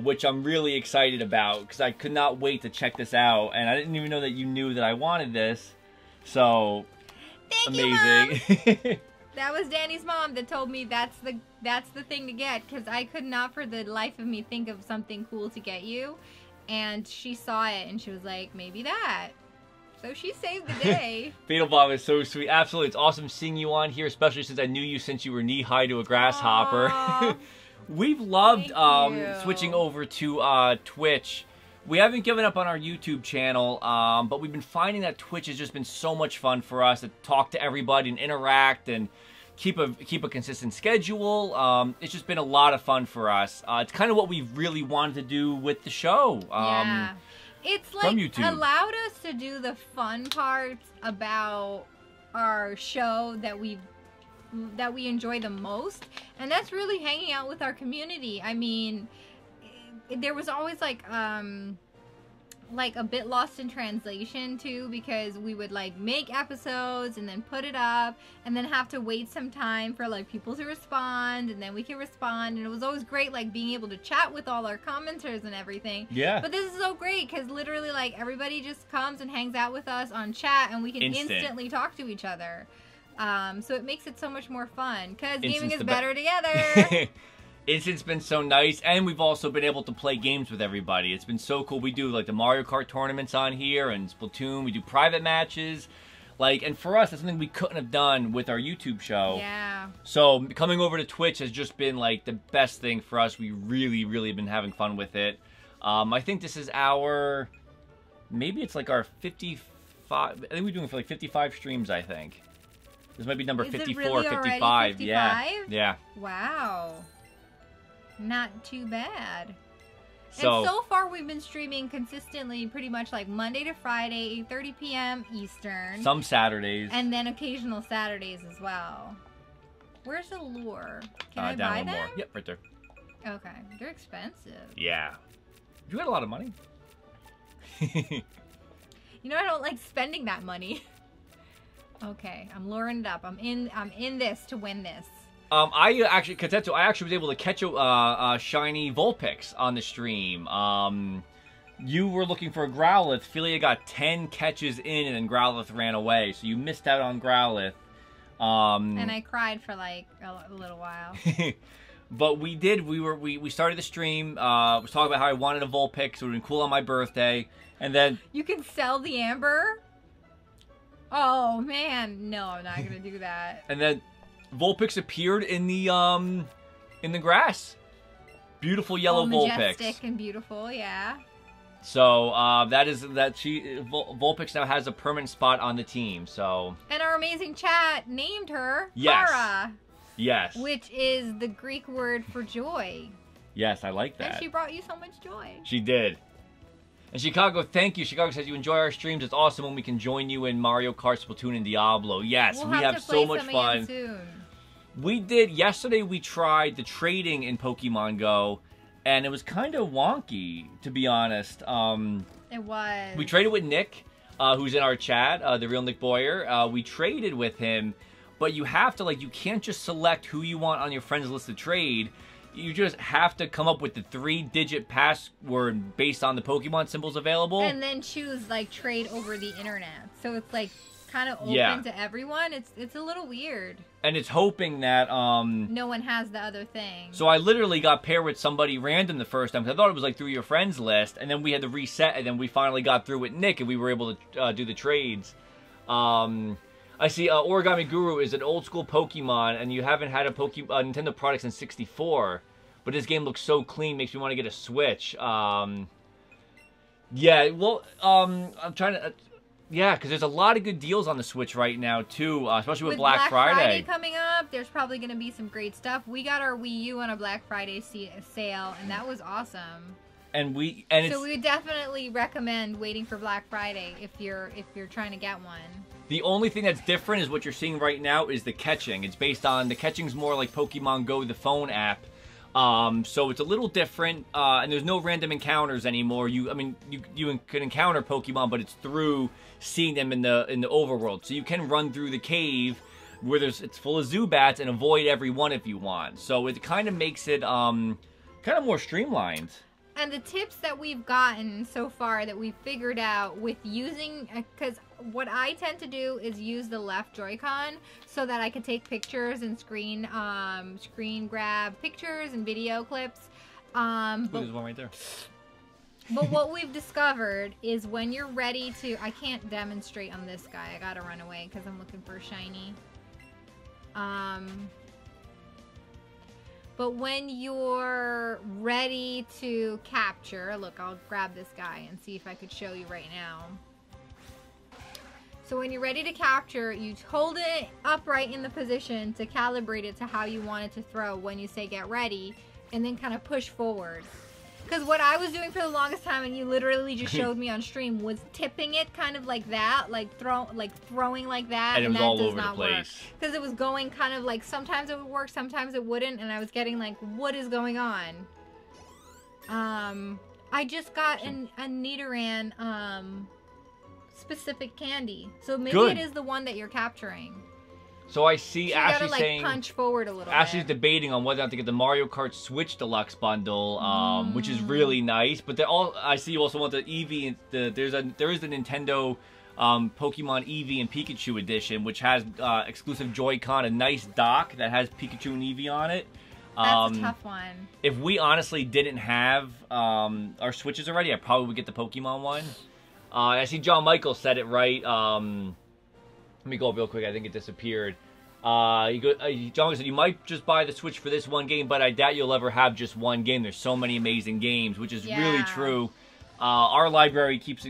which I'm really excited about, because I could not wait to check this out, and I didn't even know that you knew that I wanted this, so... Thank amazing. you, Mom. That was Danny's mom that told me that's the thing to get, because I could not for the life of me think of something cool to get you, and she saw it and she was like, maybe that. So she saved the day. Fatal Bob is so sweet. Absolutely, it's awesome seeing you on here, especially since I knew you since you were knee-high to a grasshopper. Aw. We've loved Thank you. switching over to Twitch. We haven't given up on our YouTube channel, but we've been finding that Twitch has just been so much fun for us to talk to everybody and interact and keep a consistent schedule. It's just been a lot of fun for us. It's kind of what we really wanted to do with the show. Yeah. It's like from YouTube. allowed us to do the fun parts about our show that we enjoy the most, and that's really hanging out with our community. I mean, there was always like a bit lost in translation too, because we would like make episodes and then put it up and then have to wait some time for like people to respond, and then we can respond, and it was always great like being able to chat with all our commenters and everything. Yeah. But this is so great because literally like everybody just comes and hangs out with us on chat, and we can instantly talk to each other. So it makes it so much more fun because gaming is better together. Instant's been so nice, and we've also been able to play games with everybody. It's been so cool. We do like the Mario Kart tournaments on here and Splatoon. We do private matches. Like, and for us, that's something we couldn't have done with our YouTube show. Yeah. So coming over to Twitch has just been like the best thing for us. We really, really been having fun with it. I think this is maybe it's like our 55. I think we're doing it for like 55 streams, I think. This might be number 54, really 55. 55? Yeah. Wow. Not too bad. So, and so far we've been streaming consistently pretty much like Monday to Friday, 8:30 p.m. Eastern. some Saturdays. And then occasional Saturdays as well. Where's the lure? Can I down buy one them? more. Yep, right there. Okay. They're expensive. Yeah. You had a lot of money. You know I don't like spending that money. Okay, I'm luring it up. I'm in this to win this. I actually was able to catch a shiny Vulpix on the stream. You were looking for a Growlithe. Felia got 10 catches in, and then Growlithe ran away. So you missed out on Growlithe. And I cried for like a little while. But we did. We started the stream. Was talking about how I wanted a Vulpix. So it would have been cool on my birthday. And then You can sell the amber? Oh man, no, I'm not gonna do that. And then Vulpix appeared in the grass. Beautiful yellow Vulpix. Majestic and beautiful, yeah. So Vulpix now has a permanent spot on the team. So And our amazing chat named her Yes. Kara, yes, which is the Greek word for joy. yes, I like that. And she brought you so much joy. She did. And Chicago, thank you. Chicago says you enjoy our streams. It's awesome when we can join you in Mario Kart, Splatoon, and Diablo. Yes, We'll we have to so play much some fun. again soon. We did. Yesterday we tried the trading in Pokemon Go, and it was kind of wonky, to be honest. It was. We traded with Nick, who's in our chat, the real Nick Boyer. We traded with him, but you have to, you can't just select who you want on your friends list to trade. You just have to come up with the 3-digit password based on the Pokemon symbols available. And then choose, trade over the internet. So it's, kind of open to everyone. It's a little weird. And it's hoping that, no one has the other thing. So I literally got paired with somebody random the first time, because I thought it was, through your friends list, and then we had to reset, and then we finally got through with Nick, and we were able to do the trades. I see Origami Guru is an old school Pokemon, and you haven't had a Nintendo product since '64. But this game looks so clean, makes me want to get a Switch. Yeah, well, I'm trying to... yeah, because there's a lot of good deals on the Switch right now, too, especially with Black Friday coming up. There's probably going to be some great stuff. We got our Wii U on a Black Friday sale, and that was awesome. So we would definitely recommend waiting for Black Friday if you're trying to get one. The only thing that's different is what you're seeing right now is the catching. It's based on... the catching's more like Pokemon Go, the phone app. So it's a little different, and there's no random encounters anymore. You can encounter Pokemon, but it's through seeing them in the overworld. So you can run through the cave where it's full of Zubats and avoid every one if you want. So it kind of makes it kind of more streamlined. And the tips that we've gotten so far that we've figured out with using, because what I tend to do is use the left Joy-Con so that I can take pictures and screen grab pictures and video clips. There's one right there. But what we've discovered is when you're ready to, I can't demonstrate on this guy. I gotta run away because I'm looking for a shiny. But when you're ready to capture, look, I'll grab this guy and see if I could show you right now. So when you're ready to capture, you hold it upright in the position to calibrate it to how you want it to throw when you say get ready, and then kind of push forward. Because what I was doing for the longest time, and you literally just showed me on stream, was tipping it kind of like that, throwing like that, and it was that all does over not the place. Because it was going kind of like, sometimes it would work, sometimes it wouldn't, and I was getting like, what is going on? I just got a Nidoran specific candy, so maybe it is the one that you're capturing. So I see so Ashley gotta, saying... punch forward a little Ashley's bit. debating on whether or not to get the Mario Kart Switch Deluxe bundle, which is really nice. But I see you also want the Eevee. There is the Nintendo Pokemon Eevee and Pikachu edition, which has exclusive Joy-Con, a nice dock that has Pikachu and Eevee on it. That's a tough one. If we honestly didn't have our Switches already, I probably would get the Pokemon one. I see John Michael said it right. Let me go up real quick. I think it disappeared. John said, you might just buy the Switch for this one game, but I doubt you'll ever have just one game. There's so many amazing games, which is really true. Our library keeps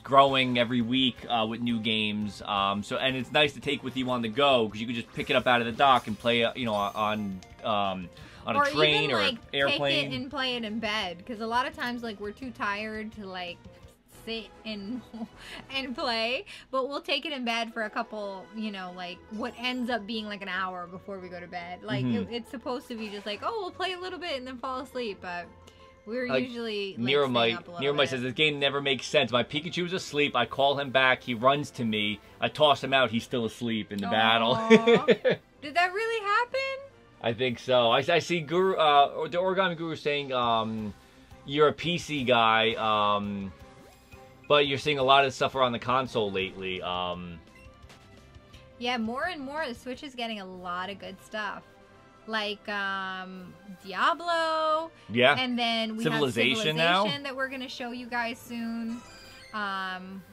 growing every week with new games. And it's nice to take with you on the go, because you can just pick it up out of the dock and play, on a train even, or an airplane. Take it and play it in bed, because a lot of times we're too tired to sit and play, but we'll take it in bed for a couple, what ends up being like an hour before we go to bed. It's supposed to be just we'll play a little bit and then fall asleep, but we're usually Nero Might says this game never makes sense. My Pikachu is asleep, I call him back, he runs to me, I toss him out, he's still asleep in the battle. Did that really happen? I think so. I see Guru, the Origami Guru saying you're a PC guy, but you're seeing a lot of stuff around the console lately. Yeah, more and more the Switch is getting a lot of good stuff. Like Diablo. Yeah. And then we have Civilization now that we're going to show you guys soon.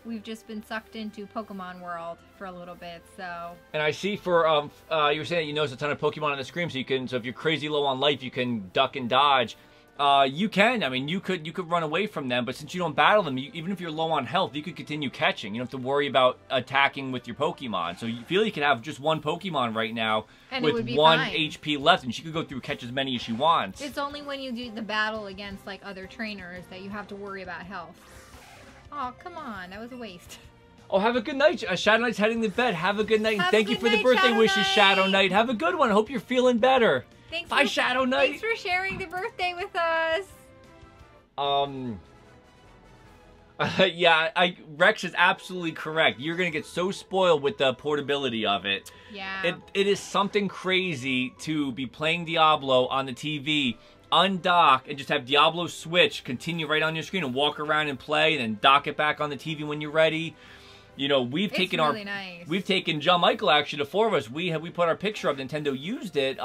We've just been sucked into Pokemon World for a little bit, so. And I see for you were saying that you noticed a ton of Pokemon on the screen, so if you're crazy low on life, you can duck and dodge. You can. I mean, you could run away from them, but since you don't battle them, even if you're low on health, you could continue catching. You don't have to worry about attacking with your Pokemon. So you feel you can have just one Pokemon right now with 1 HP left, and she could go through catch as many as she wants. It's only when you do the battle against other trainers that you have to worry about health. Oh, come on, that was a waste. Oh, have a good night. Shadow Knight's heading to bed. Have a good night. And thank you for the birthday wishes, Shadow Knight. Have a good one. Hope you're feeling better. Bye, Shadow Knight. Thanks for sharing the birthday with us. Yeah, Rex is absolutely correct. You're going to get so spoiled with the portability of it. Yeah. It is something crazy to be playing Diablo on the TV, undock, and just have Diablo switch, continue right on your screen, and walk around and play, and then dock it back on the TV when you're ready. We've taken John Michael, actually, the four of us, we put our picture up, Nintendo used it.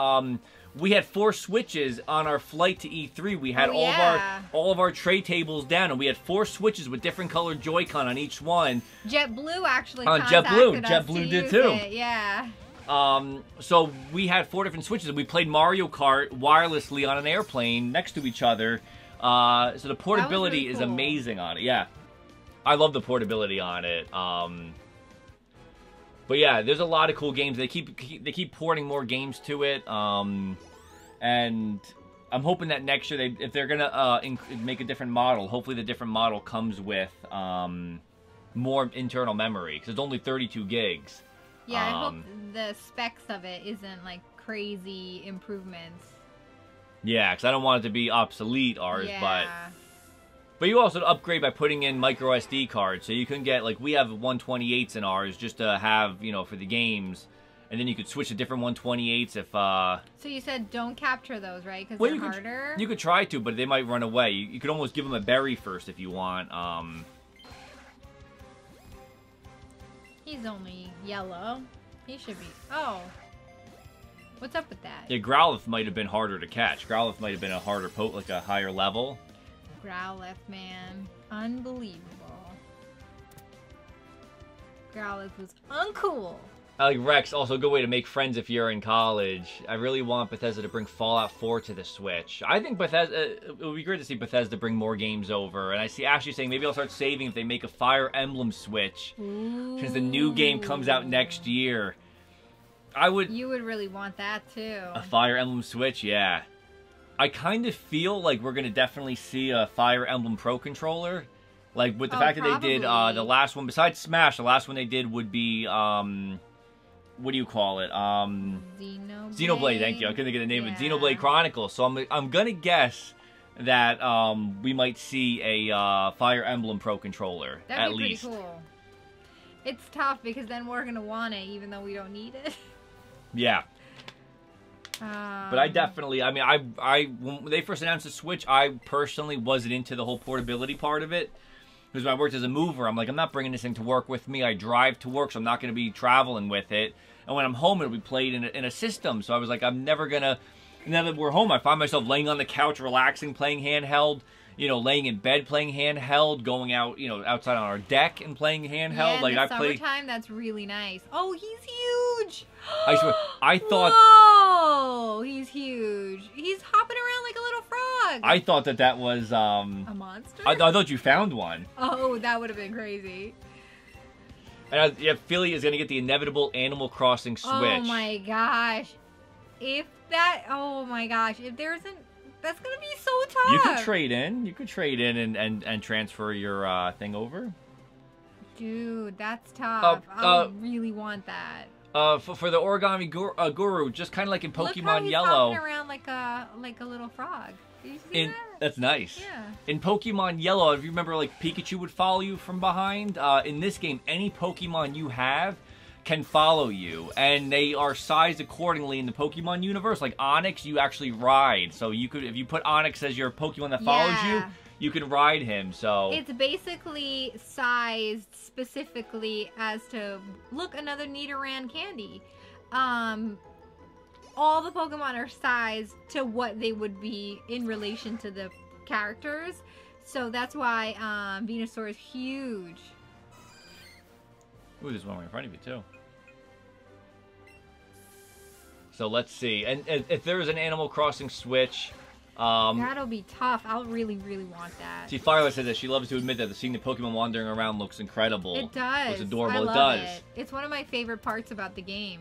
we had 4 switches on our flight to E3. We had all of our tray tables down, and we had 4 switches with different colored Joy-Con on each one. JetBlue actually JetBlue did too. Yeah. So we had 4 different switches, and we played Mario Kart wirelessly on an airplane next to each other. So the portability is amazing on it. Yeah, I love the portability on it. But yeah, there's a lot of cool games. They keep porting more games to it. And I'm hoping that next year, if they're gonna make a different model, hopefully the different model comes with more internal memory, because it's only 32 gigs. Yeah, I hope the specs of it isn't like crazy improvements. Yeah, because I don't want it to be obsolete, ours, yeah. But you also upgrade by putting in micro SD cards, so you can get, like, we have 128s in ours just to have, you know, for the games, and then you could switch to different 128s if, So you said don't capture those, right? Because they're harder? You could try to, but they might run away. You could almost give them a berry first if you want. He's only yellow. He should be... Oh. What's up with that? Yeah, Growlithe might have been harder to catch. Growlithe might have been a harder like a higher level. Growlithe, man. Unbelievable. Growlithe was uncool. Rex, also a good way to make friends if you're in college. I really want Bethesda to bring Fallout 4 to the Switch. I think Bethesda... it would be great to see Bethesda bring more games over. And I see Ashley saying maybe I'll start saving if they make a Fire Emblem Switch. Ooh. Since the new game comes out next year. You would really want that, too. A Fire Emblem Switch, yeah. I kind of feel like we're going to definitely see a Fire Emblem Pro Controller. Like, with the fact that they did the last one, besides Smash, the last one they did would be, what do you call it? Xenoblade, thank you. I couldn't get the name of it. Xenoblade Chronicles. So I'm going to guess that we might see a Fire Emblem Pro Controller, That'd be pretty cool. It's tough because then we're going to want it even though we don't need it. Yeah. But I definitely, I mean, when they first announced the Switch, I personally wasn't into the whole portability part of it. Because when I worked as a mover, I'm like, I'm not bringing this thing to work with me. I drive to work, so I'm not going to be traveling with it. And when I'm home, it'll be played in a system. So I was like, I'm never going to, now that we're home, I find myself laying on the couch, relaxing, playing handheld. You know, laying in bed playing handheld, going out, you know, outside on our deck and playing handheld. Yeah, like in the I play. summertime, that's really nice. Oh, he's huge. I swear, I thought. Whoa, he's huge. He's hopping around like a little frog. I thought that was a monster. I thought you found one. Oh, that would have been crazy. And yeah, Felia is gonna get the inevitable Animal Crossing Switch. Oh my gosh! Oh my gosh! If there isn't. That's gonna be so tough. You could trade in. You could trade in and transfer your thing over. Dude, that's tough. I really want that. For the Origami Guru, just kind of like in Pokemon Look how he's Yellow. hopping around like a little frog. Did you see that? That's nice. Yeah. In Pokemon Yellow, if you remember, like Pikachu would follow you from behind. In this game, any Pokemon you have can follow you, and they are sized accordingly in the Pokemon universe. Like Onix, you actually ride, so you could, if you put Onix as your Pokemon that follows you, you can ride him. So it's basically sized specifically as to look another Nidoran candy. All the Pokemon are sized to what they would be in relation to the characters, so that's why Venusaur is huge. Ooh, there's one right in front of you, too. So let's see. And if there is an Animal Crossing Switch... that'll be tough. I'll really, really want that. See, Fireless said that she loves to admit that seeing the Pokemon wandering around looks incredible. It does. It's adorable. I love it does. It's one of my favorite parts about the game.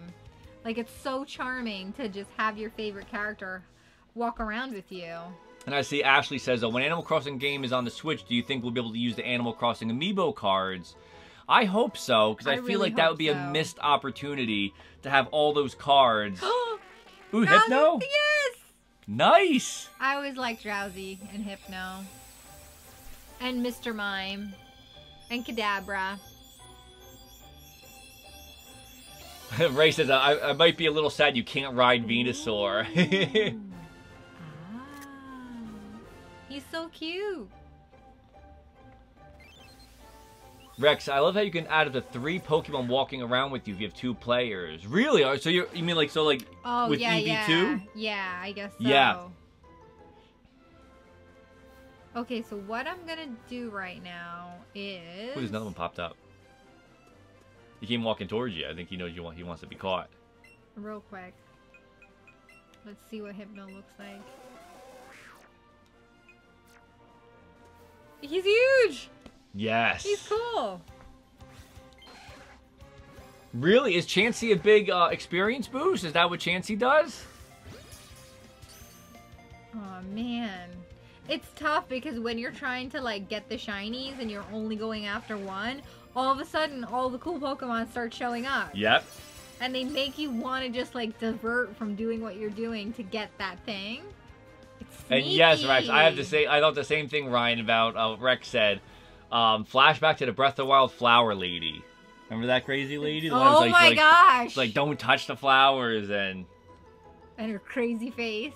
Like, it's so charming to just have your favorite character walk around with you. And I see Ashley says, when Animal Crossing game is on the Switch, do you think we'll be able to use the Animal Crossing Amiibo cards? I hope so, because I feel like that would be a missed opportunity to have all those cards. Ooh, Hypno? Yes! Nice! I always liked Drowsy and Hypno. And Mr. Mime. And Kadabra. Ray says, I might be a little sad you can't ride Venusaur. He's so cute. Rex, I love how you can add up to 3 Pokemon walking around with you if you have 2 players. Really? So you mean like with yeah, Eevee too? Yeah, I guess so. Yeah. Okay, so what I'm gonna do right now is... Ooh, there's another one popped up. He came walking towards you. I think he knows you want. He wants to be caught. Real quick. Let's see what Hypno looks like. He's huge! Yes. He's cool. Really? Is Chansey a big experience boost? Is that what Chansey does? Oh man. It's tough because when you're trying to like get the shinies and you're only going after one, all of a sudden all the cool Pokemon start showing up. Yep. And they make you want to just like divert from doing what you're doing to get that thing. It's sneaky. And yes, Rex, I have to say, I thought the same thing, Ryan, about what Rex said. Flashback to the Breath of the Wild flower lady. Remember that crazy lady? The one Oh who's my gosh! Like, don't touch the flowers and her crazy face.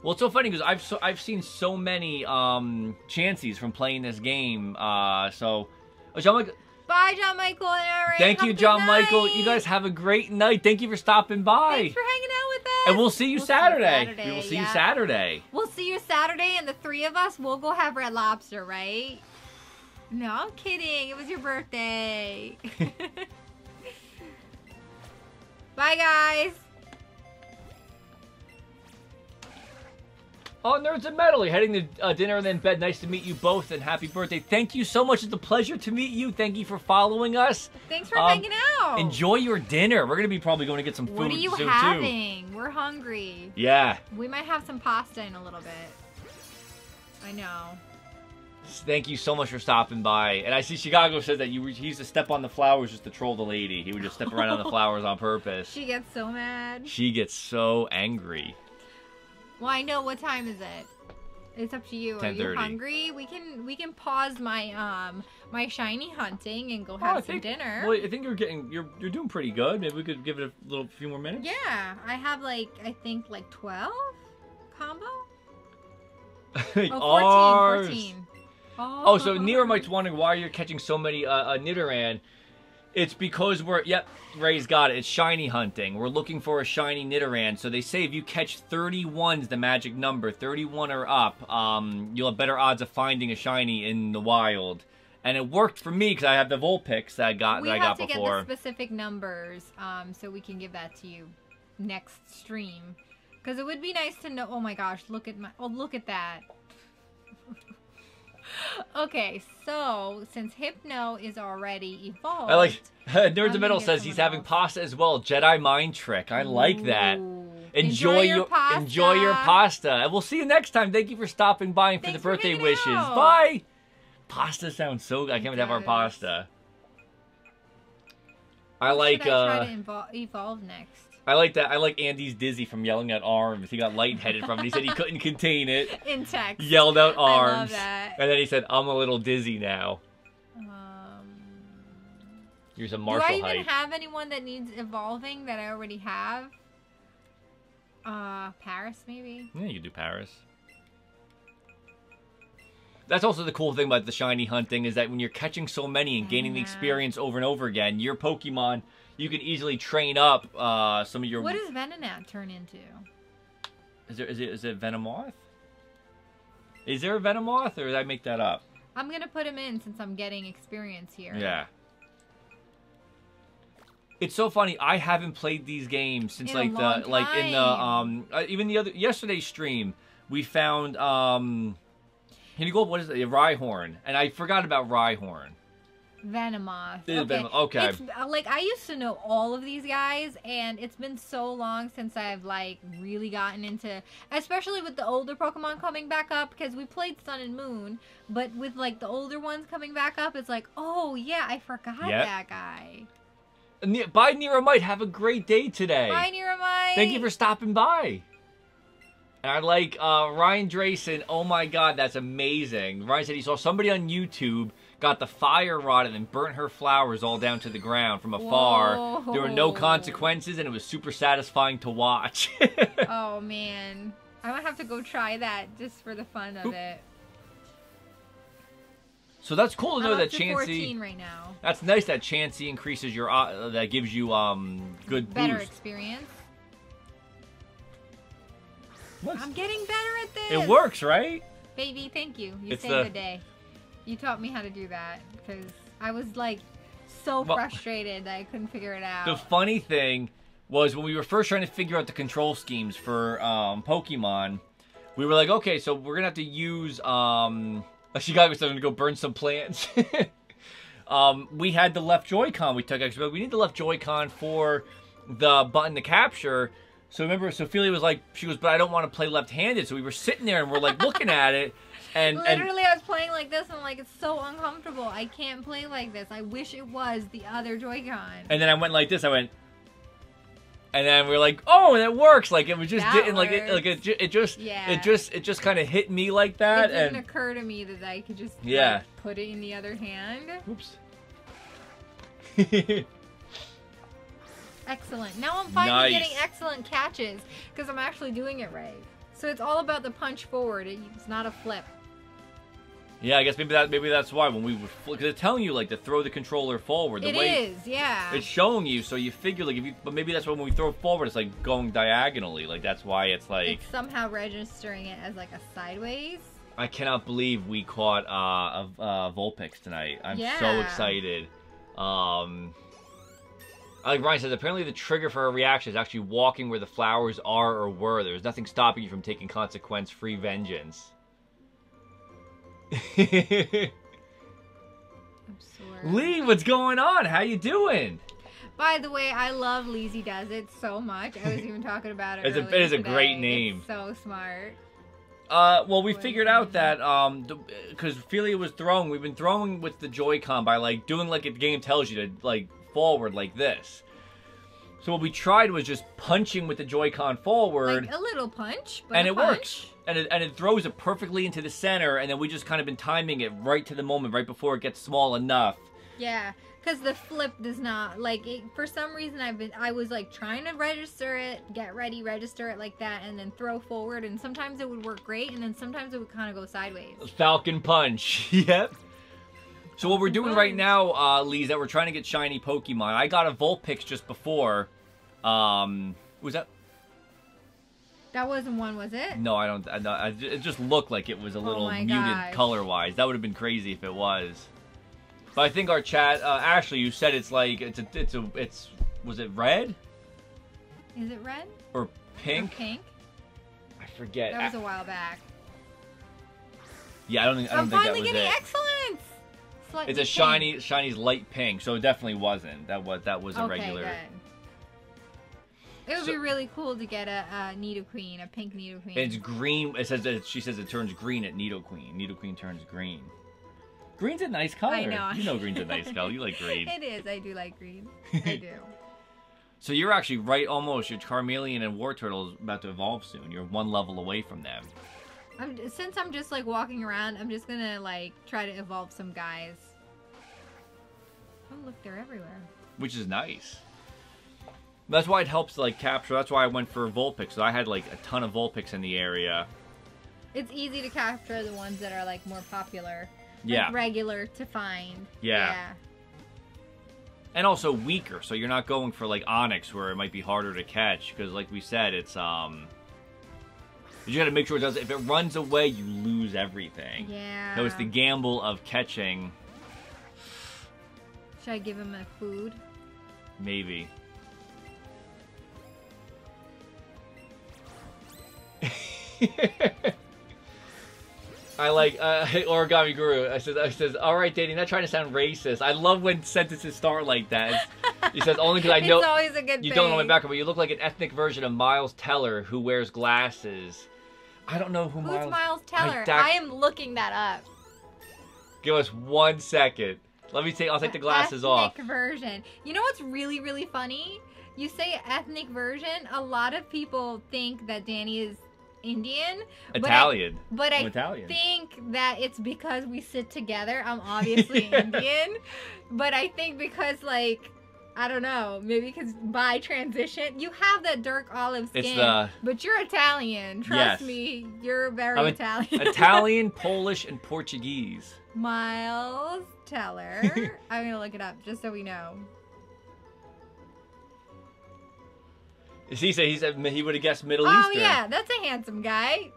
Well, it's so funny because I've seen so many Chanseys from playing this game. John Michael. Bye, John Michael and Aaron. Thank you, John Michael. You guys have a great night. Thank you for stopping by. Thanks for hanging out with us. And we'll see you Saturday. We will see you Saturday. We'll see you Saturday, and the 3 of us will go have Red Lobster, right? No, I'm kidding. It was your birthday. Bye, guys. Oh, Nerds and Metal, you're heading to dinner and then bed. Nice to meet you both, and happy birthday. Thank you so much. It's a pleasure to meet you. Thank you for following us. Thanks for hanging out. Enjoy your dinner. We're going to be probably going to get some food soon, What are you too. having? We're hungry. Yeah. We might have some pasta in a little bit. I know. Thank you so much for stopping by. And I see Chicago said that he used to step on the flowers just to troll the lady. He would just step around on the flowers on purpose. She gets so mad. She gets so angry. Well, I know. What time is it? It's up to you. Are you hungry? We can pause my my shiny hunting and go have some dinner. Well, I think you're doing pretty good. Maybe we could give it a few more minutes. Yeah, I have I think 12 combo. 14. Oh, so Nero might's wondering why you're catching so many Nidoran. It's because Ray's got it. It's shiny hunting. We're looking for a shiny Nidoran. So they say if you catch 31's the magic number, 31 or up, you'll have better odds of finding a shiny in the wild. And it worked for me because I have the Vulpix that I got before. We have to get the specific numbers so we can give that to you next stream. Because it would be nice to know. Oh my gosh, look at that. Okay, so since Hypno is already evolved, I like Nerds of Metal says he's having pasta as well. Jedi mind trick. I like that. Enjoy your pasta. And we'll see you next time. Thank you for stopping by and for the birthday wishes. Bye. Pasta sounds so good. I can't wait to have our pasta. I like. Should I try to evolve next? I like that. I like Andy's dizzy from yelling at arms. He got lightheaded from it. He said he couldn't contain it. In text. Yelled out arms. I love that. And then he said, I'm a little dizzy now. Here's a Marshall hype. Do I even have anyone that needs evolving that I already have? Paris, maybe? Yeah, you can do Paris. That's also the cool thing about the shiny hunting is that when you're catching so many and gaining the experience over and over again, your Pokemon... You can easily train up some of your... What does Venonat turn into? Is it Venomoth? Is there a Venomoth, or did I make that up? I'm gonna put him in since I'm getting experience here. Yeah. It's so funny. I haven't played these games since even yesterday's stream. We found Can you go? What is it? Rhyhorn, and I forgot about Rhyhorn. Venomoth. Okay. It's, I used to know all of these guys, and it's been so long since I've, really gotten into... Especially with the older Pokemon coming back up, because we played Sun and Moon, but with, the older ones coming back up, it's like, oh, yeah, I forgot that guy. Bye, Neromite. Have a great day today. Bye, Neromite. Thank you for stopping by. And I like Ryan Drayson. Oh, my God, that's amazing. Ryan said he saw somebody on YouTube... got the fire rod and then burnt her flowers all down to the ground from afar. Whoa. There were no consequences, and it was super satisfying to watch. Oh, man. I might have to go try that just for the fun of it. So that's cool to know I'm that up to Chansey. 14 right now. That's nice that Chansey increases your that gives you good Better boost. experience. Looks- I'm getting better at this. It works, right? Baby, thank you. You It's saved the day. You taught me how to do that because I was like so frustrated that I couldn't figure it out. The funny thing was when we were first trying to figure out the control schemes for Pokemon, we were like, okay, so we're gonna have to use Shigago was going to go burn some plants. We had the left Joy-Con we took, actually, but we need the left Joy-Con for the button to capture. So remember, Felia was like, she goes, but I don't want to play left-handed. So we were sitting there and we're like looking at it. And literally, I was playing like this, and I'm like, it's so uncomfortable. I can't play like this. I wish it was the other Joy-Con. And then I went like this. I went, and then we were like, oh, and it works. Like it was just didn't like it just kind of hit me like that. It didn't occur to me that I could just like, put it in the other hand. Oops. Excellent. Now I'm finally getting excellent catches because I'm actually doing it right. So it's all about the punch forward. It's not a flip. Yeah, I guess maybe that's why when we were, because it's telling you like to throw the controller forward. It is, yeah. It's showing you, so you figure like but maybe that's why when we throw it forward, it's like going diagonally. Like that's why it's like it's somehow registering it as like a sideways. I cannot believe we caught a Vulpix tonight. I'm so excited. Like Ryan says, apparently the trigger for a reaction is actually walking where the flowers are or were. There's nothing stopping you from taking consequence-free vengeance. I'm sore. Lee, what's going on? How you doing? By the way, I love Leezy Does It so much. I was even talking about it earlier It is a today. great name. It's so smart. Well, we figured out that, because Felia was throwing, we've been throwing with the Joy-Con by, like, doing like the game tells you to, like, forward like this. So what we tried was just punching with the Joy-Con forward. Like a little punch, but and it punch. works. And it throws it perfectly into the center, and then we just kind of been timing it right to the moment, right before it gets small enough. Yeah, because the flip does not, like, it, for some reason I was, like, trying to register it, get ready, register it like that, and then throw forward, and sometimes it would work great, and then sometimes it would kind of go sideways. Falcon punch. Yep. So what we're doing right now, Lee, is that we're trying to get shiny Pokemon. I got a Vulpix just before. Was that? That wasn't one, was it? No, I don't. It just looked like it was a little muted color-wise. That would have been crazy if it was. But I think our chat, Ashley, you said it's like was it red? Is it red? Or pink? Or pink? I forget. That was a while back. Yeah, I don't think that was it. I'm finally getting excellence. It's a shiny light pink, so it definitely wasn't. That was a regular. Good. It would be really cool to get a Nidoqueen, a pink Nidoqueen. It's green. It says that she says it turns green at Nidoqueen. Nidoqueen turns green. Green's a nice color. I know. You know green's a nice color. You like green. It is. I do like green. I do. So you're actually right almost. Your Charmeleon and Wartortle is about to evolve soon. You're one level away from them. Since I'm just like walking around, I'm just gonna like try to evolve some guys. Oh look, they're everywhere. Which is nice. That's why it helps like capture. That's why I went for Vulpix. So I had like a ton of Vulpix in the area. It's easy to capture the ones that are like more popular. Yeah. Like regular to find. Yeah. And also weaker, so you're not going for like Onyx where it might be harder to catch because like we said, it's you gotta make sure it does. If it runs away, you lose everything. Yeah. So it's the gamble of catching. Should I give him a food? Maybe. I like Origami Guru. I says, all right, Danny, not trying to sound racist. I love when sentences start like that. He says, only because I know it's always a good you thing. don't know my background, but you look like an ethnic version of Miles Teller who wears glasses. I don't know who's Miles Teller. I am looking that up. Give us 1 second. Let me I'll take the glasses off. Ethnic version. You know what's really, really funny? You say ethnic version, a lot of people think that Danny is Indian. Italian. But I Italian. think that it's because we sit together. I'm obviously Indian. But I think because, like, I don't know. Maybe because by transition, you have that dark olive skin, It's the... but you're Italian. Trust me, you're very Italian. Italian, Polish, and Portuguese. Miles Teller. I'm gonna look it up just so we know. He said he would have guessed Middle Oh Eastern. yeah, that's a handsome guy.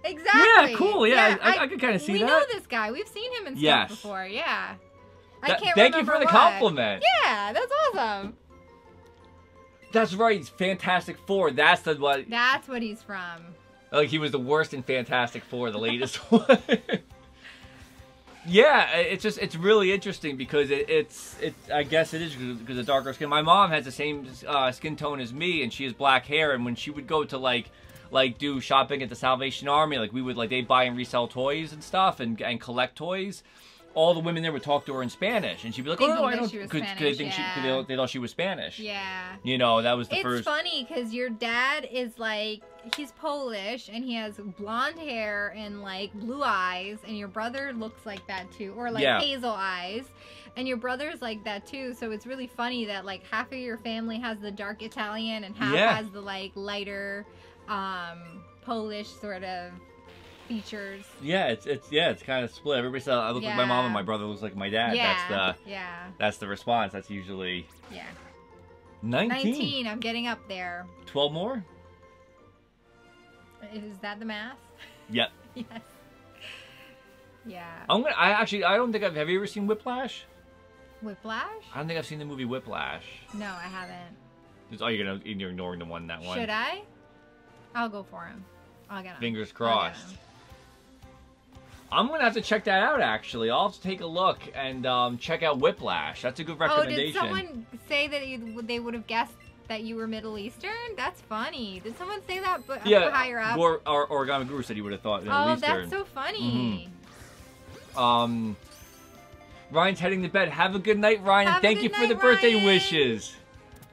Exactly. Yeah, cool. Yeah, I could kind of see that. We know this guy. We've seen him in stuff before. Yeah. I can't thank remember you for the what. compliment. Yeah, that's awesome. That's right. Fantastic Four. That's what he's from. Like he was the worst in Fantastic Four, the latest one. Yeah, it's really interesting because it's I guess it is because of darker skin. My mom has the same skin tone as me, and she has black hair. And when she would go to like do shopping at the Salvation Army, like we would they'd buy and resell toys and stuff and collect toys. All the women there would talk to her in Spanish, and she'd be like, "Oh no, I don't," because they thought she was Spanish. Yeah. You know, that was the first. It's funny because your dad is he's Polish and he has blonde hair and blue eyes, and your brother looks like that too, or hazel eyes, and your brother's like that too. So it's really funny that half of your family has the dark Italian and half has the lighter Polish sort of features. Yeah, it's kind of split. Everybody said I look like my mom and my brother looks like my dad. Yeah. That's the response. That's usually 19. I'm getting up there. 12 more? Is that the math? Yep. Yes. Yeah. I don't think have you ever seen Whiplash? Whiplash? I don't think I've seen the movie Whiplash. No, I haven't. You're ignoring that one. Should I? I'll go for him. I'll get him. Fingers crossed. I'm gonna have to check that out. Actually, I'll have to take a look and check out Whiplash. That's a good recommendation. Oh, did someone say that they would have guessed that you were Middle Eastern? That's funny. Did someone say that? Higher up. Or Origami Guru said he would have thought Middle Eastern. Oh, that's so funny. Mm-hmm. Ryan's heading to bed. Have a good night, Ryan. Thank you for the birthday wishes.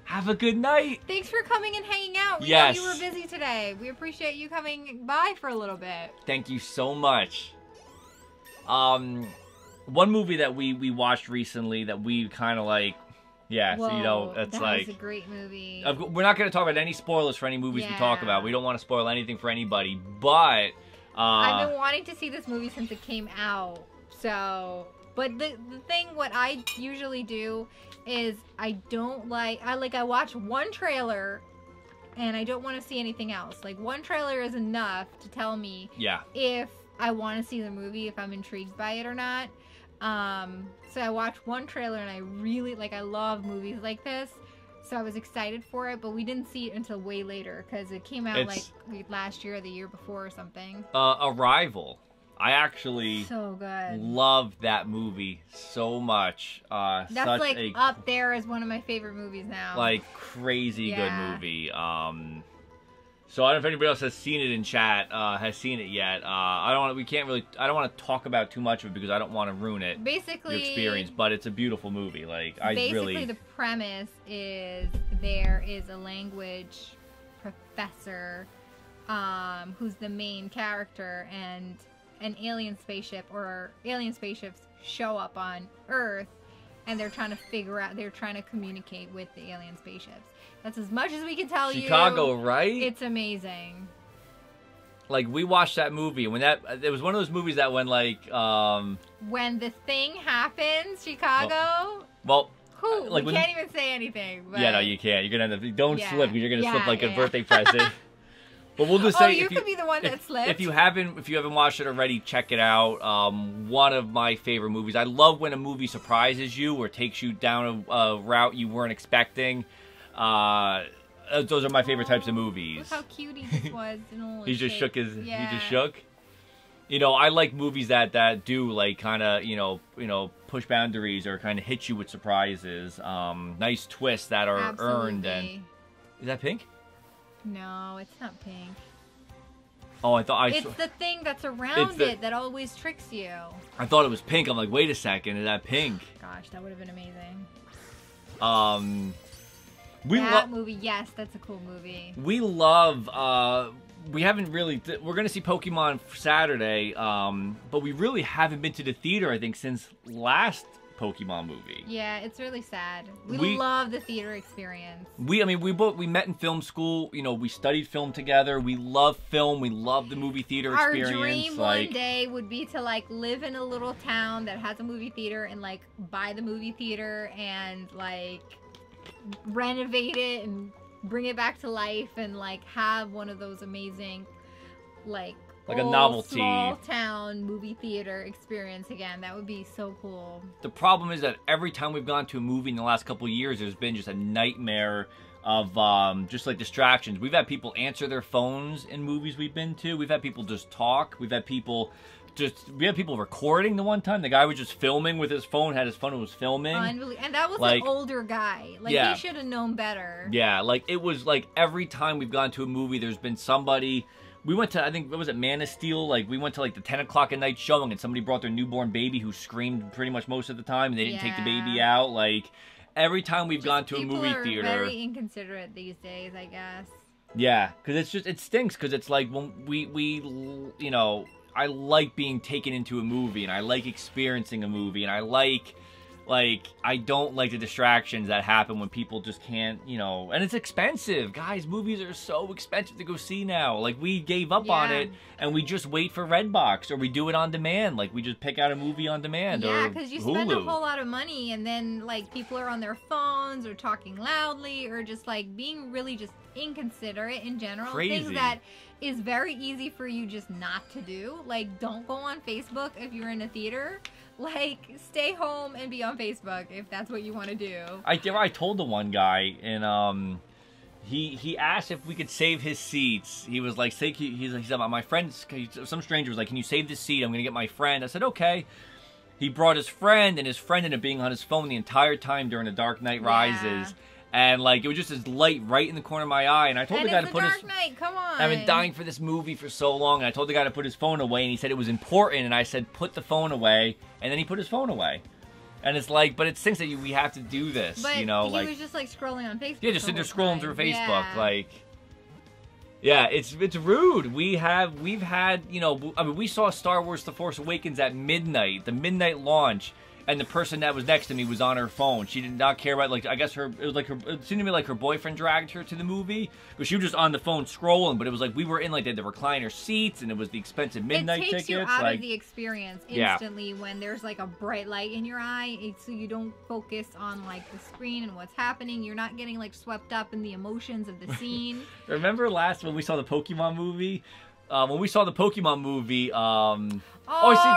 Have a good night. Thanks for coming and hanging out. We know you were busy today. We appreciate you coming by for a little bit. Thank you so much. One movie that we watched recently that we kind of Whoa, so that's that was a great movie. We're not going to talk about any spoilers for any movies we talk about. We don't want to spoil anything for anybody, but I've been wanting to see this movie since it came out. So, but the thing what I usually do is I watch one trailer and I don't want to see anything else. One trailer is enough to tell me if I want to see the movie, if I'm intrigued by it or not. So I watched one trailer and I really I love movies like this. So I was excited for it, but we didn't see it until way later because it came out last year or the year before or something. Arrival. I actually so good. Loved that movie so much. That's up there as one of my favorite movies now. Crazy good movie. So I don't know if anybody else has seen it in chat, has seen it yet. I don't want to talk about too much of it because I don't want to ruin it. Basically, your experience, but it's a beautiful movie. Basically, the premise is there is a language professor, who's the main character, and an alien spaceship or alien spaceships show up on Earth, and they're trying to communicate with the alien spaceships. That's as much as we can tell you. Chicago, right? It's amazing. We watched that movie, and it was one of those movies that when when the thing happens, Chicago. Well, we can't even say anything. But... Yeah, no, you can't. You're gonna don't slip because you're gonna slip like a birthday present. But we'll just say you could be the one that slipped. If you haven't watched it already, check it out. One of my favorite movies. I love when a movie surprises you or takes you down a route you weren't expecting. Those are my favorite types of movies. Look how cute he just was. He just shook his. He just shook. I like movies that do kind of push boundaries or kind of hit you with surprises. Nice twists that are earned. And is that pink? No, it's not pink. Oh, I thought it's the thing that's around it that always tricks you. I thought it was pink. I'm like, wait a second, is that pink? Gosh, that would have been amazing. That movie, yes, that's a cool movie. We love. We haven't really. We're gonna see Pokemon Saturday. But we really haven't been to the theater. I think since last Pokemon movie. Yeah, it's really sad. We love the theater experience. I mean, we met in film school. You know, we studied film together. We love film. We love the movie theater experience. Our dream one day would be to like live in a little town that has a movie theater and like buy the movie theater and like renovate it and bring it back to life and like have one of those amazing like a novelty small town movie theater experience again. That would be so cool. The problem is that every time we've gone to a movie in the last couple of years, there's been just a nightmare of just like distractions. We've had people answer their phones in movies we've been to. We've had people just talk. We had people recording the one time. The guy was just filming with his phone, had his phone and was filming. And that was like, an older guy. Like, yeah. He should have known better. Yeah, like, it was like every time we've gone to a movie, there's been somebody. We went to, I think, what was it, Man of Steel? Like, we went to, like, the 10 o'clock at night showing, and somebody brought their newborn baby who screamed pretty much most of the time, and they didn't take the baby out. Like, every time we've gone to a movie theater. People are very inconsiderate these days, I guess. Yeah, because it's just, it stinks, because it's like, when we, you know, I like being taken into a movie, and I like experiencing a movie, and I like, I don't like the distractions that happen when people just can't, you know, and it's expensive. Guys, movies are so expensive to go see now. Like, we gave up on it, and we just wait for Redbox, or we do it on demand. Like, we just pick out a movie on demand, yeah, or because you Hulu. spend a whole lot of money, and then, like, people are on their phones, or talking loudly, or just, like, being really just inconsiderate in general. Crazy. Things that is very easy for you just not to do. Like, don't go on Facebook if you're in a theater. Like, stay home and be on Facebook if that's what you want to do. I told the one guy, and he asked if we could save his seats. He was like, he said, my friend, some stranger was like, can you save this seat? I'm gonna get my friend. I said, okay. He brought his friend, and his friend ended up being on his phone the entire time during The Dark Knight Rises. And, like, it was just this light right in the corner of my eye. And I told the guy to put Dark Knight, come on. I've been dying for this movie for so long. And I told the guy to put his phone away. And he said it was important. And I said, put the phone away. And then he put his phone away. And it's like, but it stinks that we have to do this, but you know? He like, was just, like, scrolling on Facebook. Yeah, just sitting there scrolling through Facebook. Yeah. Like, yeah, it's rude. We've had, you know, I mean, we saw Star Wars The Force Awakens at midnight, the midnight launch. And the person that was next to me was on her phone. She did not care about, like, I guess it seemed to me like her boyfriend dragged her to the movie. But she was just on the phone scrolling. But it was like, we were in, like, the recliner seats, and it was the expensive midnight tickets. It takes you out of the experience instantly when there's, like, a bright light in your eye. So you don't focus on, like, the screen and what's happening. You're not getting, like, swept up in the emotions of the scene. Remember when we saw the Pokemon movie?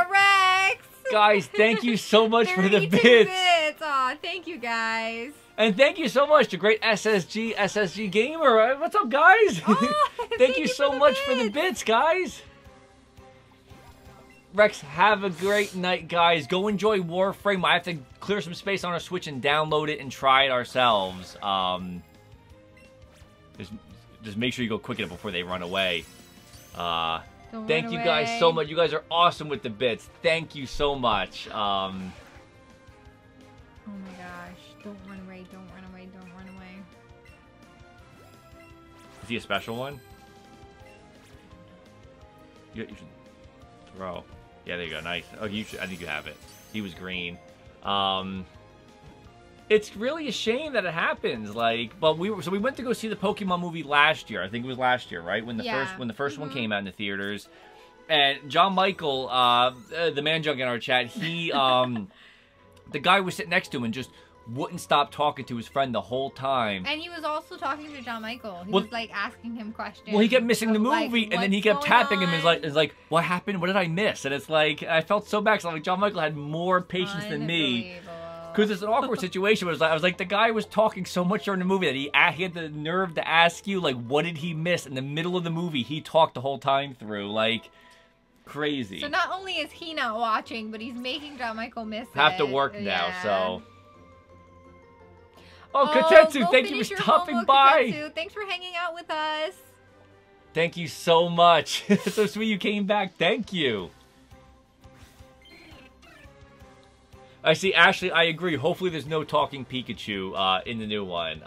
Rex! Guys, thank you so much for the 32 bits. Aw, thank you, guys. And thank you so much to great SSG Gamer. What's up, guys? Oh, thank you so much for the bits, guys. Rex, have a great night, guys. Go enjoy Warframe. I have to clear some space on our Switch and download it and try it ourselves. Just make sure you go quick enough before they run away. Thank you guys so much. You guys are awesome with the bits. Thank you so much. Oh my gosh. Don't run away. Don't run away. Don't run away. Is he a special one? You should throw. Yeah, there you go. Nice. Oh, I think you have it. He was green. It's really a shame that it happens. Like, but we went to go see the Pokemon movie last year. I think it was last year, right? When the first one came out in the theaters. And John Michael, the man jug in our chat, he the guy was sitting next to him and just wouldn't stop talking to his friend the whole time. And he was also talking to John Michael. He was like asking him questions. Well, he kept missing the movie, like, and then he kept tapping him. And it's like, what happened? What did I miss? And it's like, I felt so bad. So like, John Michael had more patience than me. Because it's an awkward situation. I was like, the guy was talking so much during the movie that he had the nerve to ask you, like, what did he miss? In the middle of the movie, he talked the whole time through. Like, crazy. So not only is he not watching, but he's making John Michael miss it. Have to work now, so. Oh, Kotetsu, thank you for stopping by. Kotetsu. Thanks for hanging out with us. Thank you so much. It's so sweet you came back. Thank you. I see, Ashley, I agree. Hopefully there's no talking Pikachu in the new one.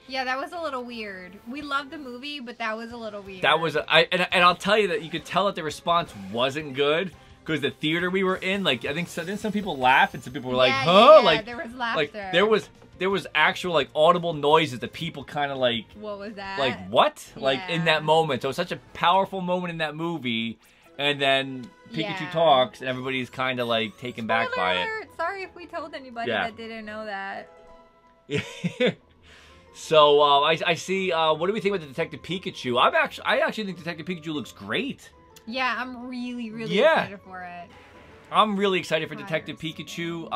Yeah, that was a little weird. We loved the movie, but that was a little weird. That was, and I'll tell you that you could tell that the response wasn't good. because the theater we were in, like, I think didn't some people laugh and some people were like, Yeah, huh? yeah, Like, there was laughter. like there was actual like audible noises that people kind of like. What was that? Like what? Like in Yeah. that moment. So it's such a powerful moment in that movie, and then Pikachu Yeah. talks, and everybody's kind of like taken back by it. Alert. Sorry if we told anybody Yeah. that didn't know that. So I see. What do we think about the Detective Pikachu? I actually think Detective Pikachu looks great. Yeah, I'm really Yeah. excited for it. I'm really excited for Detective Pikachu.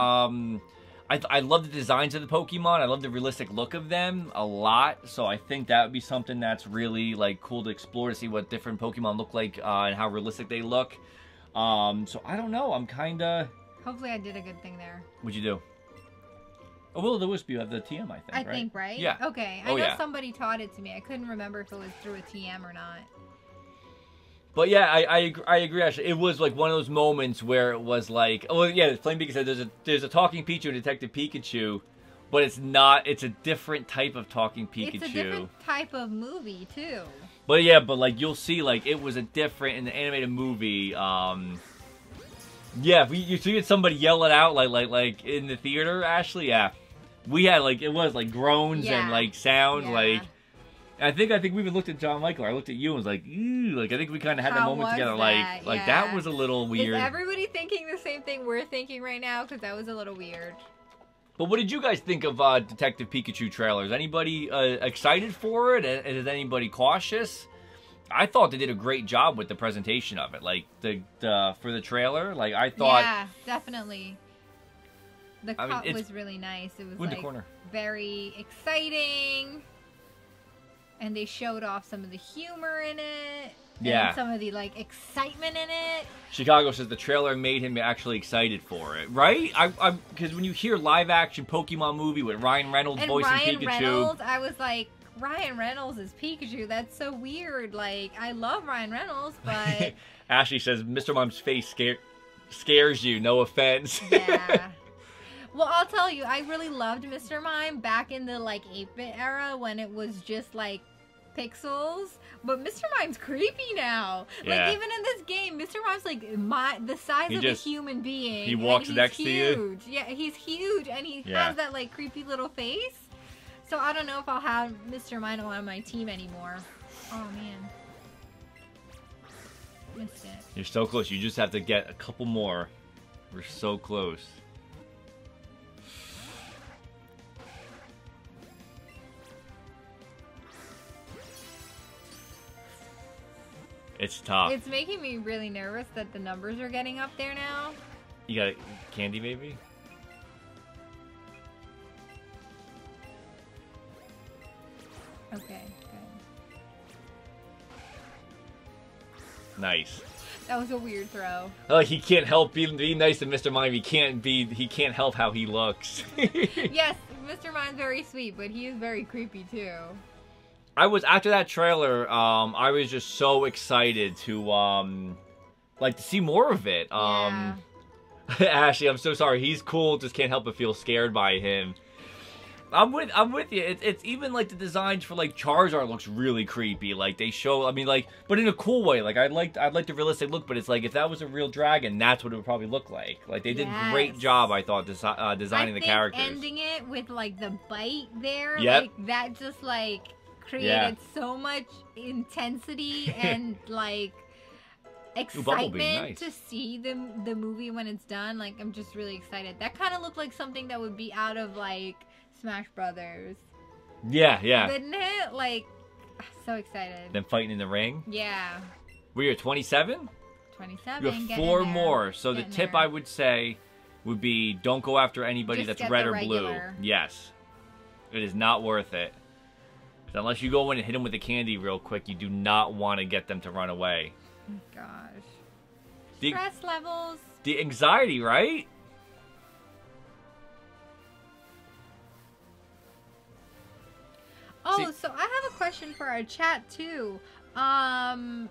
I love the designs of the Pokemon. I love the realistic look of them a lot. So I think that would be something that's really like cool to explore, to see what different Pokemon look like and how realistic they look. So I don't know. I'm kind of. Hopefully I did a good thing there. What'd you do? Oh, Will of the Wisp, you have the TM, I think, I right? think, right? Yeah. Okay. I know somebody taught it to me. I couldn't remember if it was through a TM or not. But yeah, I agree. Actually, it was like one of those moments where it was like, oh yeah, Flame Beacon said there's a talking Pichu and Detective Pikachu, but it's not. It's a different type of talking Pikachu. It's a different type of movie too. But yeah, but like you'll see, like it was a different in the animated movie. Yeah, you see somebody yell it out like in the theater, Ashley. Yeah, we had like it was like groans and like sounds like. I think we even looked at John Michael. I looked at you and was like, "Ew!" Like I think we kind of had that moment together. That? Like that was a little weird. Is everybody thinking the same thing we're thinking right now? Because that was a little weird. But what did you guys think of Detective Pikachu trailers? Anybody excited for it? Is anybody cautious? I thought they did a great job with the presentation of it. Like for the trailer, like I thought. Yeah, definitely. The cut was really nice. It was like very exciting. And they showed off some of the humor in it. Yeah. And some of the, like, excitement in it. Chicago says the trailer made him actually excited for it, right? Because when you hear live-action Pokemon movie with Ryan Reynolds voicing Pikachu... Ryan Reynolds, I was like, Ryan Reynolds is Pikachu. That's so weird. Like, I love Ryan Reynolds, but... Ashley says, Mr. Mime's face scares you. No offense. Yeah. Well, I'll tell you, I really loved Mr. Mime back in the, like, 8-bit era when it was just, like, pixels. But Mr. Mime's creepy now. Yeah. Like, even in this game, Mr. Mime's, like, the size of a human being. He walks next to you. Yeah, he's huge, and he has that, like, creepy little face. So I don't know if I'll have Mr. Mime on my team anymore. Oh, man. Missed it. You're so close. You just have to get a couple more. We're so close. It's tough. It's making me really nervous that the numbers are getting up there now. You got candy, maybe? Okay, good. Nice. That was a weird throw. Oh, he can't help being nice to Mr. Mime. He can't help how he looks. Yes, Mr. Mime's very sweet, but he is very creepy too. After that trailer, I was just so excited to like to see more of it. Yeah. Ashley, I'm so sorry. He's cool, just can't help but feel scared by him. I'm with you. It's even like the designs for like Charizard looks really creepy. Like they show, I mean, like, but in a cool way. Like I'd like the realistic look, but it's like if that was a real dragon, that's what it would probably look like. Like they did a great job, I thought, designing the characters. Ending it with like the bite there, yep. like that just like created so much intensity and like excitement to see the movie when it's done. Like I'm just really excited. That kind of looked like something that would be out of like Smash Brothers. Yeah, yeah. Didn't it? Like, so excited. Them fighting in the ring? Yeah. We are 27? 27. You have 4 more. So the tip I would say would be don't go after anybody that's red or blue. Yes. It is not worth it. Unless you go in and hit them with the candy real quick, you do not want to get them to run away. Oh, gosh. Stress levels. The anxiety, right? Oh, so I have a question for our chat too. How's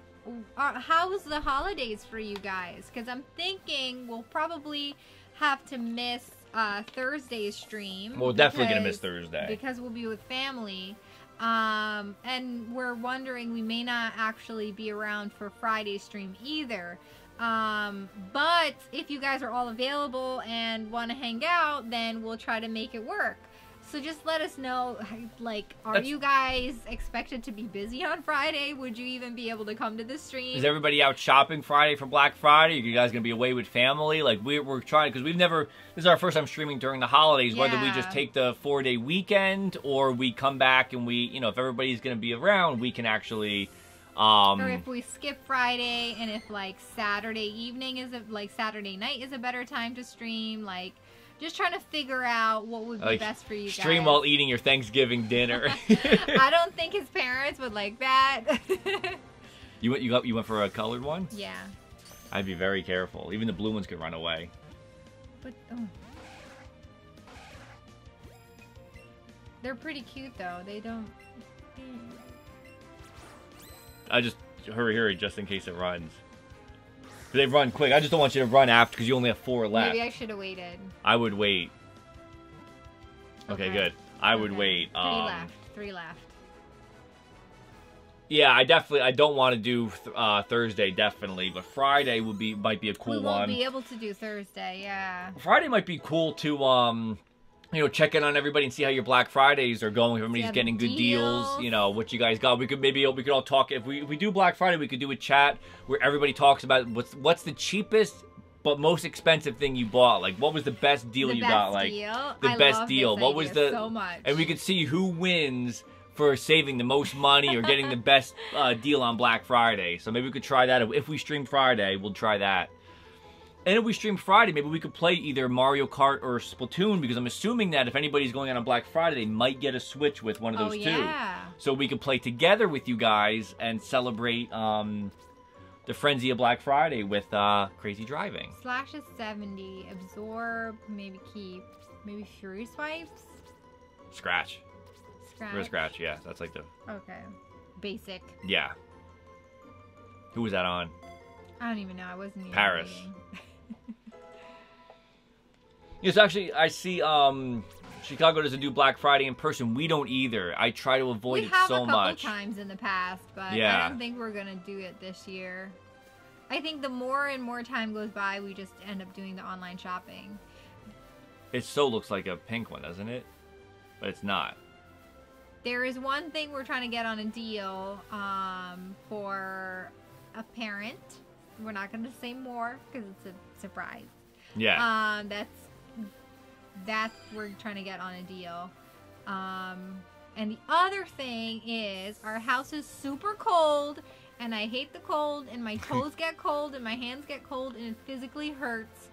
the holidays for you guys? Because I'm thinking we'll probably have to miss Thursday's stream. We're definitely gonna miss Thursday because we'll be with family. And we're wondering we may not actually be around for Friday's stream either. But if you guys are all available and want to hang out, then we'll try to make it work. So just let us know, like, are you guys expected to be busy on Friday? Would you even be able to come to the stream? Is everybody out shopping Friday for Black Friday? Are you guys going to be away with family? Like, we're trying, because this is our first time streaming during the holidays, whether we just take the 4-day weekend or we come back and we, if everybody's going to be around, we can actually... or if we skip Friday and if, like, Saturday night is a better time to stream, like... Just trying to figure out what would be best for you guys. Stream while eating your Thanksgiving dinner. I don't think his parents would like that. You went for a colored one? Yeah. I'd be very careful. Even the blue ones could run away. But they're pretty cute though. They don't. I just hurry just in case it runs. They run quick. I just don't want you to run after because you only have 4 left. Maybe I should have waited. I would wait. Okay, good. I would wait. 3 left. Yeah, I don't want to do Thursday, definitely, but Friday might be a cool one. We won't be able to do Thursday, yeah. Friday might be cool to check in on everybody and see how your Black Fridays are going. If everybody's getting good deals, what you guys got. We could all talk. If we do Black Friday, we could do a chat where everybody talks about what's the cheapest but most expensive thing you bought. Like, what was the best deal you got? Like, the best deal. What was the so much? And we could see who wins for saving the most money or getting the best deal on Black Friday. So maybe we could try that. If we stream Friday, we'll try that. And if we stream Friday, maybe we could play either Mario Kart or Splatoon, because I'm assuming that if anybody's going out on Black Friday, they might get a Switch with one of those two. So we could play together with you guys and celebrate the frenzy of Black Friday with crazy driving. Slash is 70. Absorb, maybe keep. Maybe Fury Swipes? Scratch. Scratch, yeah. That's like the... Okay. Basic. Yeah. Who was that on? I don't even know. I wasn't even Paris. reading. Yes, actually, I see Chicago doesn't do Black Friday in person. We don't either. I try to avoid it so much. We have a couple times in the past, but I don't think we're going to do it this year. I think the more and more time goes by, we just end up doing the online shopping. It so looks like a pink one, doesn't it? But it's not. There is one thing we're trying to get on a deal for a parent. We're not going to say more because it's a surprise. Yeah. That's we're trying to get on a deal. And the other thing is our house is super cold and I hate the cold and my toes get cold and my hands get cold and it physically hurts.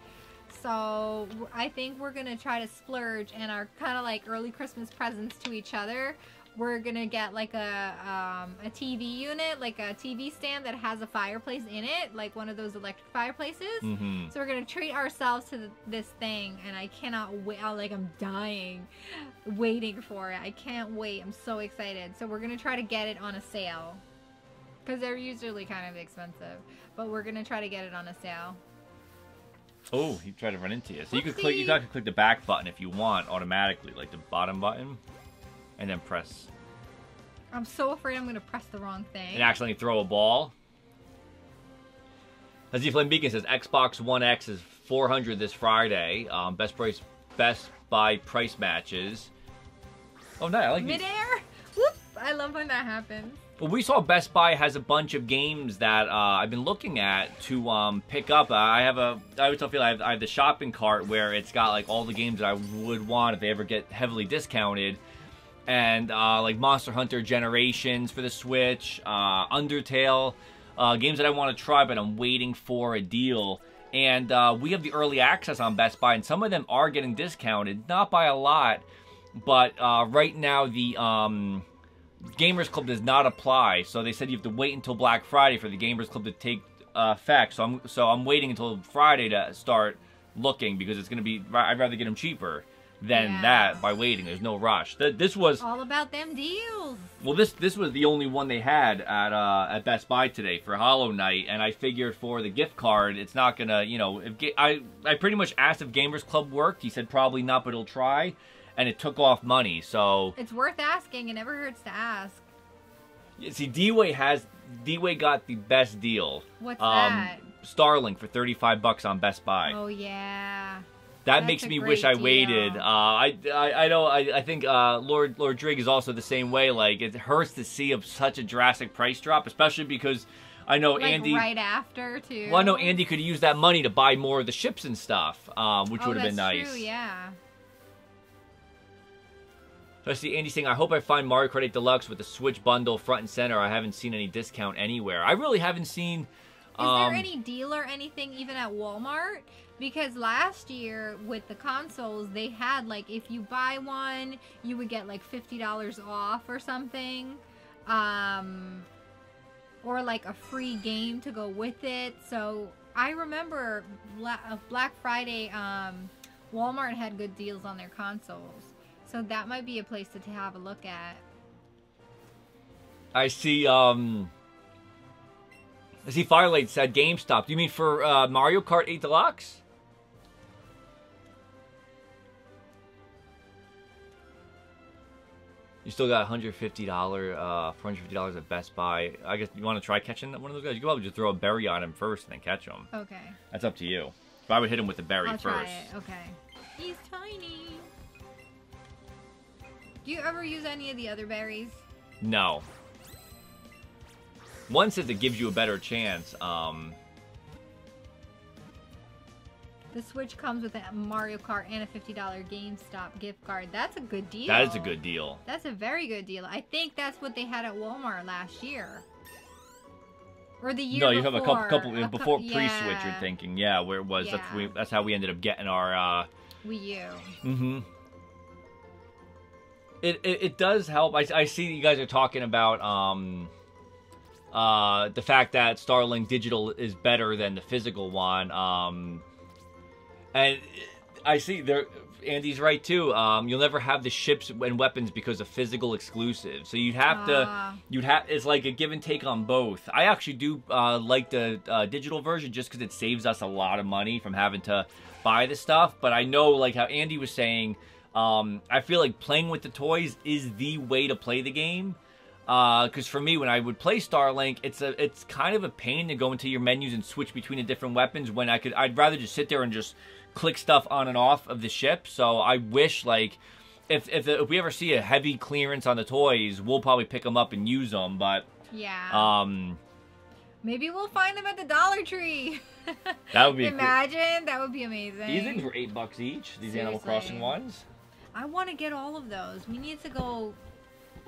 So I think we're going to try to splurge and our kind of like early Christmas presents to each other. We're going to get like a TV unit, like a TV stand that has a fireplace in it, like one of those electric fireplaces. Mm-hmm. So we're going to treat ourselves to this thing, and I cannot wait. I'm dying waiting for it. I can't wait. I'm so excited. So we're going to try to get it on a sale because they're usually kind of expensive, but we're going to try to get it on a sale. Oh, he tried to run into you. So you could click. You got to click the back button if you want automatically, like the bottom button. And then press. I'm so afraid I'm going to press the wrong thing. And accidentally throw a ball. As Flame Beacon says, Xbox One X is $400 this Friday. Best Buy price matches. Oh, nice. I like Midair? Whoop! I love when that happens. Well, we saw Best Buy has a bunch of games that I've been looking at to pick up. I always tell Felia I have the shopping cart where it's got like all the games that I would want if they ever get heavily discounted. And like Monster Hunter Generations for the Switch, Undertale, games that I want to try, but I'm waiting for a deal. And we have the early access on Best Buy, and some of them are getting discounted, not by a lot, but right now the Gamers Club does not apply. So they said you have to wait until Black Friday for the Gamers Club to take effect. So I'm waiting until Friday to start looking because it's gonna be. I'd rather get them cheaper than that by waiting. There's no rush. This was all about them deals. Well, this was the only one they had at Best Buy today for Hollow Knight, and I figured for the gift card, it's not gonna, I pretty much asked if Gamers Club worked. He said probably not, but he'll try, and it took off money. So it's worth asking. It never hurts to ask. See, D-Way got the best deal. What's that? Starlink for $35 on Best Buy. Oh yeah. That That's makes a me great wish I deal. waited. I know. I think Lord Drigg is also the same way. Like, it hurts to see such a drastic price drop, especially because I know Like Andy. right after too. Well, I know Andy could use that money to buy more of the ships and stuff, which would have been that's nice. True, yeah. So I see Andy saying, "I hope I find Mario Kart 8 Deluxe with the Switch bundle front and center. I haven't seen any discount anywhere. I really haven't seen." Is there any deal or anything even at Walmart? Because last year with the consoles, they had like if you buy one, you would get like $50 off or something, or like a free game to go with it. So I remember Black Friday, Walmart had good deals on their consoles. So that might be a place to have a look at. I see Firelight said GameStop. Do you mean for Mario Kart 8 Deluxe? You still got $150 at Best Buy. I guess you want to try catching one of those guys. You could probably just throw a berry on him first and then catch him. Okay. That's up to you. But I would hit him with the berry I'll first. try it. Okay. He's tiny. Do you ever use any of the other berries? No. One says it gives you a better chance. The Switch comes with a Mario Kart and a $50 GameStop gift card. That's a good deal. That is a good deal. That's a very good deal. I think that's what they had at Walmart last year. Or the year before. No, you have a couple before pre-Switch. Yeah. You're thinking, yeah, where it was. Yeah. That's how we ended up getting our Wii U. Mm-hmm. It does help. I see you guys are talking about the fact that Starlink Digital is better than the physical one. And I see there. Andy's right too. You'll never have the ships and weapons because of physical exclusives. So you'd have to. It's like a give and take on both. I actually do like the digital version just because it saves us a lot of money from having to buy the stuff. But I know, like how Andy was saying, I feel like playing with the toys is the way to play the game. Because for me, when I would play Starlink, it's kind of a pain to go into your menus and switch between the different weapons when I'd rather just sit there and just click stuff on and off of the ship. So I wish, like, if we ever see a heavy clearance on the toys, we'll probably pick them up and use them. But yeah, maybe we'll find them at the Dollar Tree. That would be imagine cool. That would be amazing. These things were $8 each. These Seriously. Animal Crossing ones. I want to get all of those. We need to go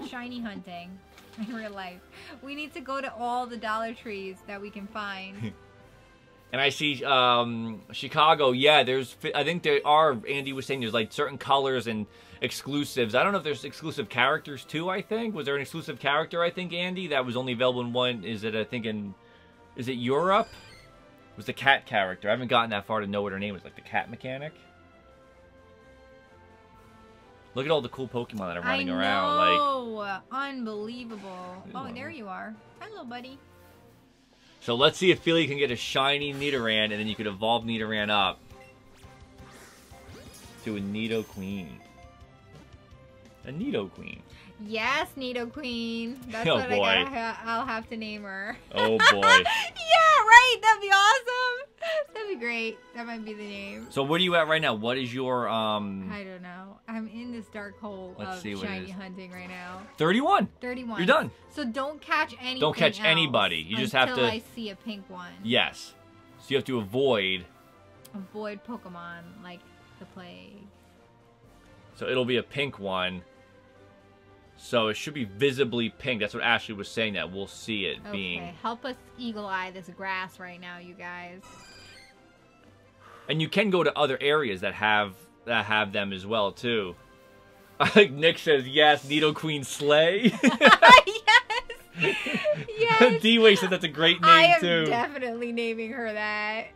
shiny hunting in real life. We need to go to all the Dollar Trees that we can find. And I see Chicago, yeah, I think there are, Andy was saying there's like certain colors and exclusives. I don't know if there's exclusive characters too, I think. Was there an exclusive character, I think, Andy, that was only available in one, is it Europe? It was the cat character. I haven't gotten that far to know what her name was, like the cat mechanic. Look at all the cool Pokemon that are running around. Like, unbelievable. Oh, there you are. Hi, little buddy. So let's see if Felia can get a shiny Nidoran, and then you could evolve Nidoran up to a Nidoqueen. A Nidoqueen. Yes, Nidoqueen. That's Oh, what boy. I'll have to name her. Oh, boy. Yeah, right. That'd be awesome. That'd be great. That might be the name. So where are you at right now? What is your, I don't know. I'm in this dark hole of shiny hunting right now. 31. 31. You're done. So don't catch anything Don't catch else anybody. You just have to... until I see a pink one. Yes. So you have to avoid Pokemon like the plague. So it'll be a pink one. So it should be visibly pink. That's what Ashley was saying, that we'll see it being... Okay, help us eagle eye this grass right now, you guys. And you can go to other areas that have them as well, too. I think Nick says, yes, Nidoqueen Slay. Yes! Yes! D-Way said that's a great name, too. I am definitely naming her that.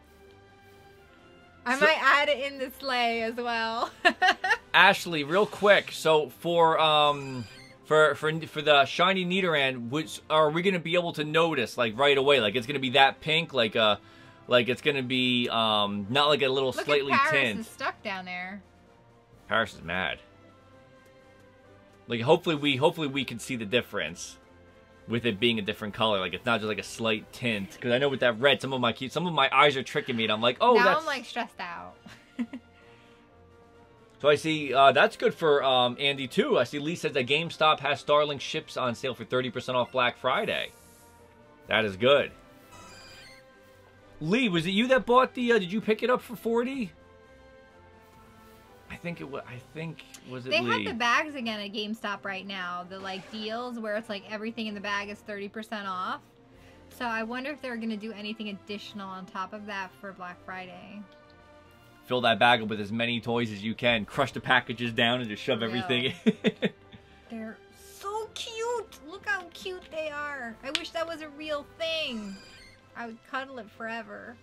I might add it in the sleigh as well. Ashley, real quick, so for the shiny Nidoran, which are we gonna be able to notice like right away? Like it's gonna be that pink, like it's gonna be not like a little Look slightly at Paris tint. is stuck down there. Paris is mad. Like hopefully we can see the difference. with it being a different color. Like, it's not just like a slight tint. Because I know with that red, some of my eyes are tricking me, and I'm like, oh, now that's... I'm like stressed out. So I see that's good for Andy too. I see Lee says that GameStop has Starlink ships on sale for 30% off Black Friday. That is good. Lee, was it you that bought the? Did you pick it up for 40? I think it was. Was it They Lee? have the bags again at GameStop right now. The like deals where it's like everything in the bag is 30% off. So I wonder if they're gonna do anything additional on top of that for Black Friday. Fill that bag up with as many toys as you can. Crush the packages down and just shove everything in. They're so cute. Look how cute they are. I wish that was a real thing. I would cuddle it forever.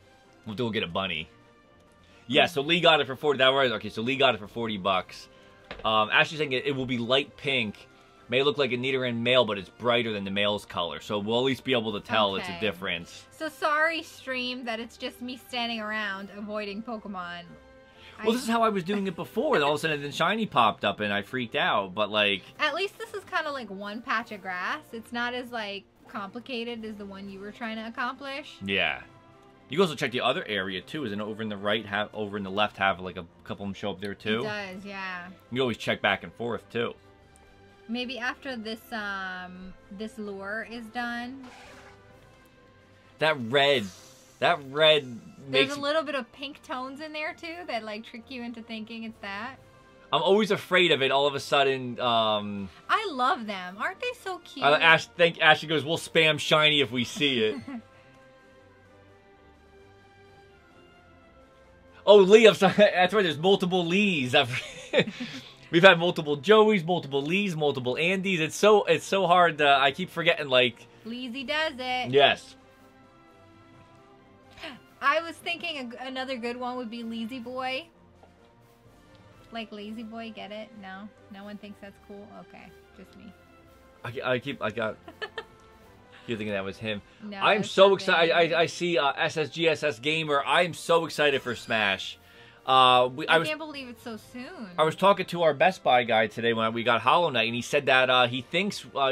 We'll get a bunny. Yeah, so Lee got it for 40. That right? Okay, so Lee got it for $40. Ashley's saying it will be light pink. May look like a Nidoran male, but it's brighter than the male's color. So we'll at least be able to tell it's a difference. So sorry, stream, that it's just me standing around avoiding Pokemon. Well, this is how I was doing it before. And all of a sudden, the shiny popped up, and I freaked out. But like, at least this is kind of like one patch of grass. It's not as like complicated as the one you were trying to accomplish. Yeah. You can also check the other area too. Isn't it over in the right? Over in the left, have like a couple of them show up there too. It does, yeah. You always check back and forth too. Maybe after this this lure is done. That red makes... There's a little bit of pink tones in there too that like trick you into thinking it's that. I'm always afraid of it. All of a sudden, I love them. Aren't they so cute? Ashley goes, "We'll spam shiny if we see it." Oh, Lee, I'm sorry. That's right. There's multiple Lees. We've had multiple Joeys, multiple Lees, multiple Andys. It's so hard. I keep forgetting. Like, Leezy does it. Yes. I was thinking another good one would be Lazy Boy. Like Lazy Boy, get it? No, no one thinks that's cool. Okay, just me. I got. You're thinking that was him. No, I'm so excited. I see SSGSS Gamer. I am so excited for Smash. I can't believe it's so soon. I was talking to our Best Buy guy today when we got Hollow Knight, and he said that he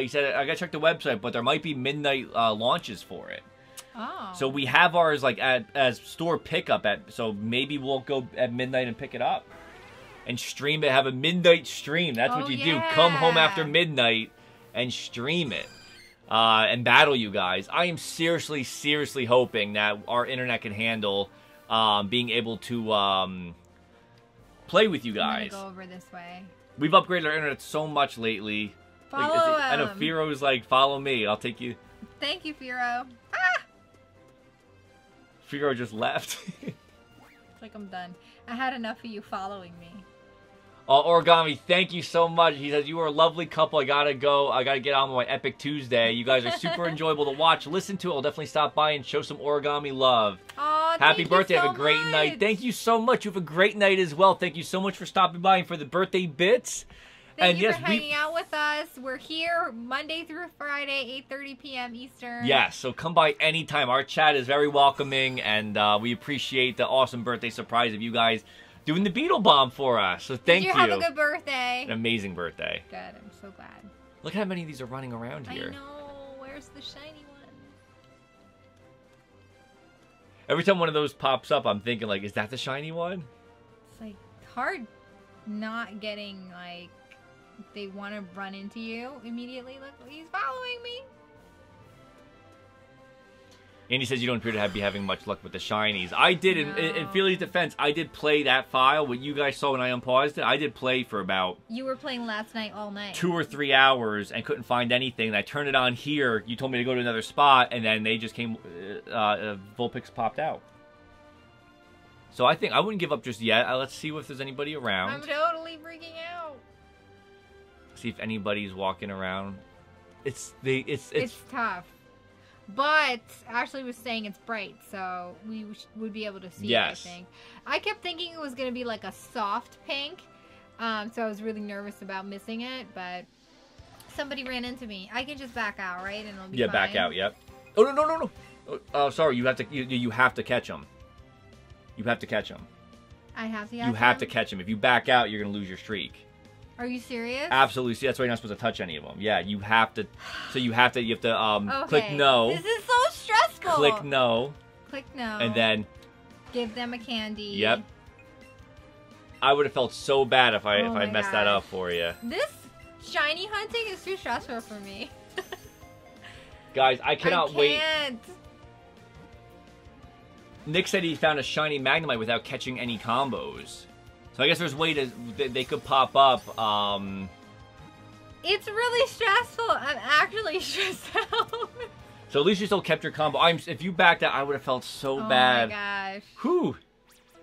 said I gotta check the website, but there might be midnight launches for it. Oh. So we have ours like as store pickup so maybe we'll go at midnight and pick it up and stream it. Have a midnight stream. That's what you do. Come home after midnight and stream it. And battle you guys. I am seriously hoping that our internet can handle being able to play with you guys. I'm gonna go over this way. We've upgraded our internet so much lately. Follow I know Firo's like, follow me. I'll take you. Thank you, Firo. Ah! Firo just left. It's like I'm done. I had enough of you following me. Origami, thank you so much. He says, you are a lovely couple. I gotta go. I gotta get on my Epic Tuesday. You guys are super enjoyable to watch. Listen to. I'll definitely stop by and show some Origami love. Oh, happy birthday. Have a great night. Thank you so much. You have a great night as well. Thank you so much for stopping by and for the birthday bits. Thank you for hanging out with us. We're here Monday through Friday, 8:30 p.m. Eastern. Yes, so come by anytime. Our chat is very welcoming, and we appreciate the awesome birthday surprise of you guys doing the Beetle Bomb for us. So thank you. Did you have a good birthday? An amazing birthday. Good. I'm so glad. Look how many of these are running around here. I know. Where's the shiny one? Every time one of those pops up, I'm thinking, like, is that the shiny one? It's, like, hard not getting, like, they want to run into you immediately. Look, he's following me. Andy says you don't appear to be having much luck with the shinies. I did, in Felia's defense, I did play that file. What you guys saw when I unpaused it, I did play for about... You were playing last night all night. 2 or 3 hours and couldn't find anything. And I turned it on here. You told me to go to another spot, and then they just came... Vulpix popped out. So I think I wouldn't give up just yet. Let's see if there's anybody around. I'm totally freaking out. See if anybody's walking around. It's tough. But Ashley was saying it's bright, so we would be able to see it, I think. I kept thinking it was going to be like a soft pink, so I was really nervous about missing it, but somebody ran into me. I can just back out, right? And it'll be fine. Back out, yep. Oh, no. Oh, sorry, you have to catch them. You have to catch them. I have to catch them? You have to catch them. If you back out, you're going to lose your streak. Are you serious? Absolutely. See, that's why you're not supposed to touch any of them. Yeah, you have to. So you have to Okay. click no. This is so stressful. Click no. Click no. And then. Give them a candy. Yep. I would have felt so bad if I messed that gosh. up for you. This shiny hunting is too stressful for me. Guys, I cannot wait. Can't. Nick said he found a shiny Magnemite without catching any combos. So I guess there's a way to they could pop up. It's really stressful. I'm actually stressed out. So at least you still kept your combo. If you backed out, I would have felt so bad. Oh my gosh. Whew.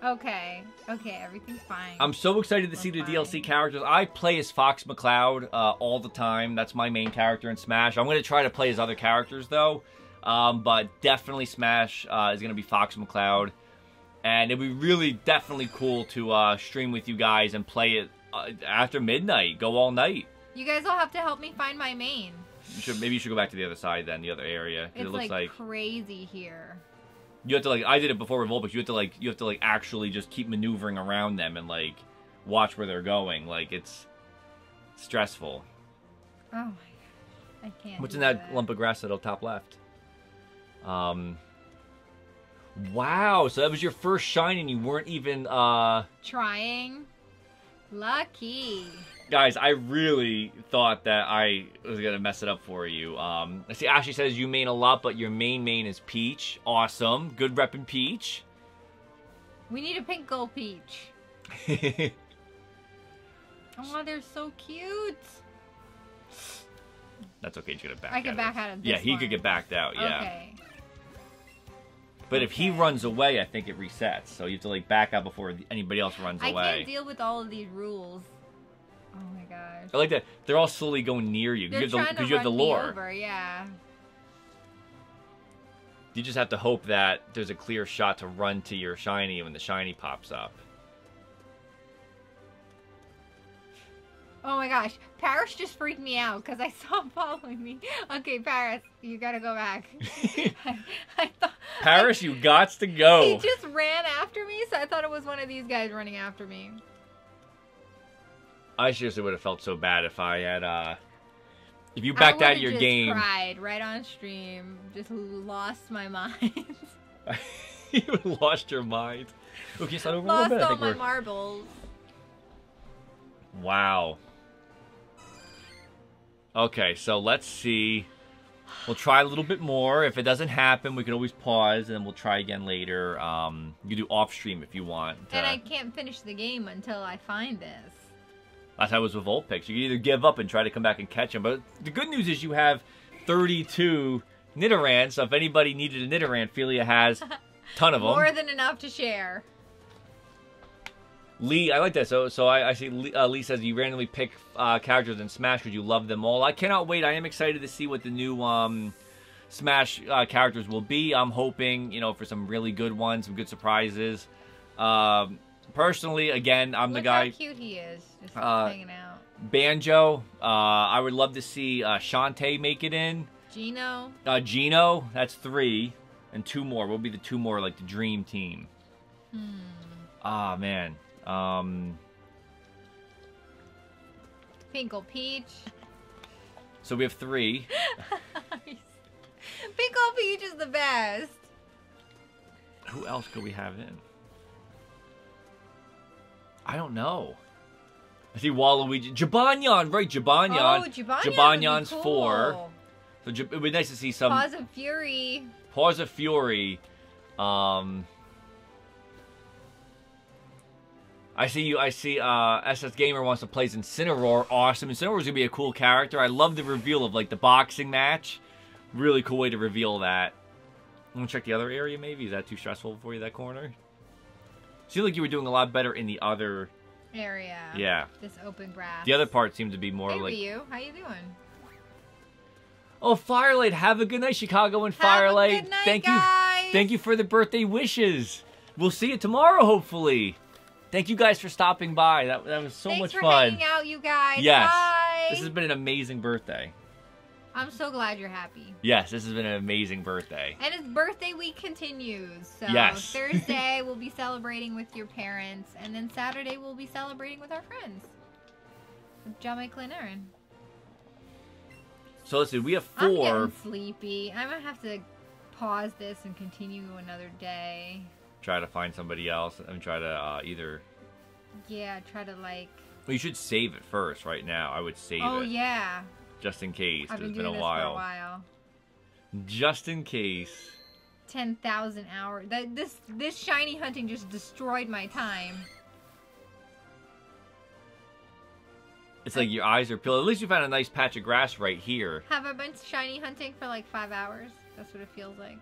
Okay, everything's fine. I'm so excited to see the DLC characters. I play as Fox McCloud all the time. That's my main character in Smash. I'm going to try to play as other characters, though. But definitely Smash is going to be Fox McCloud. And it'd be really definitely cool to stream with you guys and play it after midnight. Go all night. You guys all have to help me find my main. Maybe you should go back to the other side then, the other area. It's it looks like crazy here. You have to I did it before with Vulpix. You have to actually just keep maneuvering around them and watch where they're going. It's stressful. Oh my gosh, I can't. What's in that lump of grass at the top left? Wow, so that was your first shine and you weren't even trying. Lucky. Guys, I really thought that I was gonna mess it up for you. I see Ashley says you main a lot, but your main is Peach. Awesome. Good reppin' Peach. We need a pink gold Peach. Oh, they're so cute. That's okay, he's gonna back out. I can back out of this Yeah, he one. could get backed out, yeah. Okay. But if he runs away, I think it resets. So you have to back out before anybody else runs away. I can't deal with all of these rules. Oh my gosh. I like that they're all slowly going near you They're because trying to you have the run me lore. over, yeah. You just have to hope that there's a clear shot to run to your shiny when the shiny pops up. Oh my gosh, Paris just freaked me out because I saw him following me. Okay, Paris, you gotta go back. I thought Paris, you gots to go. He just ran after me, so I thought it was one of these guys running after me. I seriously would have felt so bad if I had, if you backed out of your game. I cried right on stream. Just lost my mind. You lost your mind. Okay, so over a little bit. Lost all my marbles. Wow. Okay, so let's see. We'll try a little bit more. If it doesn't happen, we can always pause and we'll try again later. You can do off stream if you want. And I can't finish the game until I find this. That's how it was with Vulpix. You can either give up and try to come back and catch him. But the good news is you have 32 Nidorans. So if anybody needed a Nidoran, Felia has a ton of them. More than enough to share. Lee, I like that. So I see Lee says you randomly pick characters in Smash because you love them all. I cannot wait. I am excited to see what the new Smash characters will be. I'm hoping, for some really good ones, some good surprises. Personally, again, I'm the guy. Look how cute he is, just hanging out. Banjo, I would love to see Shantae make it in. Gino. Gino, that's 3. And 2 more. What would be the 2 more, the dream team? Ah, man. Pinkle Peach. So we have 3. Pinkle Peach is the best. Who else could we have in? I don't know. I see Waluigi. Jibanyan, right? Jibanyan. Oh, Jibanyan Jibanyan's would be 4. cool. So it would be nice to see some... Paws of Fury. Paws of Fury. I see SS Gamer wants to play as Incineroar. Awesome. Incineroar's gonna be a cool character. I love the reveal of the boxing match. Really cool way to reveal that. I'm gonna check the other area maybe. Is that too stressful for you, that corner? Seemed like you were doing a lot better in the other area. Yeah. This open grass. The other part seemed to be more hey, Ryu, how you doing? Oh, Firelight, have a good night, Chicago and Firelight. Have a good night, guys. Thank you for the birthday wishes. We'll see you tomorrow, hopefully. Thank you guys for stopping by. That was so much fun. Thanks for hanging out, you guys. Yes. Bye. This has been an amazing birthday. I'm so glad you're happy. Yes, this has been an amazing birthday. And his birthday week continues. So yes. Thursday we'll be celebrating with your parents, and then Saturday we'll be celebrating with our friends. Jamaiklinarin. So let's see, we have I'm 4. getting sleepy. I might have to pause this and continue another day. Try to find somebody else and try to either... Yeah, try to like... Well, you should save it first right now. I would save it. Oh, yeah. Just in case. I've been It's doing been a this while. for a while. Just in case. 10,000 hours. This shiny hunting just destroyed my time. It's like your eyes are peeled. At least you found a nice patch of grass right here. Have I been shiny hunting for like 5 hours? That's what it feels like.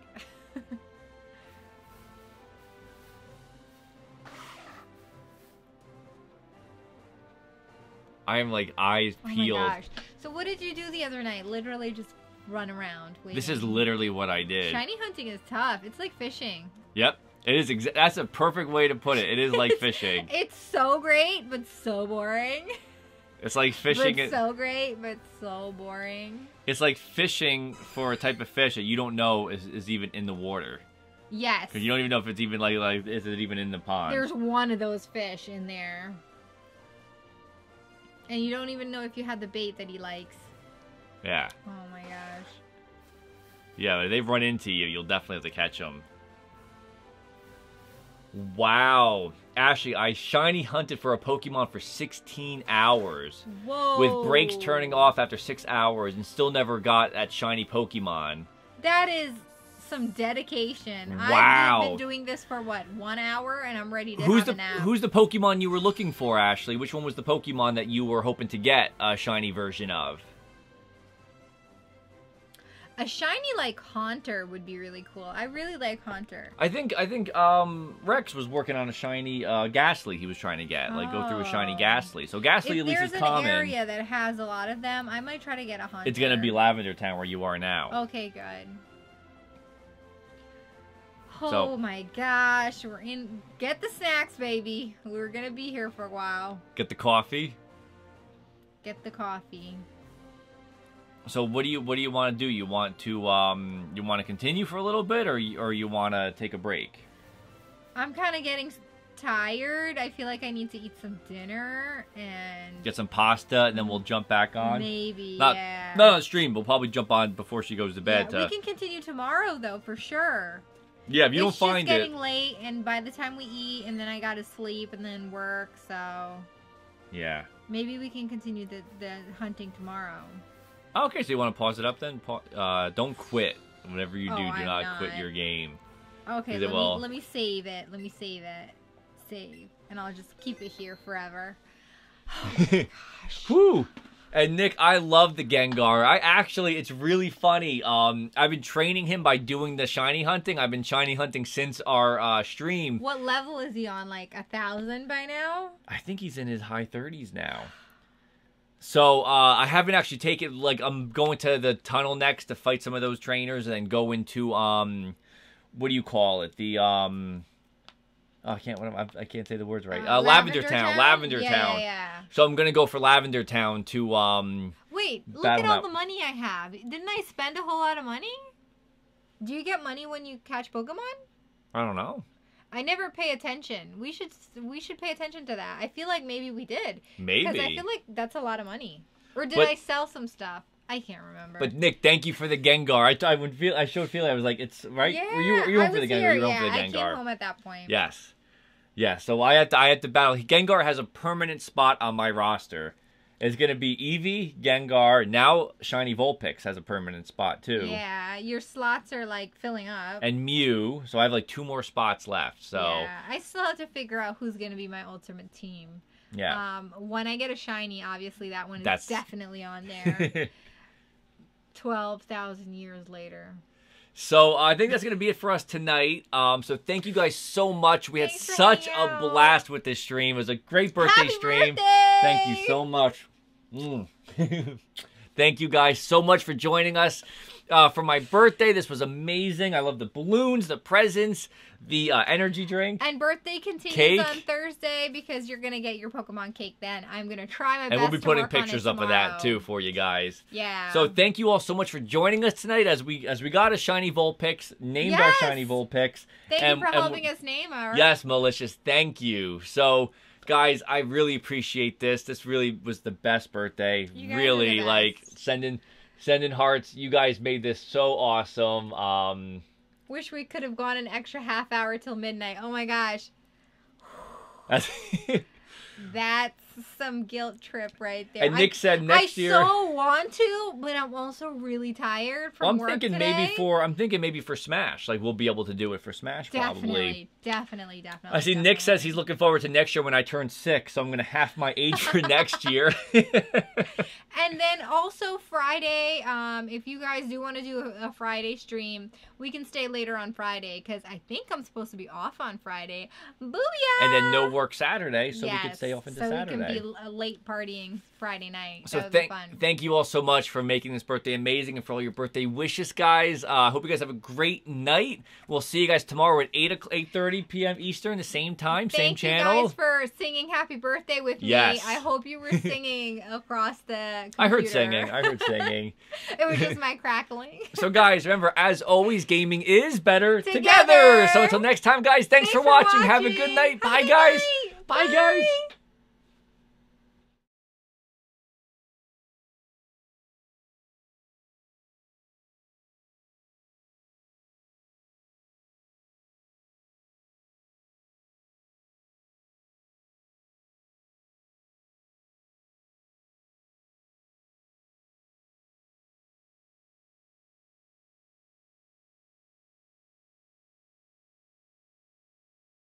I am like eyes peeled. Oh my gosh. So what did you do the other night? Literally just run around waiting. This is literally what I did. Shiny hunting is tough. It's like fishing. Yep. It is. That's a perfect way to put it. It is like fishing. It's so great, but so boring. It's like fishing. It's so great, but so boring. It's like fishing for a type of fish that you don't know is even in the water. Yes. Because you don't even know if it's even like is it even in the pond. There's one of those fish in there. And you don't even know if you had the bait that he likes. Yeah. Oh my gosh. Yeah, if they run into you, you'll definitely have to catch them. Wow. Ashley, I shiny hunted for a Pokemon for 16 hours. Whoa. With brakes turning off after 6 hours and still never got that shiny Pokemon. That is some dedication. Wow. I've been doing this for what, 1 hour, and I'm ready to Who's have a nap. Who's the Pokemon you were looking for, Ashley? Which one was the Pokemon that you were hoping to get a shiny version of? A shiny like Haunter would be really cool. I really like Haunter. I think Rex was working on a shiny Ghastly he was trying to get. Like go through a shiny Ghastly. So Ghastly at least is common. If there's an area that has a lot of them, I might try to get a Haunter. It's gonna be Lavender Town where you are now. Okay, good. Oh my gosh, we're in. Get the snacks, baby. We're gonna be here for a while. Get the coffee. Get the coffee. So what do you want to do? You want to continue for a little bit, or you want to take a break? I'm kind of getting tired. I feel like I need to eat some dinner and get some pasta, and then we'll jump back on. Maybe, not on stream. We'll probably jump on before she goes to bed. Yeah, we can continue tomorrow though, for sure. Yeah, if you don't find it. It's just getting late, and by the time we eat, and then I gotta sleep, and then work, so. Yeah. Maybe we can continue the hunting tomorrow. Okay, so you want to pause it up then? Don't quit. Whatever you do, do I'm not quit your game. Okay, let me save it. Let me save it. Save. And I'll just keep it here forever. Oh my gosh. Whew. And Nick, I love the Gengar. It's really funny. I've been training him by doing the shiny hunting. I've been shiny hunting since our stream. What level is he on? Like 1,000 by now? I think he's in his high 30s now. So, I haven't actually taken, like, I'm going to the tunnel next to fight some of those trainers and then go into, what do you call it? The, I can't say the words right. Lavender Town. Lavender Town. Yeah. So I'm going to go for Lavender Town to, Wait, look at all the money I have. Didn't I spend a whole lot of money? Do you get money when you catch Pokemon? I don't know. I never pay attention. We should pay attention to that. I feel like maybe we did. Maybe. Because I feel like that's a lot of money. Or did I sell some stuff? I can't remember. But Nick, thank you for the Gengar. I showed Felia. I was like, it's right. Yeah, you were home for the Gengar. Here, you were home for the Gengar. I came home at that point. Yes. Yeah. So I had to battle. Gengar has a permanent spot on my roster. It's gonna be Eevee, Gengar. Now Shiny Vulpix has a permanent spot too. Yeah, your slots are like filling up. And Mew. So I have like 2 more spots left. So yeah, I still have to figure out who's gonna be my ultimate team. Yeah. When I get a shiny, obviously that one is definitely on there. 12,000 years later. So I think that's going to be it for us tonight. So thank you guys so much. We had such a blast with this stream. It was a great birthday stream. Birthday! Thank you so much. Thank you guys so much for joining us for my birthday. This was amazing. I love the balloons, the presents, the energy drink. And birthday continues on Thursday because you're going to get your Pokemon cake then. I'm going to try my best to work on it. And we'll be putting pictures up of that too for you guys. Yeah. So thank you all so much for joining us tonight as we got a shiny Vulpix, named our shiny Vulpix. Thank you for helping us name our... Yes, Malicious. Thank you. So Guys, I really appreciate this. This really was the best birthday. You guys are Really, the like, best. sending hearts. You guys made this so awesome. Wish we could have gone an extra half hour till midnight. Oh my gosh. That's some guilt trip right there. And Nick said next year. I so want to, but I'm also really tired from work today. I'm thinking maybe for Smash. Like, we'll be able to do it for Smash probably. Definitely. I see Nick says he's looking forward to next year when I turn 6, so I'm going to half my age for next year. And then also Friday, if you guys do want to do a Friday stream, we can stay later on Friday because I think I'm supposed to be off on Friday. Booyah! And then no work Saturday, so we can stay off into Saturday. So we can be late partying Friday night. So that would be fun. Thank you all so much for making this birthday amazing and for all your birthday wishes, guys. Hope you guys have a great night. We'll see you guys tomorrow at 8:30 p.m. Eastern, the same time, same channel. Thank you guys for singing happy birthday with me. I hope you were singing across the computer. I heard singing. It was just my crackling. So guys, remember, as always, gaming is better together. So until next time, guys, thanks for watching. Have a good night. Bye, guys. Bye, guys.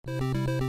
You